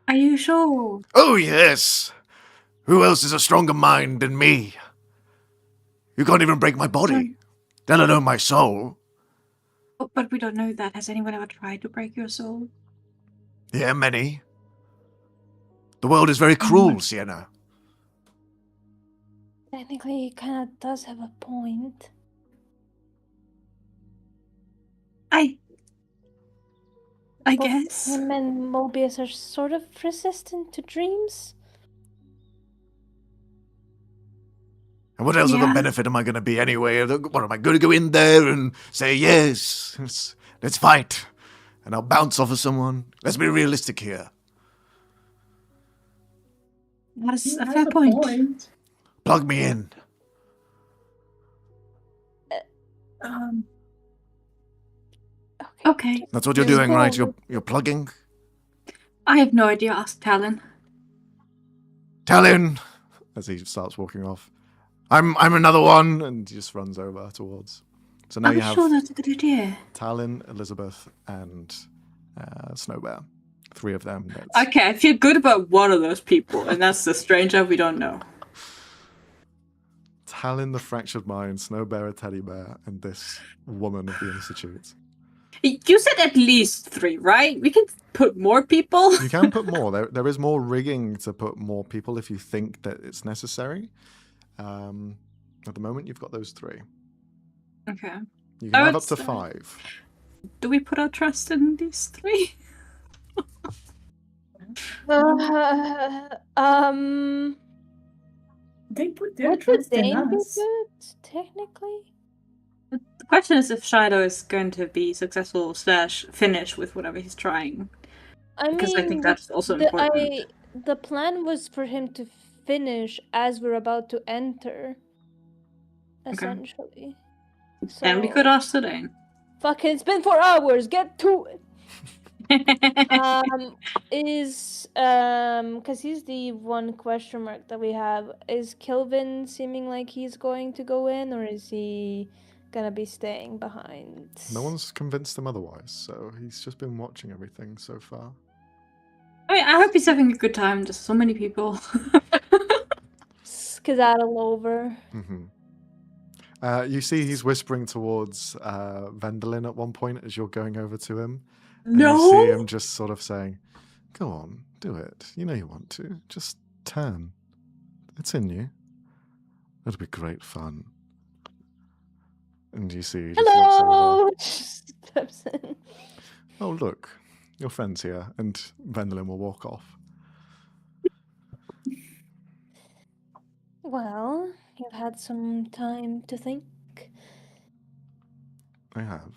Are you sure? Oh, yes! Who else is a stronger mind than me? You can't even break my body, let alone my soul. Oh, but we don't know that. Has anyone ever tried to break your soul? Yeah, many. The world is very cruel, Sienna. Technically, he kind of does have a point. I Both guess. him and Mobius are sort of resistant to dreams. And what else of Yeah. the benefit am I going to be anyway? What, am I going to go in there and say, yes, let's fight, and I'll bounce off of someone? Let's be realistic here. That's He a has fair point. Plug me in. Okay. That's what you're There's doing, right? no- You're plugging? I have no idea. Ask Talon. Talon! As he starts walking off. I'm another one! And he just runs over towards. So now I'm you have sure that's a good idea. Talon, Elizabeth, and Snowbear. Three of them. That's... Okay, I feel good about one of those people, and that's the stranger we don't know. Talon, the Fractured Mind, Snowbear, a Teddy Bear, and this woman of the Institute. You said at least 3, right? We can put more people. You can put more. There is more rigging to put more people if you think that it's necessary. At the moment, you've got those 3. Okay. You can have up would to say- 5. Do we put our trust in these 3? They put their Would the trust in Dane be us. good, technically? The question is if Shiloh is going to be successful / finish with whatever he's trying. I Because I think mean, that's also important. the plan was for him to finish as we're about to enter. Essentially. So, And we could ask Thordain. fuck it, it's been 4 hours, get to it! Because he's the one question mark that we have. Is Kilvin seeming like he's going to go in, or is he gonna be staying behind? No one's convinced him otherwise, so he's just been watching everything so far. I mean, I hope he's having a good time. There's so many people. Skedaddle over. Mm-hmm. You see he's whispering towards Vendolin at one point as you're going over to him. And you see him just sort of saying, go on, do it. You know you want to. Just turn. It's in you. It'll be great fun. And you see he just looks over. Hello! Steps in. Oh, look. Your friend's here. And Vendolin will walk off. Well, you've had some time to think. I have.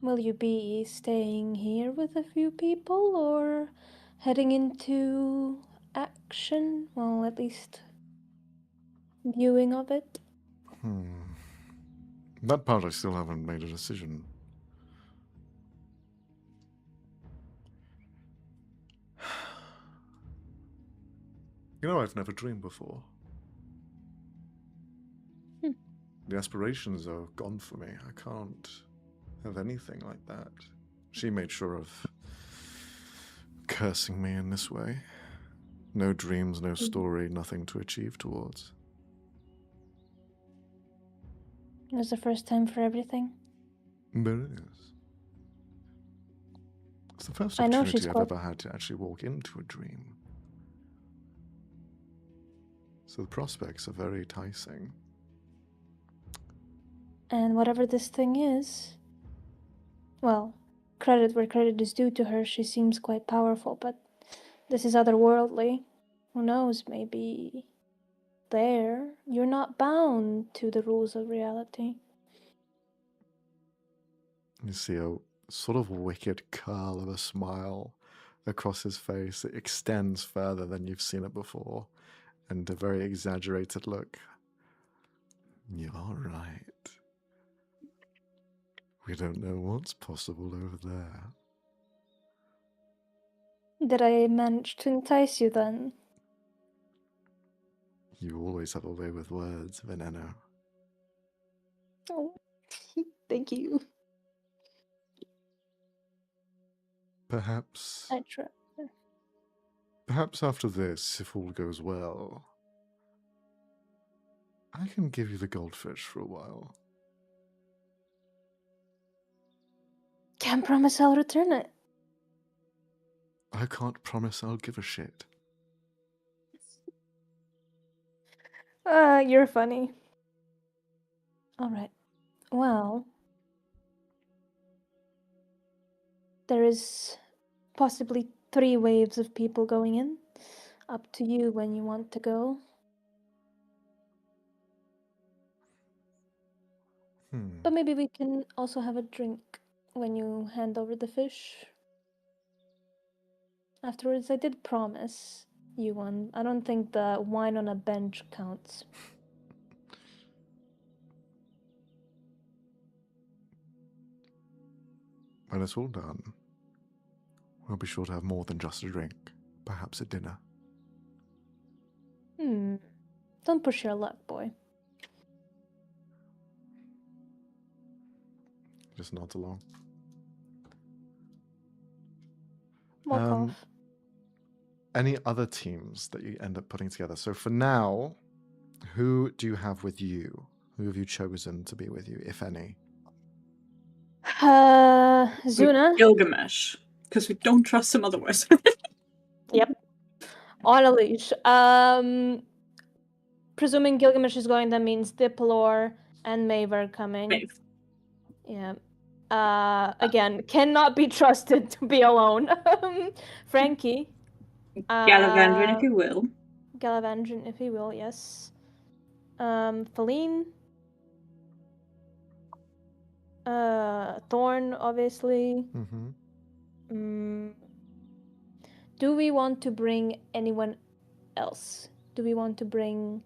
Will you be staying here with a few people or heading into action? Well, at least viewing of it. That part I still haven't made a decision. You know, I've never dreamed before. The aspirations are gone for me. I can't have anything like that. She made sure of cursing me in this way. No dreams, no story, nothing to achieve towards. It was the first time for everything. But it is. It's the first I know opportunity she's I've got- ever had to actually walk into a dream. So the prospects are very enticing. And whatever this thing is, well, credit where credit is due to her. She seems quite powerful, but this is otherworldly. Who knows? Maybe there you're not bound to the rules of reality. You see a sort of wicked curl of a smile across his face. It extends further than you've seen it before, and a very exaggerated look. You're right. We don't know what's possible over there. Did I manage to entice you then? You always have a way with words, Veneno. Oh, thank you. Perhaps I try. after this, if all goes well, I can give you the goldfish for a while. Can't promise I'll return it. I can't promise I'll give a shit. You're funny. Alright. Well, there is possibly 3 waves of people going in. Up to you when you want to go. But maybe we can also have a drink when you hand over the fish. Afterwards, I did promise you one. I don't think the wine on a bench counts. When it's all done, we'll be sure to have more than just a drink. Perhaps a dinner. Don't push your luck, boy. Just nods along. Walk off. Any other teams that you end up putting together? So for now, who do you have with you? Who have you chosen to be with you, if any? Zuna. Gilgamesh, because we don't trust him otherwise. Yep. On a leash. Presuming Gilgamesh is going, that means Diplor and Maeve are coming. Maeve. Yeah. Again, cannot be trusted to be alone. Frankie. Galavandrin, if you will. Galavandrin, if he will, yes. Feline. Thorn, obviously. Do we want to bring anyone else? Do we want to bring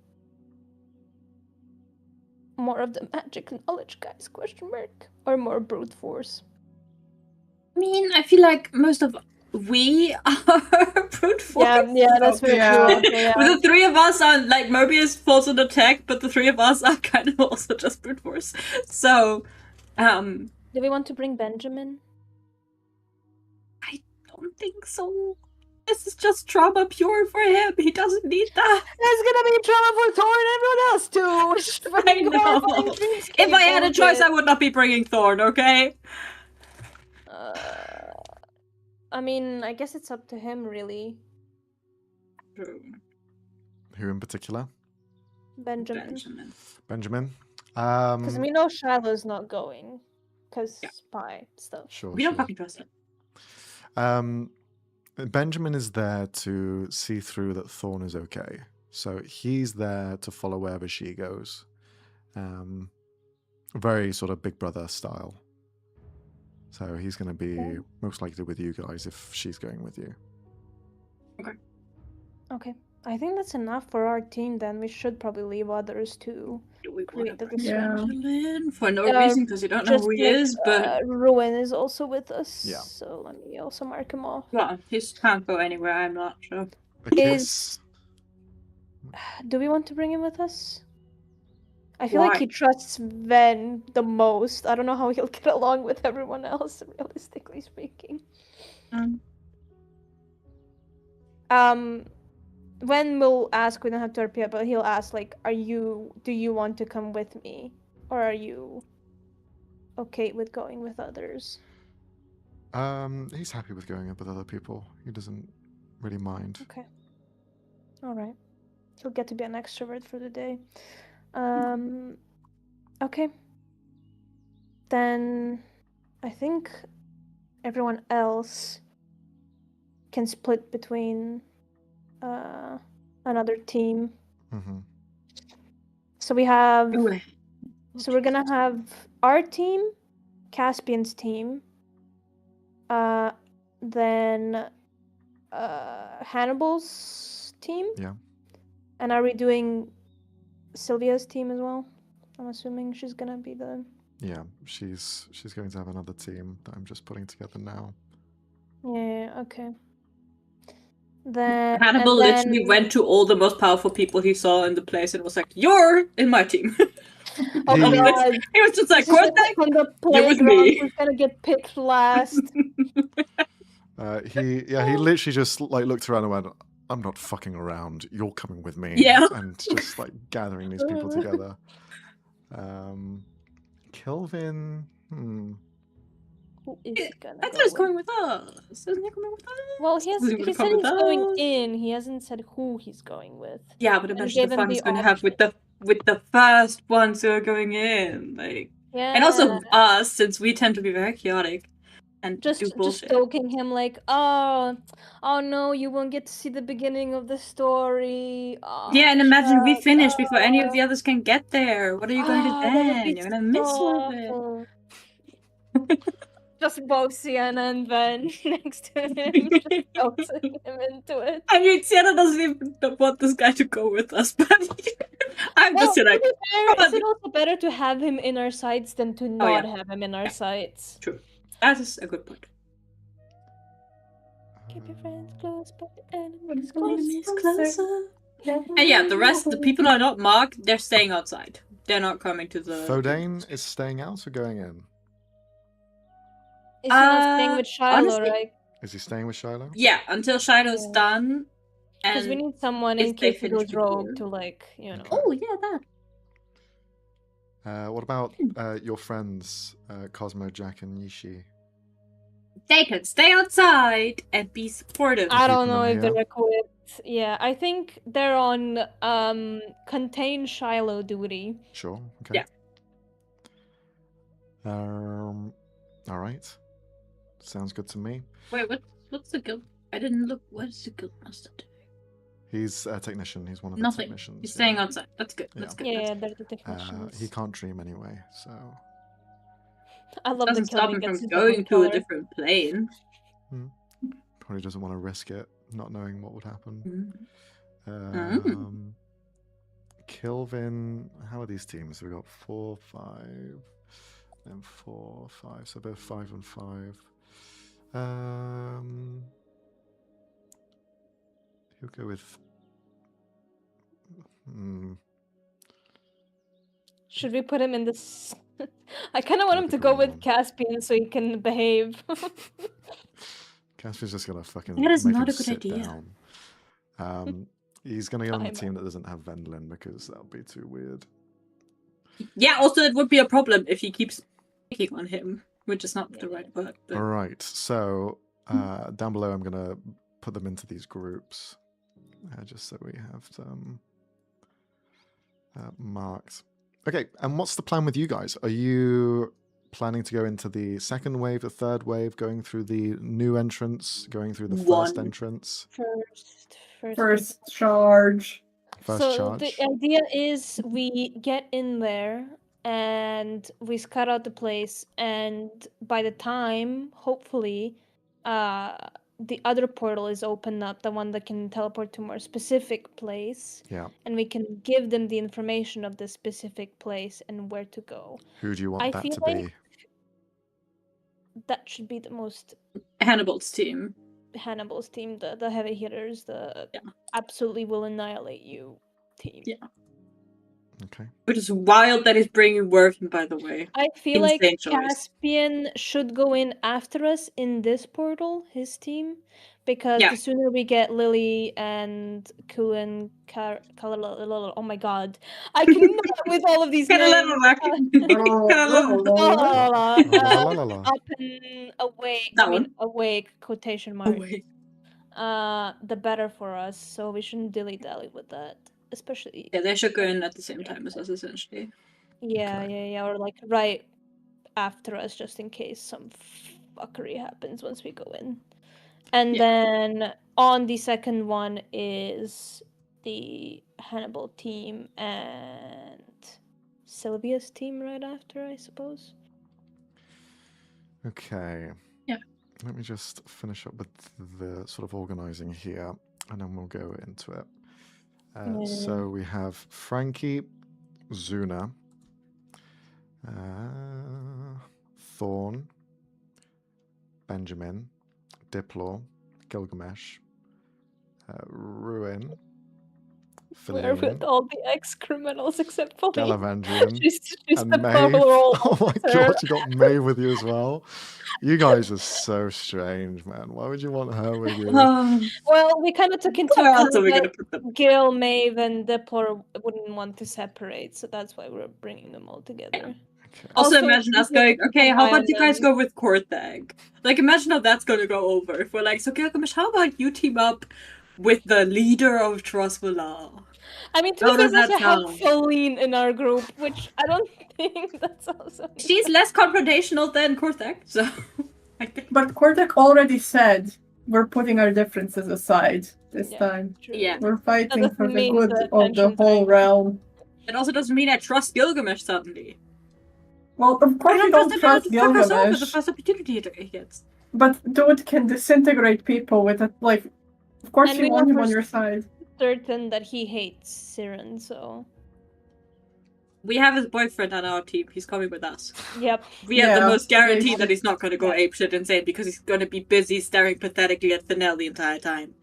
more of the magic knowledge guys, question mark? Or more brute force? I mean, I feel like most of we are brute force. Yeah, that's very Yeah. true. Yeah. But the 3 of us are, like, Mobius falls on attack, but the 3 of us are kind of also just brute force. So, Do we want to bring Benjamin? I don't think so. This is just trauma pure for him. He doesn't need that. There's gonna be trouble for Thor and everyone else too. I know. If I had a choice, I would not be bringing Thorn, okay? I mean, I guess it's up to him, really. True. Who in particular? Benjamin. Benjamin. Because we know Shiloh's not going. Because spy stuff. Sure. We don't fucking trust him. Benjamin is there to see through that Thorn is okay. So he's there to follow wherever she goes. Very sort of Big Brother style. So he's going to be most likely with you guys if she's going with you. Okay. I think that's enough for our team then. We should probably leave others too. we want create to the bring Yeah. Gwendolyn for no Uh, reason because you don't know just who he like, is, but Ruin is also with us. Yeah. So let me also mark him off. well, he can't go anywhere. I'm not sure. A kiss. Do we want to bring him with us? I feel like Why? he trusts Ven the most. I don't know how he'll get along with everyone else, realistically speaking. Ven will ask, we don't have to repeat, but he'll ask, like, do you want to come with me? Or are you okay with going with others? He's happy with going up with other people. He doesn't really mind. Okay. Alright. He'll get to be an extrovert for the day. Okay. Then I think everyone else can split between another team. Mm-hmm. So we have Ooh. so we're gonna have our team, Caspian's team, then Hannibal's team. Yeah. And are we doing Sylvia's team as well? I'm assuming she's gonna be the Yeah, she's going to have another team that I'm just putting together now. Yeah, okay. Then Hannibal and literally then- went to all the most powerful people he saw in the place and was like, "You're in my team." Oh He- god. He was just like, This is like "Cortex, on the you're with playground me." who's gonna get picked last. He literally just like looked around and went, "I'm not fucking around. You're coming with me." Yeah. And just like gathering these people together. Kelvin. Who is gonna I go thought he's with? going with us. Isn't he coming with us? Well, he Does he wanna said come with he's going us? in. He hasn't said who he's going with. Yeah, but And imagine gave the him fun he's the going to have with the first ones who are going in, like, Yeah. and also us, since we tend to be very chaotic and do just bullshit. stoking him like, oh no, you won't get to see the beginning of the story. Oh, Yeah, and imagine we shut finish before any of up. the others can get there. What are you going to do That would then? be You're gonna miss so all of it. awful. Just both Sienna and Ben next to him, just tossing him into it. I mean, Sienna doesn't even want this guy to go with us, but I'm Well, just to like, be fair, come on. is it also better to have him in our sights than to not have him in our sights? True. That is a good point. Keep your friends close, but the enemies Enemies closer. And yeah, the rest, the people who are not marked, they're staying outside. They're not coming to the. Fodane is staying out or going in? Is he not staying with Shiloh, honestly- right? Is he staying with Shiloh? Yeah, until Shiloh's Yeah. done. Because we And need someone if in they case he finish goes rogue before. to, like, you know. Okay. oh yeah, that. What about your friends, Cosmo, Jack, and Nishi? They can stay outside and be supportive. I don't keeping know them if they're here? equipped. Yeah, I think they're on contain Shiloh duty. Sure. Okay. Yeah. All right. Sounds good to me. Wait, what's the guild? I didn't look. What is the guild master doing? He's a technician. He's one of the Nothing. technicians. He's yeah. staying outside. That's good. Yeah. That's good. Yeah, That's they're the technicians. He can't dream anyway, so I love the doesn't stop killing him gets from his going own to a color. different plane. probably doesn't want to risk it, not knowing what would happen. Mhm. Kilvin, how are these teams? We got 4, 5, and 4, 5. So both 5 and 5. He'll go with. Should we put him in this? I kind of want him to go with Caspian so he can behave. Caspian's just gonna fucking. That is make not him a good sit idea. Down. He's gonna get on the I'm- team that doesn't have Vendlin because that would be too weird. Yeah. Also, it would be a problem if he keeps picking on him, which is not the right word. But... All right, so down below, I'm gonna put them into these groups, just so we have them marked. Okay, and what's the plan with you guys? Are you planning to go into the second wave, the third wave, going through the new entrance, going through the first One. entrance, First charge. first So charge? the idea is we get in there and we scout out the place, and by the time, hopefully, the other portal is opened up, the one that can teleport to a more specific place, Yeah. and we can give them the information of the specific place and where to go. Who do you want I that feel to like be? that should be the most Hannibal's team. Hannibal's team, the heavy hitters, the Yeah. absolutely will annihilate you team. Yeah. Okay. Which is wild that he's bringing Worthing, by the way. I feel Insane like choice. Caspian should go in after us in this portal, his team, because Yeah. the sooner we get Lily and Kuan, oh my god, I cannot with all of these names. Up and awake. That I mean, one. awake quotation mark. Awake. The better for us, so we shouldn't dilly-dally with that, especially. Yeah, they should go in at the same time as us, essentially. Yeah, Okay. yeah, or like right after us, just in case some fuckery happens once we go in. And Yeah. then on the second one is the Hannibal team and Sylvia's team right after, I suppose. Okay. Yeah. Let me just finish up with the sort of organizing here, and then we'll go into it. So we have Frankie, Zuna, Thorn, Benjamin, Diplor, Gilgamesh, Ruin, We're with Feline, all the ex-criminals except for Galavandrian, she's and the Maeve. bubble roll. Oh my god, you got Maeve with you as well. You guys are so strange, man. Why would you want her with you? Well, we kind of took into Where else account are we gonna that put them? Gil, Maeve, and Diplor wouldn't want to separate, so that's why we're bringing them all together. Okay. Also, imagine us we need going, to keep okay, an how eye about on you guys them. go with Korthag? Like, imagine how that's gonna go over. If we're like, so Gilgamesh, how about you team up with the leader of Trosvala? I mean, to How be fair, does we also that have sound? Feline in our group, which I don't think that's also. She's less confrontational than Korthag, so I think. But Kordak already said we're putting our differences aside this time. True. Yeah. We're fighting doesn't for the mean good the of the tensions whole are- realm. It also doesn't mean I trust Gilgamesh suddenly. Well, of course you don't trust him to fuck us over the Gilgamesh, first opportunity he gets. but dude can disintegrate people with a, like, of course And you we want know him for on your side. certain that he hates Siren, so. We have his boyfriend on our team. He's coming with us. Yep. We have the Yeah, most guarantee they- that he's not going to go apeshit insane because he's going to be busy staring pathetically at Fennel the entire time.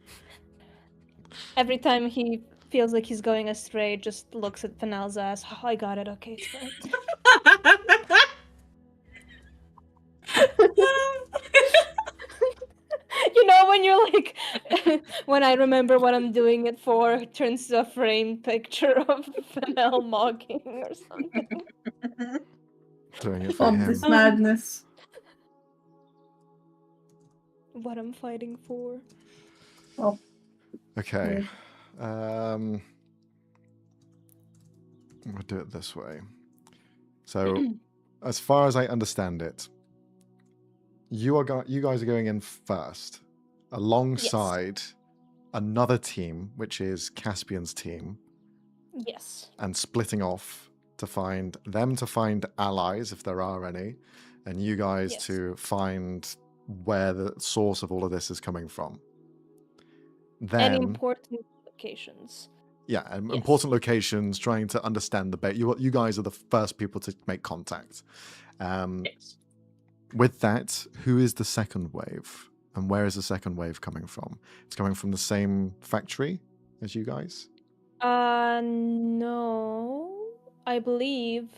Every time he feels like he's going astray, just looks at Fennel's ass. Oh, I got it. Okay, it's fine. You know when you're like, when I remember what I'm doing it for, it turns to a framed picture of Fennel mocking or something. Doing it for Of him. this madness. What I'm fighting for. Okay. We'll do it this way. So, as far as I understand it, you guys are going in first, alongside another team, which is Caspian's team, Yes. and splitting off to find allies if there are any, and you guys Yes. to find where the source of all of this is coming from. And Then, important locations. yeah, and Yes. important locations, trying to understand the bait. You guys are the first people to make contact. Yes. With that, who is the second wave? And where is the second wave coming from? It's coming from the same factory as you guys? No. I believe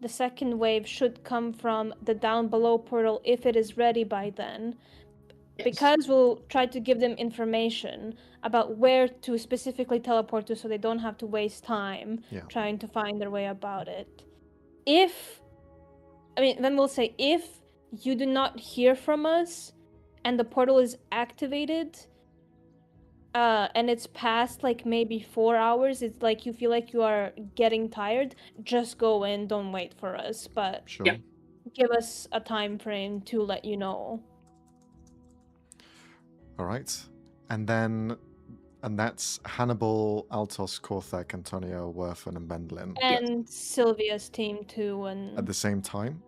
the second wave should come from the down below portal if it is ready by then. Yes. Because we'll try to give them information about where to specifically teleport to so they don't have to waste time trying to find their way about it. Then we'll say if you do not hear from us and the portal is activated and it's past like maybe 4 hours, it's like you feel like you are getting tired, just go in, don't wait for us, but Sure. Yeah. give us a time frame to let you know. All right. And that's Hannibal, Altos, Korthak, Antonio, Werfen, and Bendlin. And Sylvia's team too, and At the same time?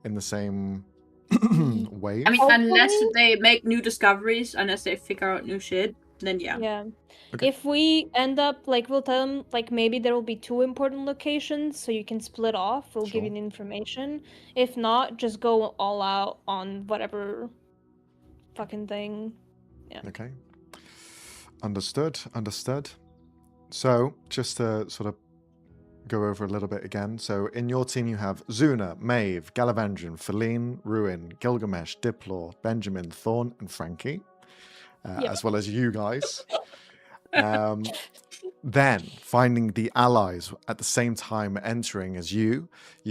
In the same Wave? I mean, Hopefully- unless they make new discoveries, unless they figure out new shit, then yeah. Yeah. Okay. If we end up, like, we'll tell them, like, maybe there will be 2 important locations, so you can split off. We'll give you Sure. the information. If not, just go all out on whatever fucking thing. Okay. Understood. So, just to sort of go over a little bit again. So, in your team, you have Zuna, Maeve, Galavandrian, Feline, Ruin, Gilgamesh, Diplor, Benjamin, Thorn, and Frankie, Yep. as well as you guys. Then, finding the allies at the same time entering as you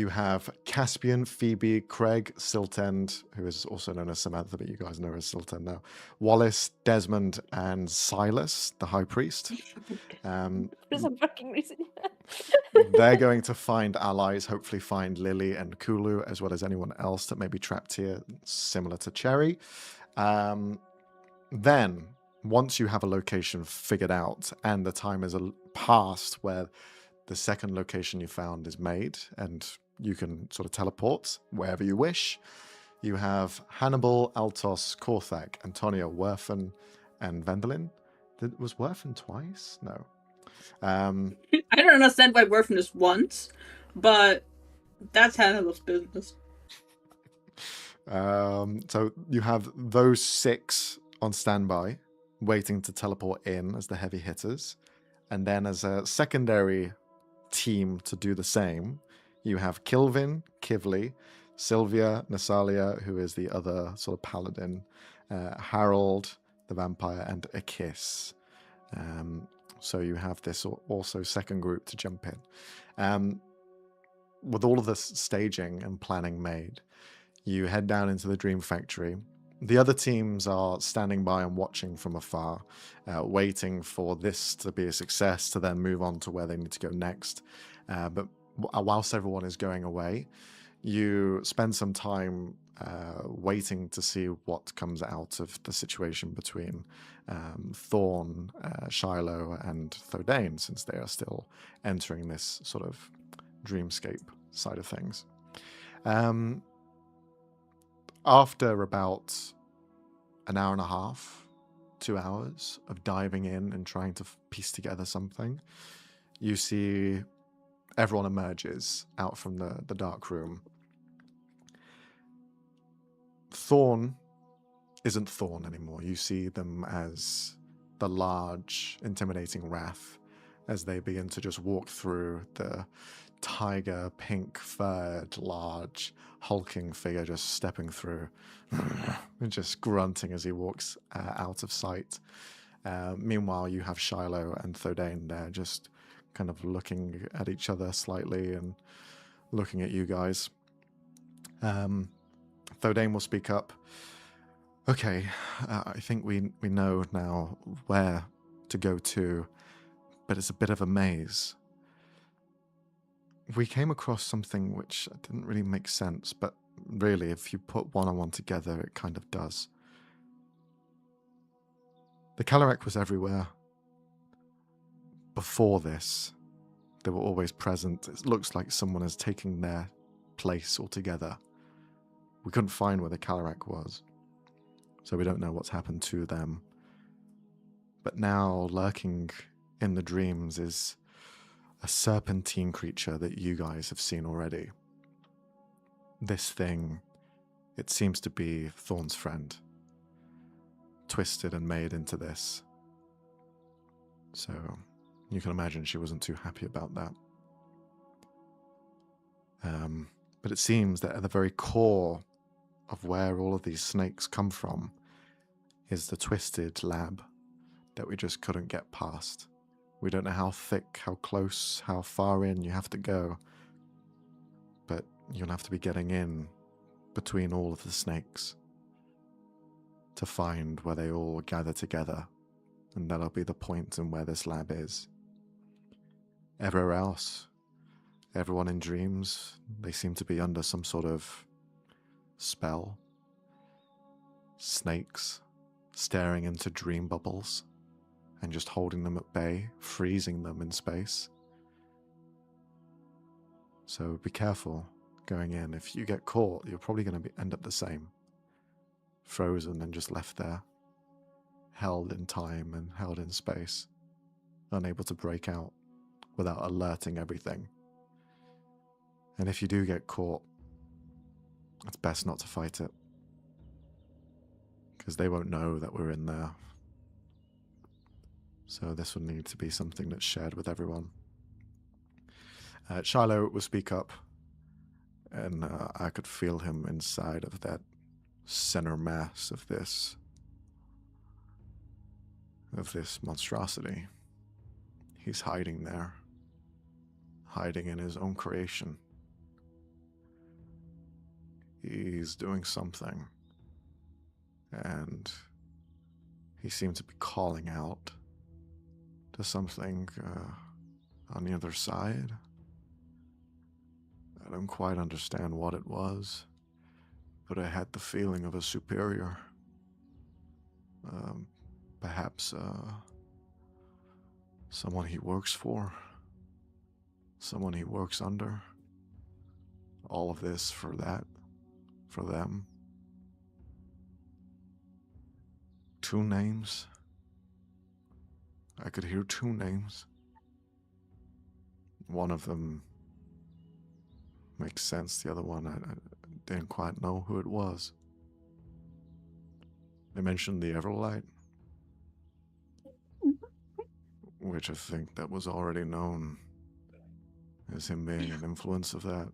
have Caspian, Phoebe, Craig, Siltend, who is also known as Samantha, but you guys know her as Siltend now, Wallace, Desmond, and Silas, the High Priest. For some fucking reason. They're going to find allies, hopefully find Lily and Kulu, as well as anyone else that may be trapped here, similar to Cherry. Then, once you have a location figured out and the time is past where the second location you found is made and you can sort of teleport wherever you wish, you have Hannibal, Altos, Korthak, Antonio, Werfen, and Vendelin. Was Werfen twice? No. I don't understand why Werfen is once, but that's Hannibal's business. So you have those 6 on standby, waiting to teleport in as the heavy hitters. And then as a secondary team to do the same, you have Kilvin, Kivli, Sylvia, Nasalia, who is the other sort of paladin, Harold, the vampire, and Akis. So you have this also second group to jump in. With all of this staging and planning made, you head down into the Dream Factory. The other teams are standing by and watching from afar, waiting for this to be a success to then move on to where they need to go next. But whilst everyone is going away, you spend some time waiting to see what comes out of the situation between Thorn, Shiloh, and Thodane, since they are still entering this sort of dreamscape side of things. After about an hour and a half, 2 hours of diving in and trying to piece together something, you see everyone emerges out from the dark room. Thorn isn't Thorn anymore. You see them as the large, intimidating Wrath as they begin to just walk through, the tiger, pink-furred, large, hulking figure just stepping through and just grunting as he walks out of sight. Meanwhile, you have Shiloh and Thodane there just kind of looking at each other slightly and looking at you guys. Thodane will speak up. Okay, I think we know now where to go to, but it's a bit of a maze. We came across something which didn't really make sense, but really, if you put one on one together, it kind of does. The Calorek was everywhere. Before this, they were always present. It looks like someone is taking their place altogether. We couldn't find where the Calorek was, so we don't know what's happened to them. But now, lurking in the dreams is a serpentine creature that you guys have seen already. This thing, it seems to be Thorn's friend, twisted and made into this. So you can imagine she wasn't too happy about that. But it seems that at the very core of where all of these snakes come from is the twisted lab that we just couldn't get past. We don't know how thick, how close, how far in you have to go, but you'll have to be getting in between all of the snakes to find where they all gather together, and that'll be the point in where this lab is. Everywhere else, everyone in dreams, they seem to be under some sort of spell. Snakes staring into dream bubbles and just holding them at bay, freezing them in space. So be careful, going in. If you get caught, you're probably going to end up the same. Frozen and just left there. Held in time and held in space. Unable to break out without alerting everything. And if you do get caught, it's best not to fight it. Because they won't know that we're in there. So this would need to be something that's shared with everyone. Shiloh will speak up, and I could feel him inside of that center mass of this monstrosity. He's hiding there, hiding in his own creation. He's doing something, and he seemed to be calling out to something on the other side. I don't quite understand what it was, but I had the feeling of a superior. Perhaps someone he works for, someone he works under. All of this for that, for them. 2 names. I could hear 2 names. One of them makes sense. The other one, I didn't quite know who it was. They mentioned the Everlight, which I think that was already known as him being an influence of that.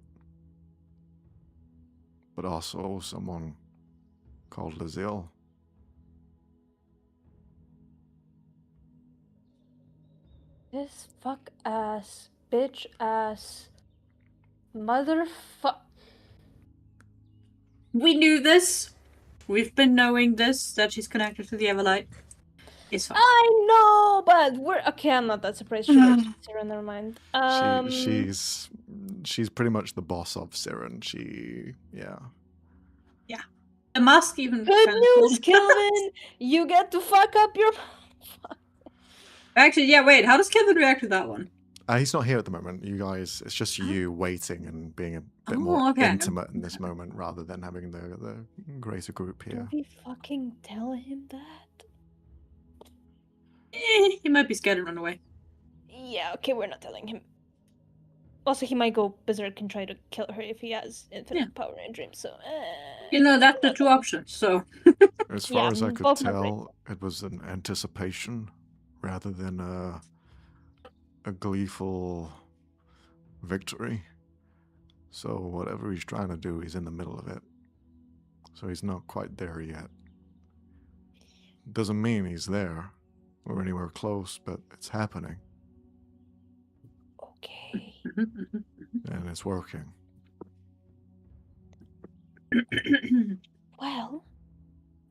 But also someone called Lazille. This fuck ass, bitch ass, motherfuck. We knew this. We've been knowing this, that she's connected to the Everlight. It's fine. I know, but we're okay. I'm not that surprised. She works with Sarah. Never mind. She's pretty much the boss of Siren. Yeah. The mask even. Good kind of news, told- Kelvin. You get to fuck up your. Actually, yeah. Wait, how does Kevin react to that one? He's not here at the moment. You guys, it's just you waiting and being a bit Oh, more okay. intimate in this moment rather than having the greater group Do here. we fucking tell him that? He might be scared and run away. Yeah. Okay, we're not telling him. Also, he might go berserk and try to kill her if he has infinite power in dreams. So. You know, that's the 2 options. So. As far as I could both my brains. tell, it was an anticipation rather than a gleeful victory. So whatever he's trying to do, he's in the middle of it. So he's not quite there yet. Doesn't mean he's there or anywhere close, but it's happening Okay. and it's working. Well,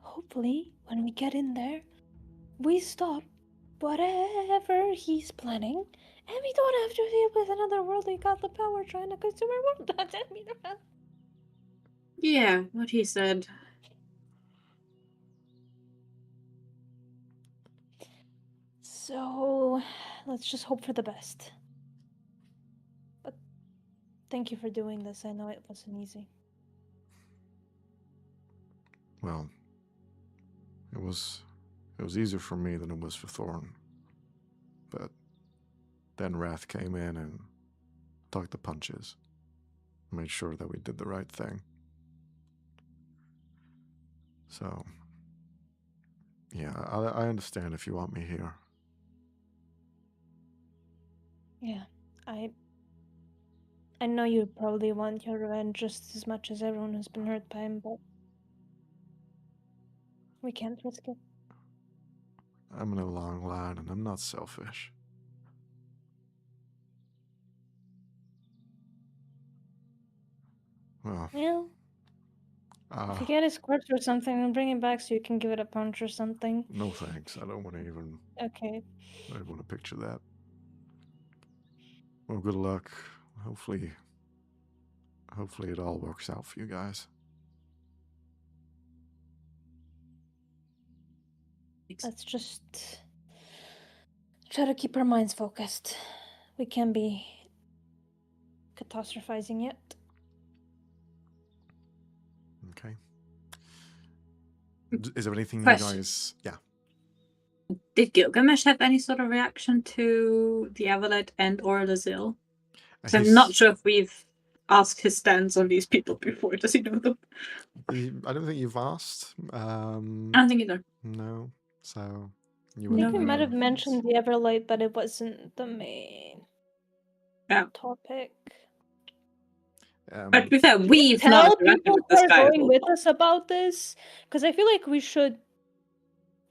hopefully, when we get in there, we stop whatever he's planning, and we don't have to deal with another worldly godly power trying to consume our world. That's it. Yeah, what he said. So, let's just hope for the best. But thank you for doing this. I know it wasn't easy. Well, it was easier for me than it was for Thorn. But then Wrath came in and took the punches. Made sure that we did the right thing. So, yeah, I understand if you want me here. Yeah, I know you probably want your revenge just as much as everyone who's been hurt by him, but we can't risk it. I'm in a long line and I'm not selfish. Well, Yeah. If you get his corpse or something, then bring it back so you can give it a punch or something. no thanks. I don't want to even. Okay. I don't want to picture that. Well, good luck. Hopefully it all works out for you guys. Let's just try to keep our minds focused. We can't be catastrophizing yet. Okay. Is there anything Question. you guys... Yeah. Did Gilgamesh have any sort of reaction to the Avalet and or Lazil? Because I'm not sure if we've asked his stance on these people before. Does he know them? I don't think you've asked. I don't think either. No. So you I wouldn't think we know. might have mentioned the Everlight, but it wasn't the main topic. But to be fair, we've Tell not interacted people with who this are guy. at going all. with us about this, because I feel like we should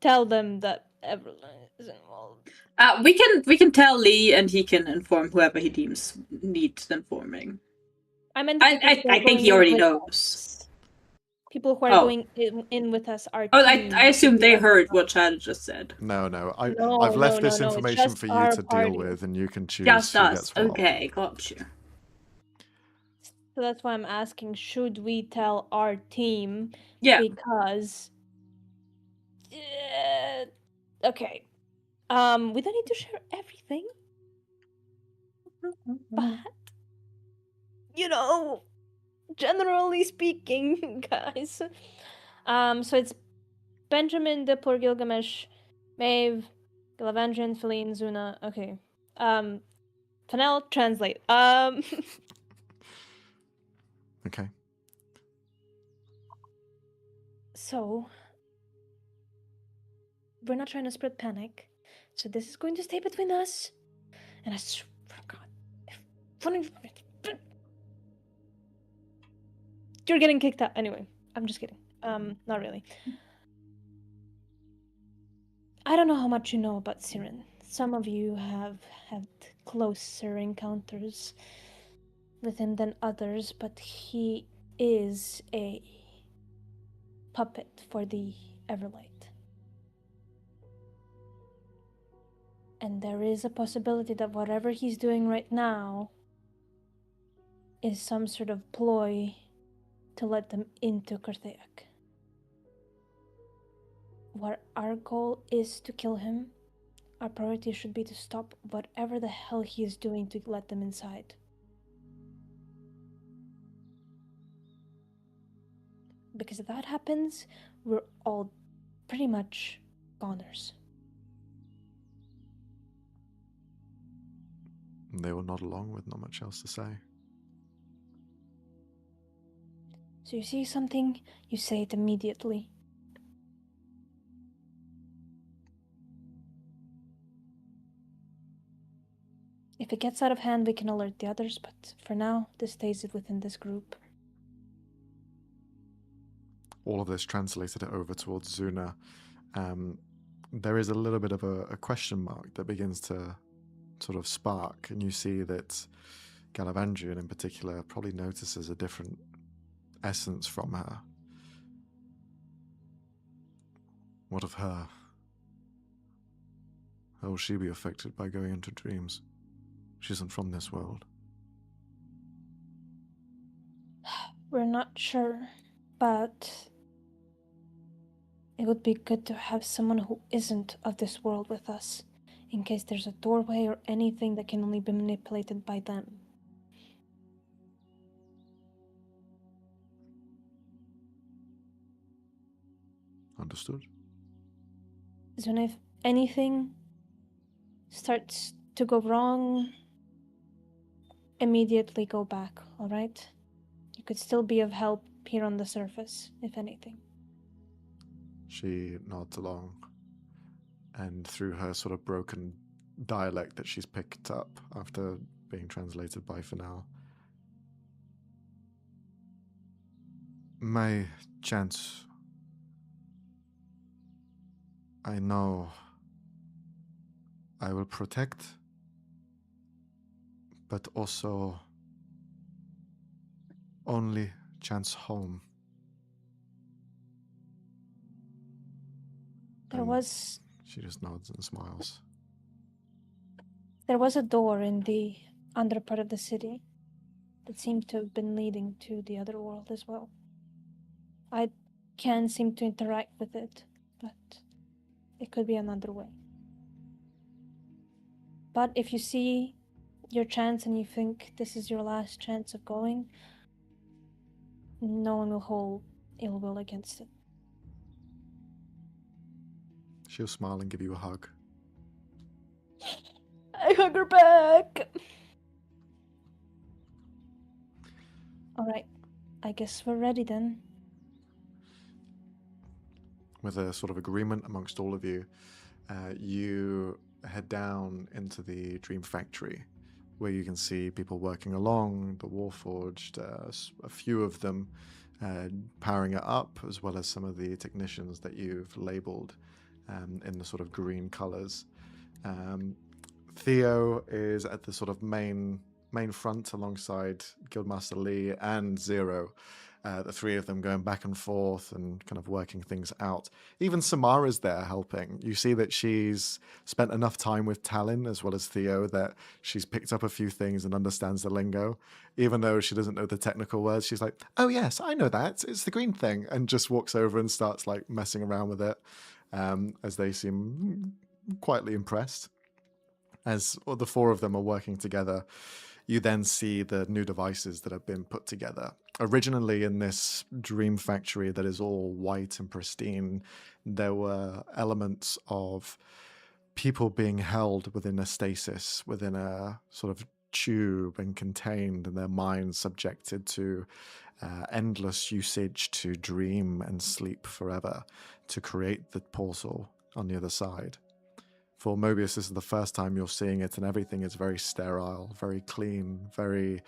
tell them that Everlight is involved. We can tell Lee, and he can inform whoever he deems needs informing. I meant I think he already knows. People who are going in with us are. Oh, I assume they heard what Chad just said. No. I've left this information for you to deal with, and you can choose Just who us. gets what. Okay, got you. So that's why I'm asking, should we tell our team? Yeah. Because... okay. We don't need to share everything. But... generally speaking, guys. So it's Benjamin, Diplor, Gilgamesh, Maeve, Galavandrian, Feline, Zuna. Okay. Fennel, translate. Okay. So, we're not trying to spread panic. So this is going to stay between us. And I swear to God, you're getting kicked out. Anyway, I'm just kidding. Not really. I don't know how much you know about Siren. Some of you have had closer encounters with him than others, but he is a puppet for the Everlight. And there is a possibility that whatever he's doing right now is some sort of ploy to let them into Carthaic. What our goal is to kill him, our priority should be to stop whatever the hell he is doing to let them inside. Because if that happens, we're all pretty much goners. They were not along with not much else to say. So you see something, you say it immediately. If it gets out of hand, we can alert the others, but for now, this stays within this group. All of this translated it over towards Zuna. There is a little bit of a question mark that begins to sort of spark, and you see that Galavandrian in particular probably notices a different essence from her. What of her? How will she be affected by going into dreams? She isn't from this world. We're not sure, but it would be good to have someone who isn't of this world with us, in case there's a doorway or anything that can only be manipulated by them. Understood. So if anything starts to go wrong, immediately go back, alright? You could still be of help here on the surface, if anything. She nods along, and through her sort of broken dialect that she's picked up after being translated by Fennel, my chance, I know I will protect, but also only chance home. She just nods and smiles. There was a door in the under part of the city that seemed to have been leading to the other world as well. I can't seem to interact with it, but it could be another way. But if you see your chance and you think this is your last chance of going, no one will hold ill will against it. She'll smile and give you a hug. I hug her back. All right, I guess we're ready then. With a sort of agreement amongst all of you, you head down into the Dream Factory, where you can see people working along the Warforged, a few of them powering it up, as well as some of the technicians that you've labeled in the sort of green colors. Theo is at the sort of main front alongside Guildmaster Lee and Zero. The three of them going back and forth and kind of working things out. Even Samara's there helping. You see that she's spent enough time with Talon as well as Theo that she's picked up a few things and understands the lingo. Even though she doesn't know the technical words, she's like, oh yes, I know that. It's the green thing. And just walks over and starts like messing around with it as they seem quietly impressed. As the four of them are working together, you then see the new devices that have been put together. Originally in this dream factory that is all white and pristine, there were elements of people being held within a stasis, within a sort of tube and contained, and their minds subjected to endless usage to dream and sleep forever to create the portal on the other side. For Mobius, this is the first time you're seeing it, and everything is very sterile, very clean, very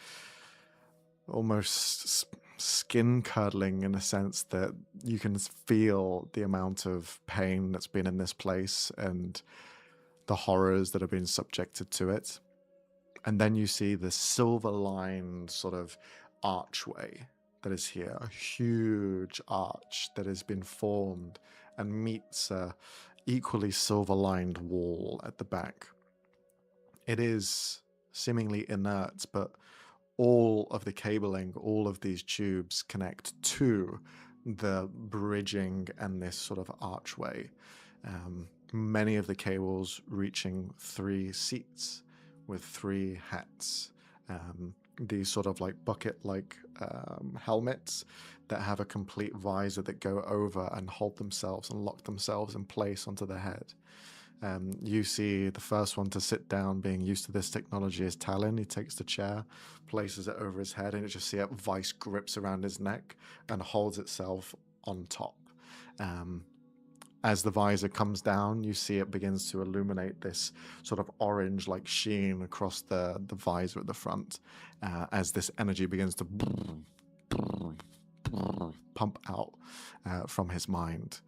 almost skin-curdling in a sense that you can feel the amount of pain that's been in this place and the horrors that have been subjected to it. And then you see the silver-lined sort of archway that is here, a huge arch that has been formed and meets a equally silver-lined wall at the back. It is seemingly inert, but all of the cabling, all of these tubes connect to the bridging and this sort of archway. Many of the cables reaching 3 seats with 3 hats. These sort of like bucket-like helmets that have a complete visor that go over and hold themselves and lock themselves in place onto the head. You see the first one to sit down, being used to this technology, is Talon. He takes the chair, places it over his head, and you just see a vice grips around his neck and holds itself on top. As the visor comes down, you see it begins to illuminate this sort of orange-like sheen across the visor at the front, as this energy begins to pump out from his mind.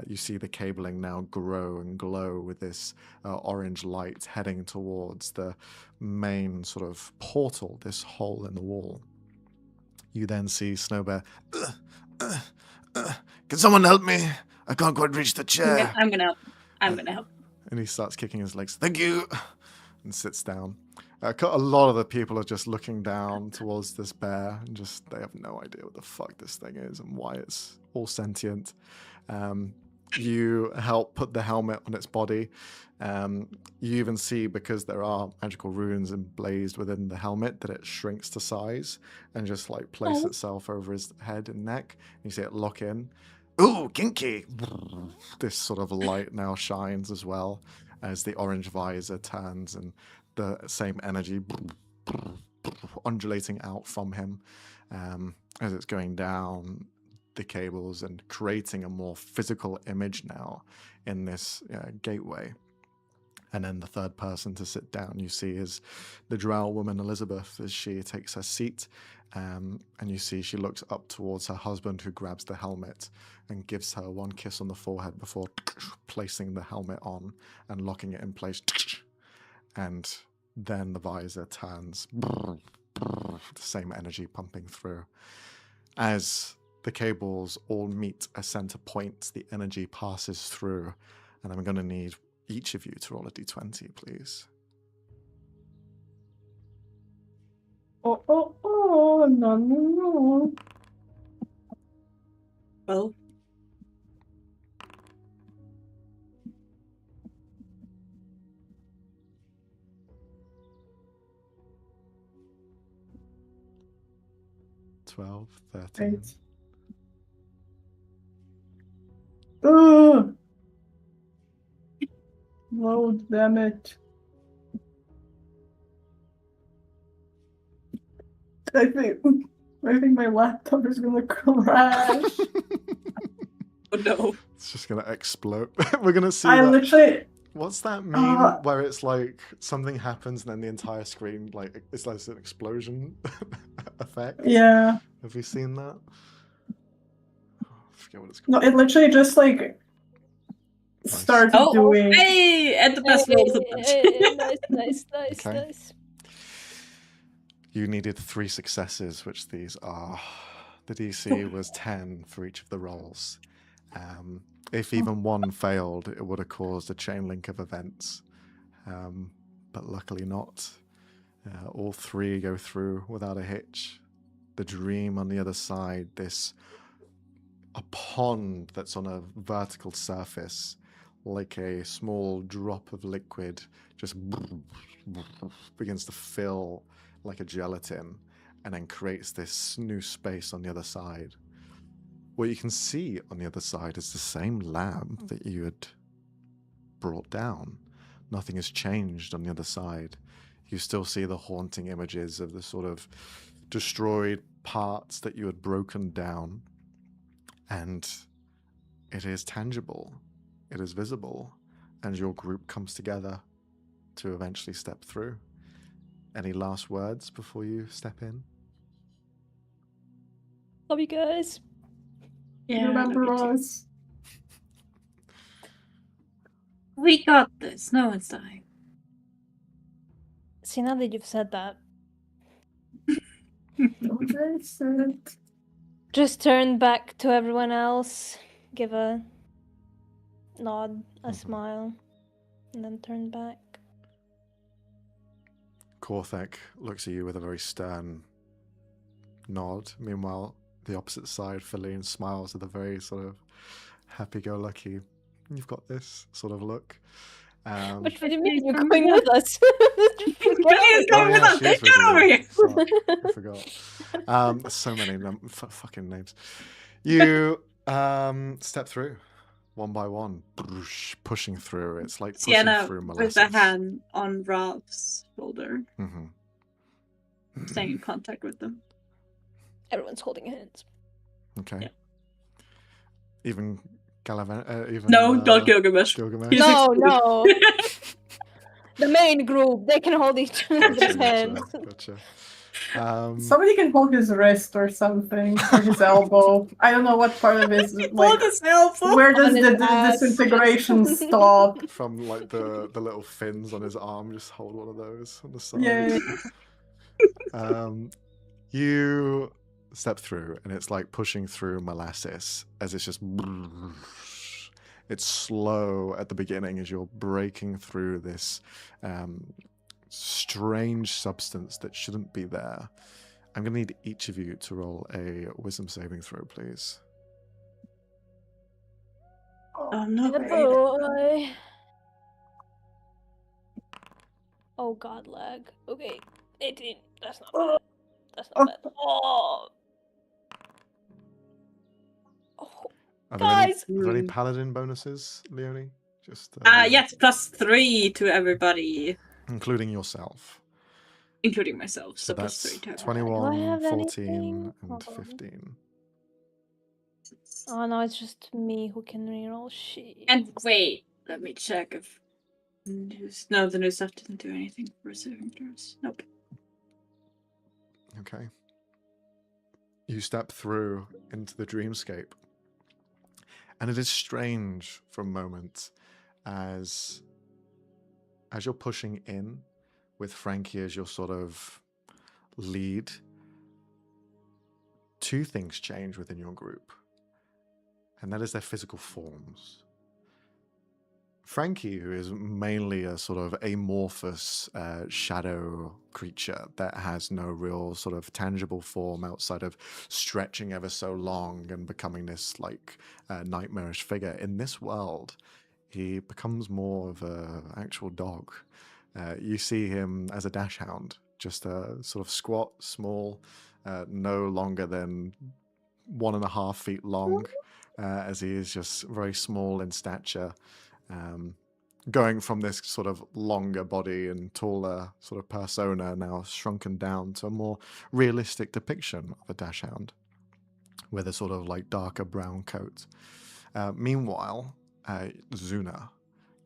You see the cabling now grow and glow with this orange light heading towards the main sort of portal, this hole in the wall. You then see Snowbear, can someone help me? I can't quite reach the chair. I'm gonna help. I'm gonna help. And he starts kicking his legs. Thank you. And sits down. A lot of the people are just looking down towards this bear and just, they have no idea what the fuck this thing is and why it's all sentient. You help put the helmet on its body. You even see, because there are magical runes emblazed within the helmet, that it shrinks to size and just like place itself over his head and neck. You see it lock in. Ooh, kinky! This sort of light now shines as well as the orange visor turns and the same energy undulating out from him as it's going down the cables and creating a more physical image now in this gateway. And then the third person to sit down you see is the drow woman Elizabeth, as she takes her seat. And you see she looks up towards her husband, who grabs the helmet and gives her one kiss on the forehead before placing the helmet on and locking it in place. And then the visor turns, the same energy pumping through. As the cables all meet a center point, the energy passes through, and I'm going to need each of you to roll a d20, please. No. Well, 12, 13, Oh, damn it. I think my laptop is gonna crash. Oh no. It's just gonna explode. We're gonna see I that. literally. What's that meme Uh, where it's like something happens and then the entire screen like it's like an explosion effect? Yeah. Have you seen that? I forget what it's No, called. it literally just like started Oh, doing. hey! And the best roll of the bunch. Nice. Okay. Nice. You needed 3 successes, which these are. The DC was 10 for each of the rolls. If even one failed, it would have caused a chain link of events. But luckily not. All 3 go through without a hitch. The dream on the other side, a pond that's on a vertical surface, like a small drop of liquid, just begins to fill like a gelatin and then creates this new space on the other side. What you can see on the other side is the same lab that you had brought down. Nothing has changed on the other side. You still see the haunting images of the sort of destroyed parts that you had broken down. And it is tangible. It is visible. And your group comes together to eventually step through. Any last words before you step in? Love you guys. Yeah, Remember love you too. us. We got this. No one's dying. See, now that you've said that, What I said. just turn back to everyone else, give a nod, a smile, and then turn back. Korthek looks at you with a very stern nod. Meanwhile, the opposite side, Feline smiles with a very sort of happy-go-lucky, you've got this sort of look. What do you mean? You're going with us? Please come with us. she is Get with over you. here. Fuck, I forgot. So many fucking names. You step through one by one, pushing through. It's like pushing Sienna through with molasses. the hand on Rob's shoulder, Mm-hmm. staying in contact with them. Everyone's holding hands. Okay. Yeah. Even Galavan. No, not Gilgamesh. Gilgamesh. He's No. The main group, they can hold each other's hands. Gotcha. Somebody can hold his wrist or something, or his elbow. I don't know what part of his Hold like. his elbow. Where does On his the ass, disintegration just- stop? From like the little fins on his arm, just hold one of those on the side. Yeah. You step through, and it's like pushing through molasses as it's just. It's slow at the beginning as you're breaking through this strange substance that shouldn't be there. I'm going to need each of you to roll a wisdom saving throw, please. Oh no, great. Boy. Oh god, lag. Okay, 18. That's not bad. That's not bad. Oh. Are there any, Guys! are there any paladin bonuses, Leonie? Just Yes, +3 to everybody, including yourself. including myself. So So that's +3 to everybody. 21, have 14, anything? and Hold on. 15. Oh no, it's just me who can reroll shit. And wait, let me check if no, the new stuff didn't do anything for saving throws. Nope. Okay. You step through into the dreamscape. And it is strange for a moment as you're pushing in with Frankie as your sort of lead. 2 things change within your group. And that is their physical forms. Frankie, who is mainly a sort of amorphous shadow creature that has no real sort of tangible form outside of stretching ever so long and becoming this like nightmarish figure. In this world, he becomes more of an actual dog. You see him as a dash hound, just a sort of squat, small, no longer than 1.5 feet long, as he is just very small in stature. going from this sort of longer body and taller sort of persona now shrunken down to a more realistic depiction of a dachshund with a sort of like darker brown coat. Meanwhile, Zuna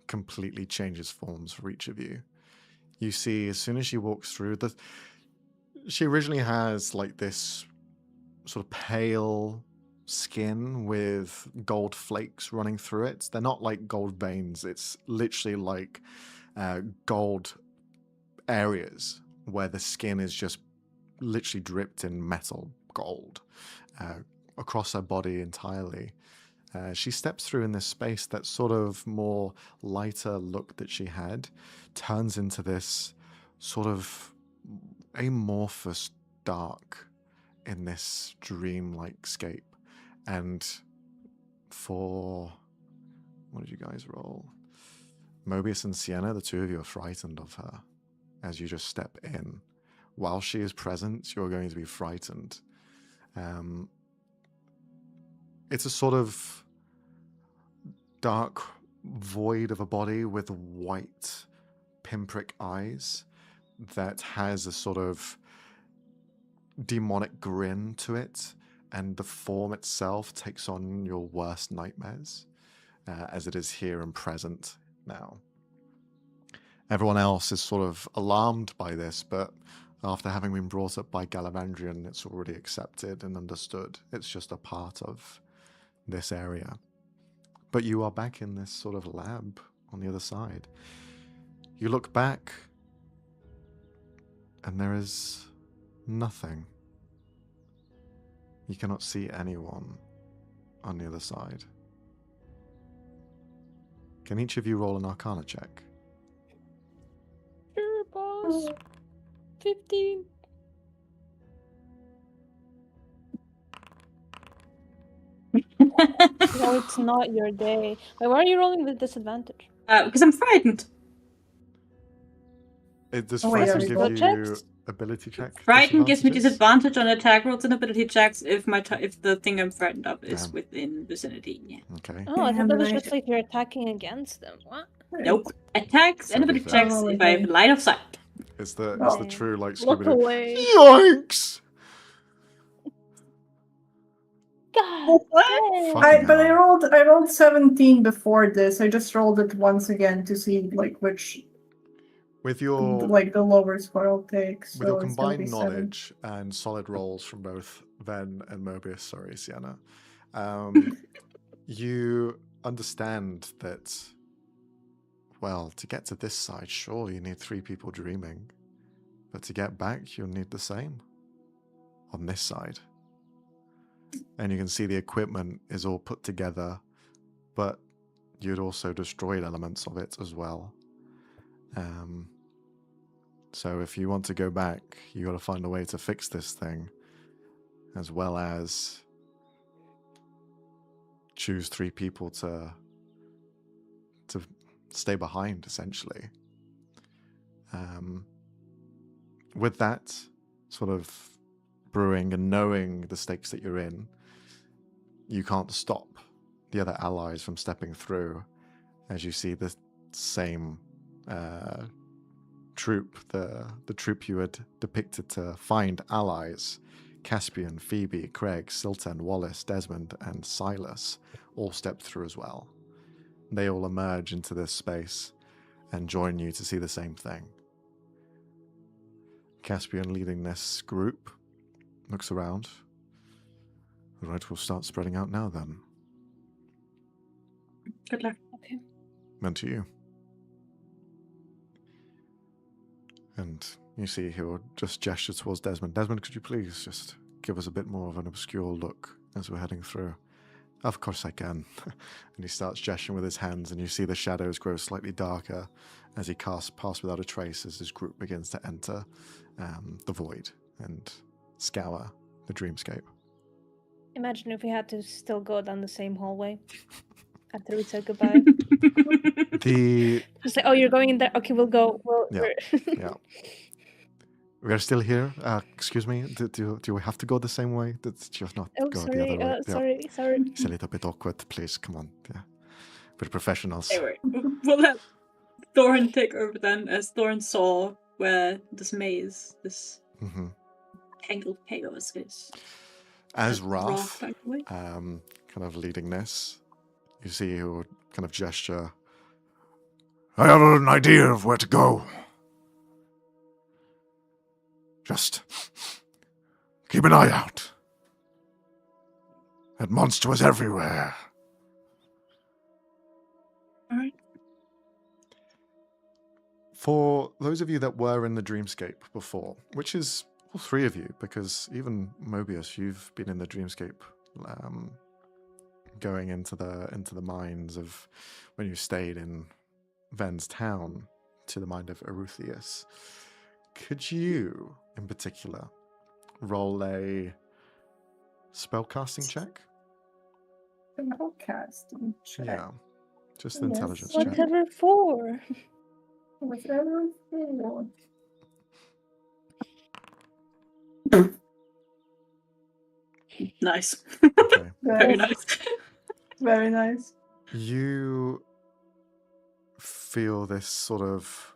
completely changes forms for each of you. You see, as soon as she walks through, she originally has like this sort of pale skin with gold flakes running through it. They're not like gold veins. It's literally like gold areas where the skin is just literally dripped in metal gold across her body entirely. She steps through in this space that sort of more lighter look that she had turns into this sort of amorphous dark in this dream-like scape. And for... what did you guys roll? Mobius and Sienna, the two of you are frightened of her as you just step in. While she is present, you're going to be frightened. It's a sort of dark void of a body with white pinprick eyes that has a sort of demonic grin to it, and the form itself takes on your worst nightmares as it is here and present now. Everyone else is sort of alarmed by this, but after having been brought up by Galavandrian, it's already accepted and understood. It's just a part of this area. But you are back in this sort of lab on the other side. You look back, and there is nothing. You cannot see anyone on the other side. Can each of you roll an Arcana check? Sure, boss. 15. No, it's not your day. Wait, why are you rolling with disadvantage? Because I'm frightened. Does Oh, wait, Frighten are give we- you ability check? Frightened gives me disadvantages? disadvantage on attack rolls and ability checks if if the thing I'm frightened of is Damn. within vicinity. Yeah. Okay. Oh, I thought that was And just like you're attacking against them. What? Nope. Attacks and So ability be checks fair. if I have line of sight. It's the Oh. true like Look Scooby-Doo. away. Yikes! God. What? Fuck. But I rolled 17 before this. I just rolled it once again to see like which With your like the lower score I'll take. So with your it's gonna be combined 7. knowledge and solid rolls from both Ven and Mobius, sorry, Sienna, you understand that, well, to get to this side, sure, you need 3 people dreaming. But to get back, you'll need the same. On this side. And you can see the equipment is all put together, but you'd also destroyed elements of it as well. So if you want to go back, you got to find a way to fix this thing, as well as choose 3 people to stay behind, essentially. With that sort of brewing and knowing the stakes that you're in, you can't stop the other allies from stepping through, as you see the same troop, the troop you had depicted to find allies, Caspian, Phoebe, Craig, Silten, Wallace, Desmond, and Silas, all step through as well. They all emerge into this space and join you to see the same thing. Caspian, leading this group, looks around. Right, we'll start spreading out now then. Good luck. Okay. Then to you. And you see he'll just gesture towards Desmond. Desmond, could you please just give us a bit more of an obscure look as we're heading through? Of course I can. And he starts gesturing with his hands, and you see the shadows grow slightly darker as he casts Pass Without a Trace as his group begins to enter the void and scour the dreamscape. Imagine if we had to still go down the same hallway after we said goodbye. The Just like, oh, you're going in there. Okay, we'll go. Yeah. we're- yeah. We are still here. Excuse me. Do we have to go the same way? Did you not Oh, go the sorry. other way? Yeah. Sorry. It's a little bit awkward. Please, come on. Yeah. We're professionals. Anyway, Thorin take over then, as Thorin saw where this maze, this tangled chaos is. As Wrath, Wrath, by the way. kind of leading this, you see he'll kind of gesture. I have an idea of where to go. Just keep an eye out. That monster was everywhere. All right. For those of you that were in the Dreamscape before, which is all three of you, because even Mobius, you've been in the Dreamscape, going into the mines of when you stayed in Ven's town to the mind of Eruthius. Could you, in particular, roll a spellcasting check? Spellcasting check. Yeah, just an Yes. intelligence check. Whatever for. Whatever for. Nice. Okay. Very nice. Very nice. You feel this sort of...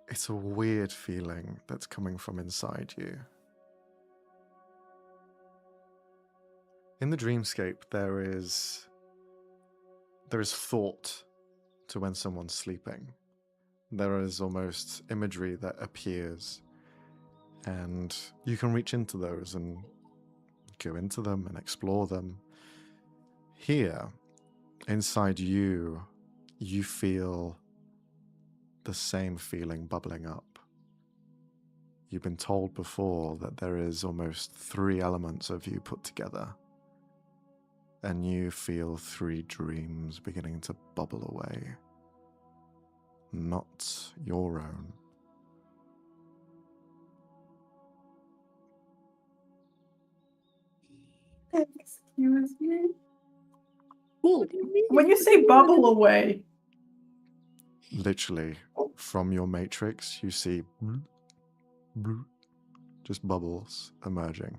It's a weird feeling that's coming from inside you. In the Dreamscape, there is thought to when someone's sleeping. There is almost imagery that appears, and you can reach into those and go into them and explore them. Here, inside you, you feel the same feeling bubbling up. You've been told before that there is almost 3 elements of you put together, and you feel 3 dreams beginning to bubble away. Not your own. Excuse me? Cool. When you say bubble away, Literally, from your matrix, you see just bubbles emerging.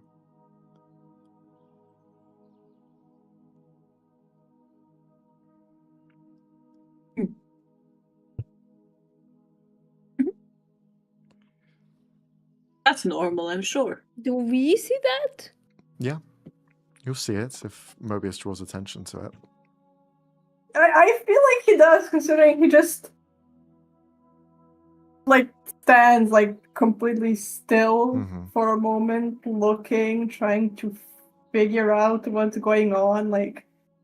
That's normal, I'm sure. Do we see that? Yeah, you'll see it if Mobius draws attention to it. I feel like he does, considering he just stands completely still for a moment, looking, trying to figure out what's going on.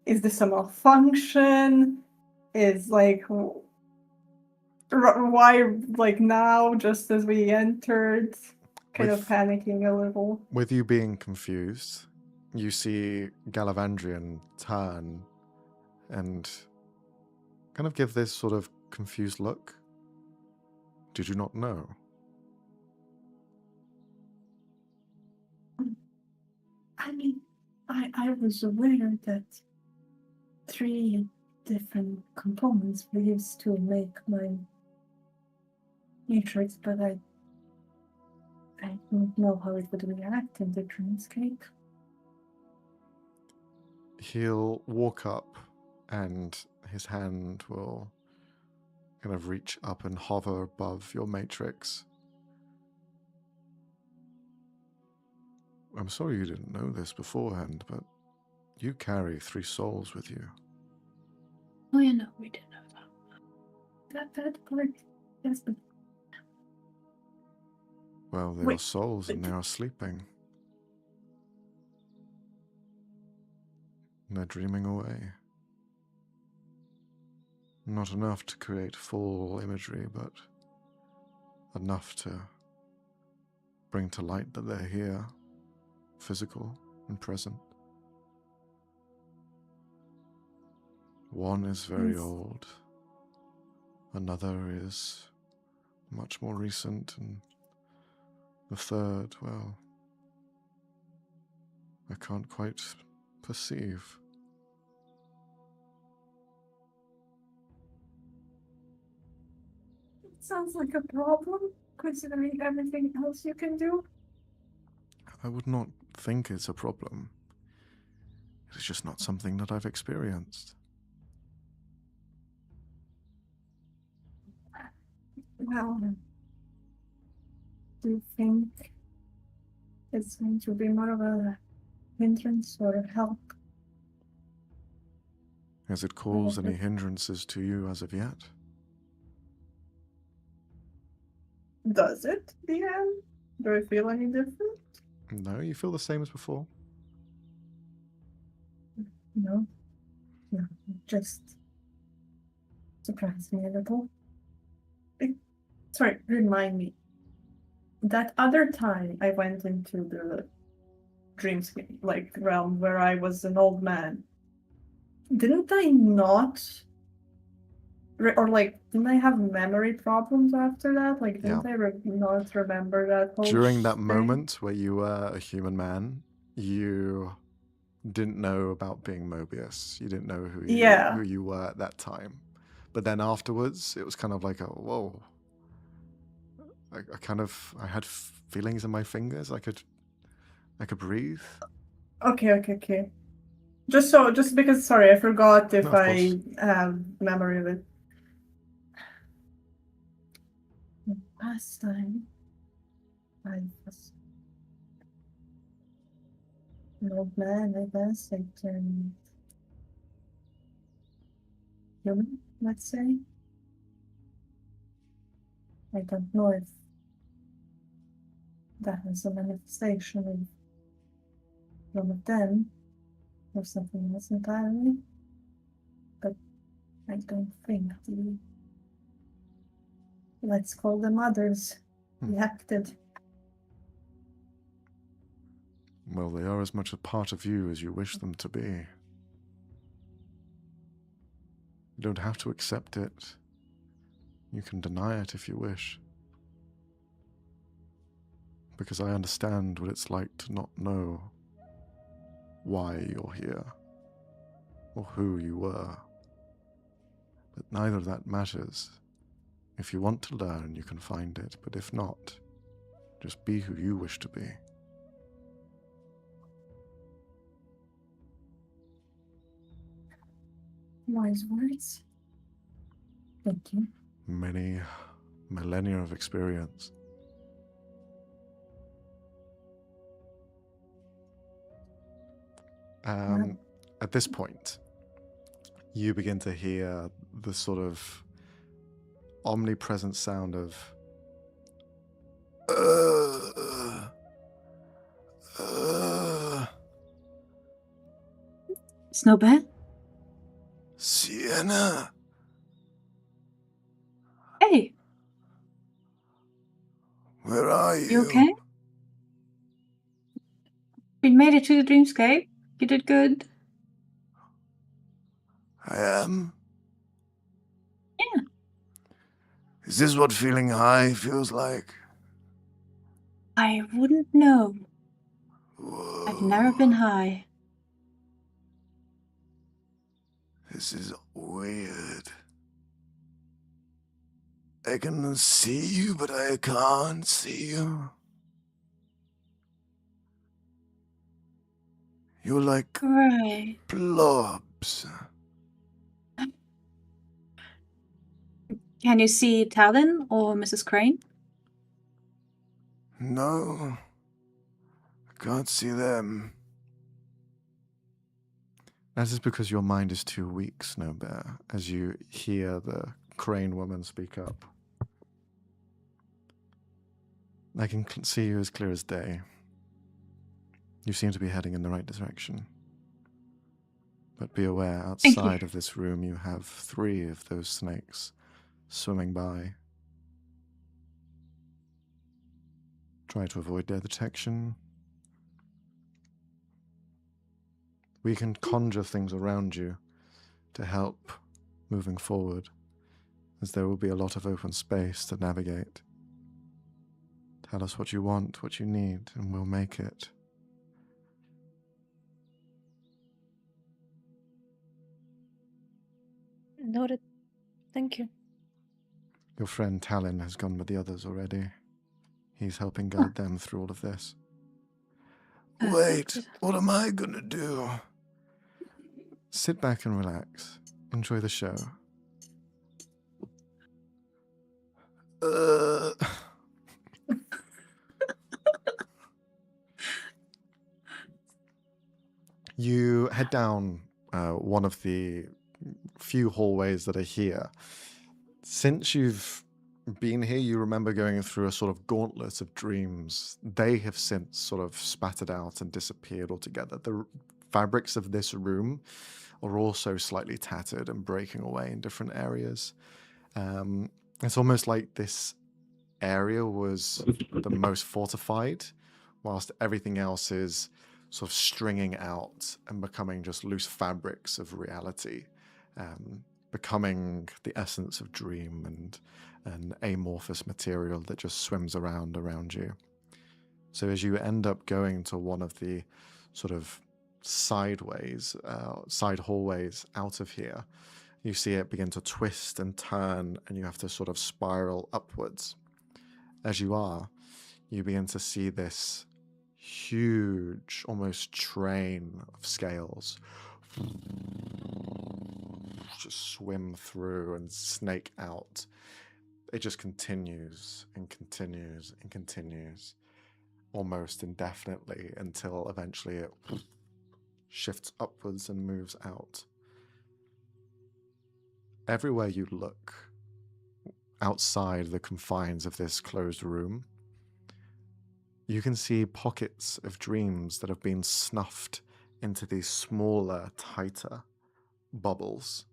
Is this a malfunction? Is why now, just as we entered, kind of panicking a little. With you being confused, you see Galavandrian turn and kind of give this sort of confused look. Did you not know? I mean, I was aware that 3 different components were used to make my matrix, but I don't know how it would react in the Dreamscape. He'll walk up and his hand will kind of reach up and hover above your matrix. I'm sorry you didn't know this beforehand, but you carry 3 souls with you. Oh, you know, we didn't know That part, yes, but Well, they are souls and they are sleeping. And they're dreaming away. Not enough to create full imagery, but enough to bring to light that they're here, physical and present. One is very old. Another is much more recent, and the third, well, I can't quite perceive. sounds like a problem, considering everything else you can do. I would not think it's a problem. It's just not something that I've experienced. Well, do you think it's going to be more of a hindrance or a help? Has it caused any hindrances to you as of yet? Does it, DM? Do I feel any different? No, you feel the same as before. No. No, just surprised me a little. Sorry, remind me. That other time I went into the Dreamscape, like, realm where I was an old man, didn't I not... didn't I have memory problems after that? Like, didn't I not remember that whole During that thing? moment where you were a human man, you didn't know about being Mobius. You didn't know who you were at that time. But then afterwards, it was kind of like a, whoa. I had feelings in my fingers. I could breathe. Okay. Just because, sorry, I forgot if No, of I course. have memory of it. Last time, I was an old man, I guess. I turned human, let's say. I don't know if that was a manifestation of one of them or something else entirely. But I don't think the, let's call them others, reacted. Well, they are as much a part of you as you wish them to be. You don't have to accept it. You can deny it if you wish. Because I understand what it's like to not know why you're here, or who you were. But neither of that matters. If you want to learn, you can find it, but if not, just be who you wish to be. Wise words. Thank you. Many millennia of experience. At this point, you begin to hear the sort of omnipresent sound of Snowbear? Sienna, Hey, where are you? you okay? We made it to the Dreamscape. You did good. I am. Yeah. Is this what feeling high feels like? I wouldn't know. Whoa. I've never been high. This is weird. I can see you, but I can't see you. You're like Right. blobs. Can you see Talon or Mrs. Crane? No, I can't see them. That is because your mind is too weak, Snowbear, as you hear the crane woman speak up. I can see you as clear as day. You seem to be heading in the right direction. But be aware, outside of this room you have 3 of those snakes swimming by. Try to avoid their detection. We can conjure things around you to help moving forward, as there will be a lot of open space to navigate. Tell us what you want, what you need, and we'll make it. Noted. Thank you. Your friend Talon has gone with the others already. He's helping guide them through all of this. Wait, what am I gonna do? Sit back and relax. Enjoy the show. You head down one of the few hallways that are here. Since you've been here, you remember going through a sort of gauntlet of dreams. They have since sort of spattered out and disappeared altogether. The fabrics of this room are also slightly tattered and breaking away in different areas. It's almost like this area was the most fortified, whilst everything else is sort of stringing out and becoming just loose fabrics of reality, becoming the essence of dream and an amorphous material that just swims around you. So as you end up going to one of the sort of side hallways out of here, you see it begin to twist and turn, and you have to sort of spiral upwards. As you begin to see this huge, almost train of scales just swim through and snake out. It just continues and continues and continues, almost indefinitely, until eventually it shifts upwards and moves out. Everywhere you look, outside the confines of this closed room, you can see pockets of dreams that have been snuffed into these smaller, tighter bubbles,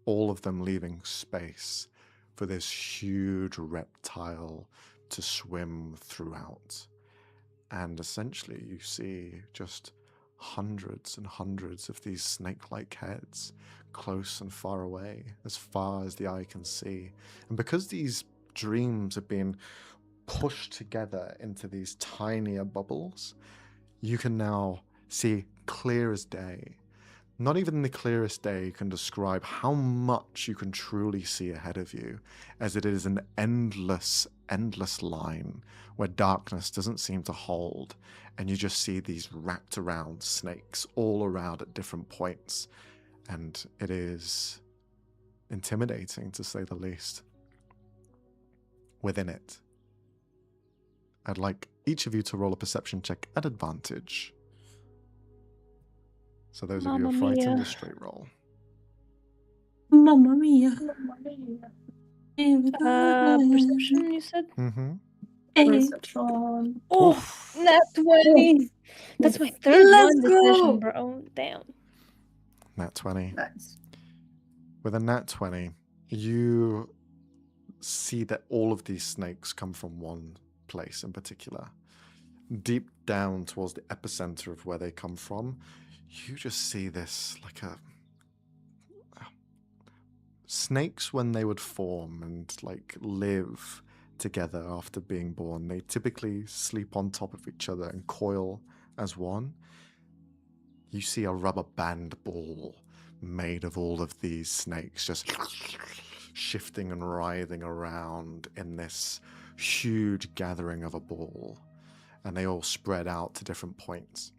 all of them leaving space for this huge reptile to swim throughout. And essentially you see just hundreds and hundreds of these snake-like heads, close and far away, as far as the eye can see. And because these dreams have been pushed together into these tinier bubbles, you can now see clear as day. Not even the clearest day can describe how much you can truly see ahead of you, as it is an endless, endless line where darkness doesn't seem to hold, and you just see these wrapped around snakes all around at different points, and it is intimidating, to say the least. Within it, I'd like each of you to roll a perception check at advantage. So those of you who are frightened, a straight roll. Mamma mia. Perception, you said? Mm-hmm. Perception. Oh, nat 20! That's my third Let's one this go! session, bro. Damn. Nat 20. Nice. With a nat 20, you see that all of these snakes come from one place in particular. Deep down towards the epicenter of where they come from, you just see this like a snakes. When they would form and like live together after being born, they typically sleep on top of each other and coil as one. You see a rubber band ball made of all of these snakes just shifting and writhing around in this huge gathering of a ball, and they all spread out to different points.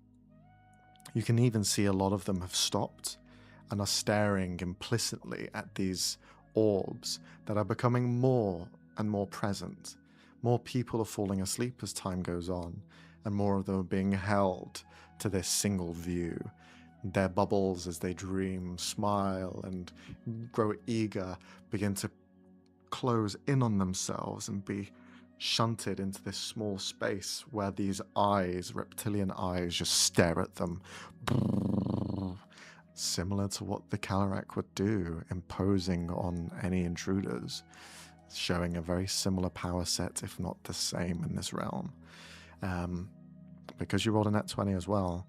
You can even see a lot of them have stopped and are staring implicitly at these orbs that are becoming more and more present. More people are falling asleep as time goes on, and more of them are being held to this single view. Their bubbles, as they dream, smile, and grow eager, begin to close in on themselves and be shunted into this small space where these eyes, reptilian eyes, just stare at them. Similar to what the Calarak would do, imposing on any intruders, showing a very similar power set, if not the same, in this realm. Because you rolled a nat 20 as well,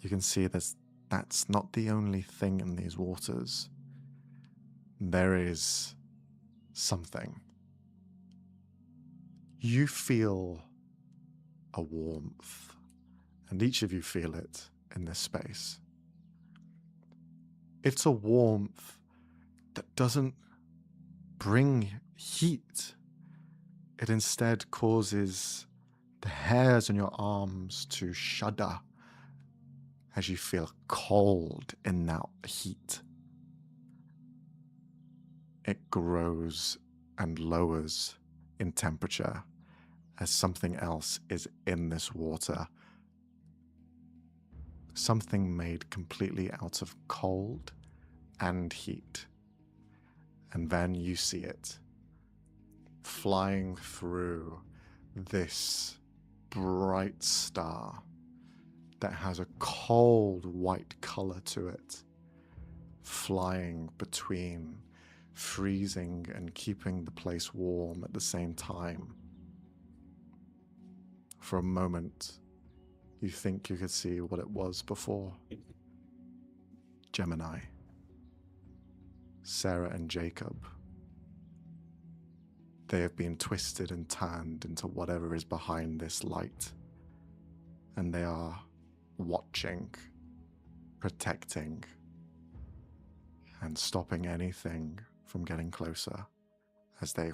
you can see that's not the only thing in these waters. There is something. You feel a warmth, and each of you feel it in this space. It's a warmth that doesn't bring heat. It instead causes the hairs on your arms to shudder as you feel cold in that heat. It grows and lowers in temperature as something else is in this water. Something made completely out of cold and heat. And then you see it flying through this bright star that has a cold white color to it, flying between freezing and keeping the place warm at the same time. For a moment, you think you could see what it was before. Gemini, Sarah and Jacob. They have been twisted and turned into whatever is behind this light. And they are watching, protecting, and stopping anything from getting closer as they,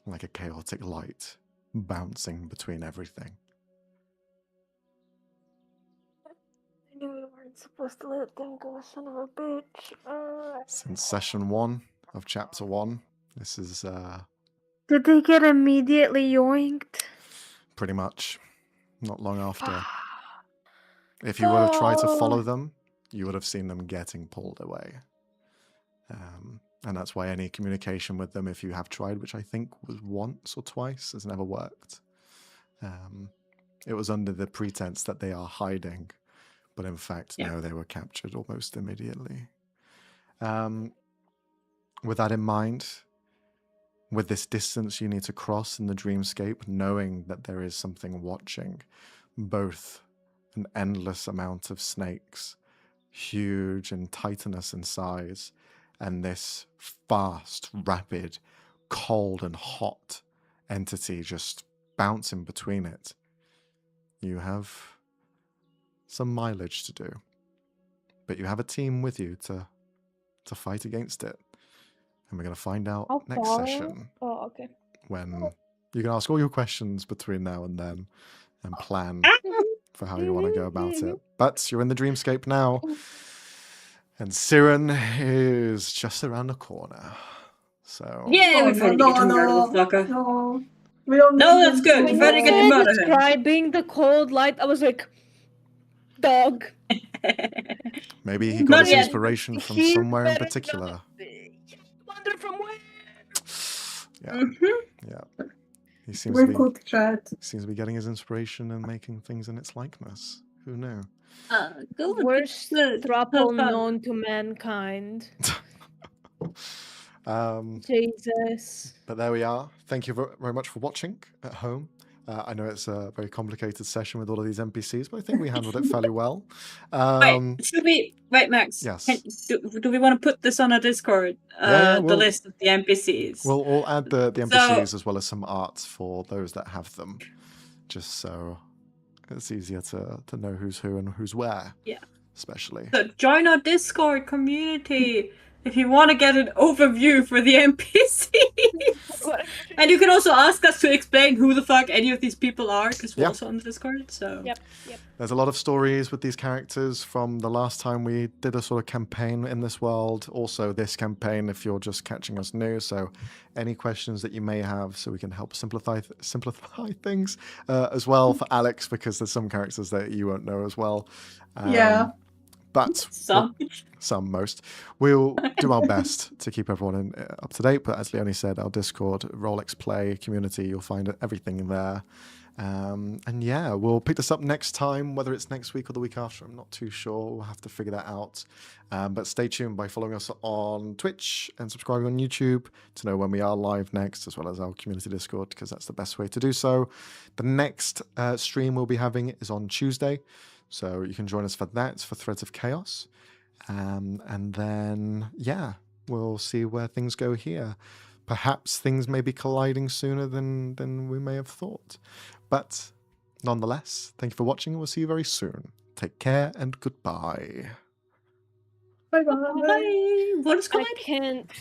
like a chaotic light, bouncing between everything. I knew we weren't supposed to let them go, son of a bitch. Since session 1 of chapter 1, this is Did they get immediately yoinked? pretty much not long after. If you would have tried to follow them, you would have seen them getting pulled away. And that's why any communication with them, if you have tried, which I think was once or twice, has never worked. It was under the pretense that they are hiding, but in fact, no, they were captured almost immediately. With that in mind, with this distance you need to cross in the dreamscape, knowing that there is something watching, both an endless amount of snakes, huge and titanous in size, and this fast, rapid, cold and hot entity just bouncing between it. You have some mileage to do, but you have a team with you to fight against it. And we're going to find out next session. Oh, okay. When you can ask all your questions between now and then and plan for how you want to go about it. But you're in the dreamscape now, and Siren is just around the corner. So Yeah, we finally get to murder the fucker. No, we don't No, need that's them good. to We When finally you get to said murder him. describing the cold light, I was like, dog. maybe he Not got his yet. inspiration from He somewhere in better particular. not wonder from where. Yeah. He seems We're to be good, chat. getting his inspiration and making things in its likeness. Who knew? Good. Worst Good. throuple Well done. known to mankind. Um, Jesus. But there we are. Thank you very much for watching at home. I know it's a very complicated session with all of these NPCs, but I think we handled it fairly well. Wait, Max. Yes. Do we want to put this on a Discord? Yeah, the list of the NPCs. We'll add the NPCs as well as some art for those that have them, just so it's easier to know who's who and who's where. Yeah. Especially. So join our Discord community if you want to get an overview for the NPCs. And you can also ask us to explain who the fuck any of these people are, because we're also on the Discord. So Yep. There's a lot of stories with these characters from the last time we did a sort of campaign in this world. Also this campaign, if you're just catching us new. So any questions that you may have, so we can help simplify things as well for Alex, because there's some characters that you won't know as well. But most. We'll do our best to keep everyone up to date. But as Leonie said, our Discord, rollxplay community, you'll find everything in there. And yeah, we'll pick this up next time, whether it's next week or the week after. I'm not too sure. We'll have to figure that out. But stay tuned by following us on Twitch and subscribing on YouTube to know when we are live next, as well as our community Discord, because that's the best way to do so. The next stream we'll be having is on Tuesday. So you can join us for that, for Threads of Chaos. And then, yeah, we'll see where things go here. Perhaps things may be colliding sooner than we may have thought. But nonetheless, thank you for watching, and we'll see you very soon. Take care and goodbye. Bye-bye. Bye. What is I going? can't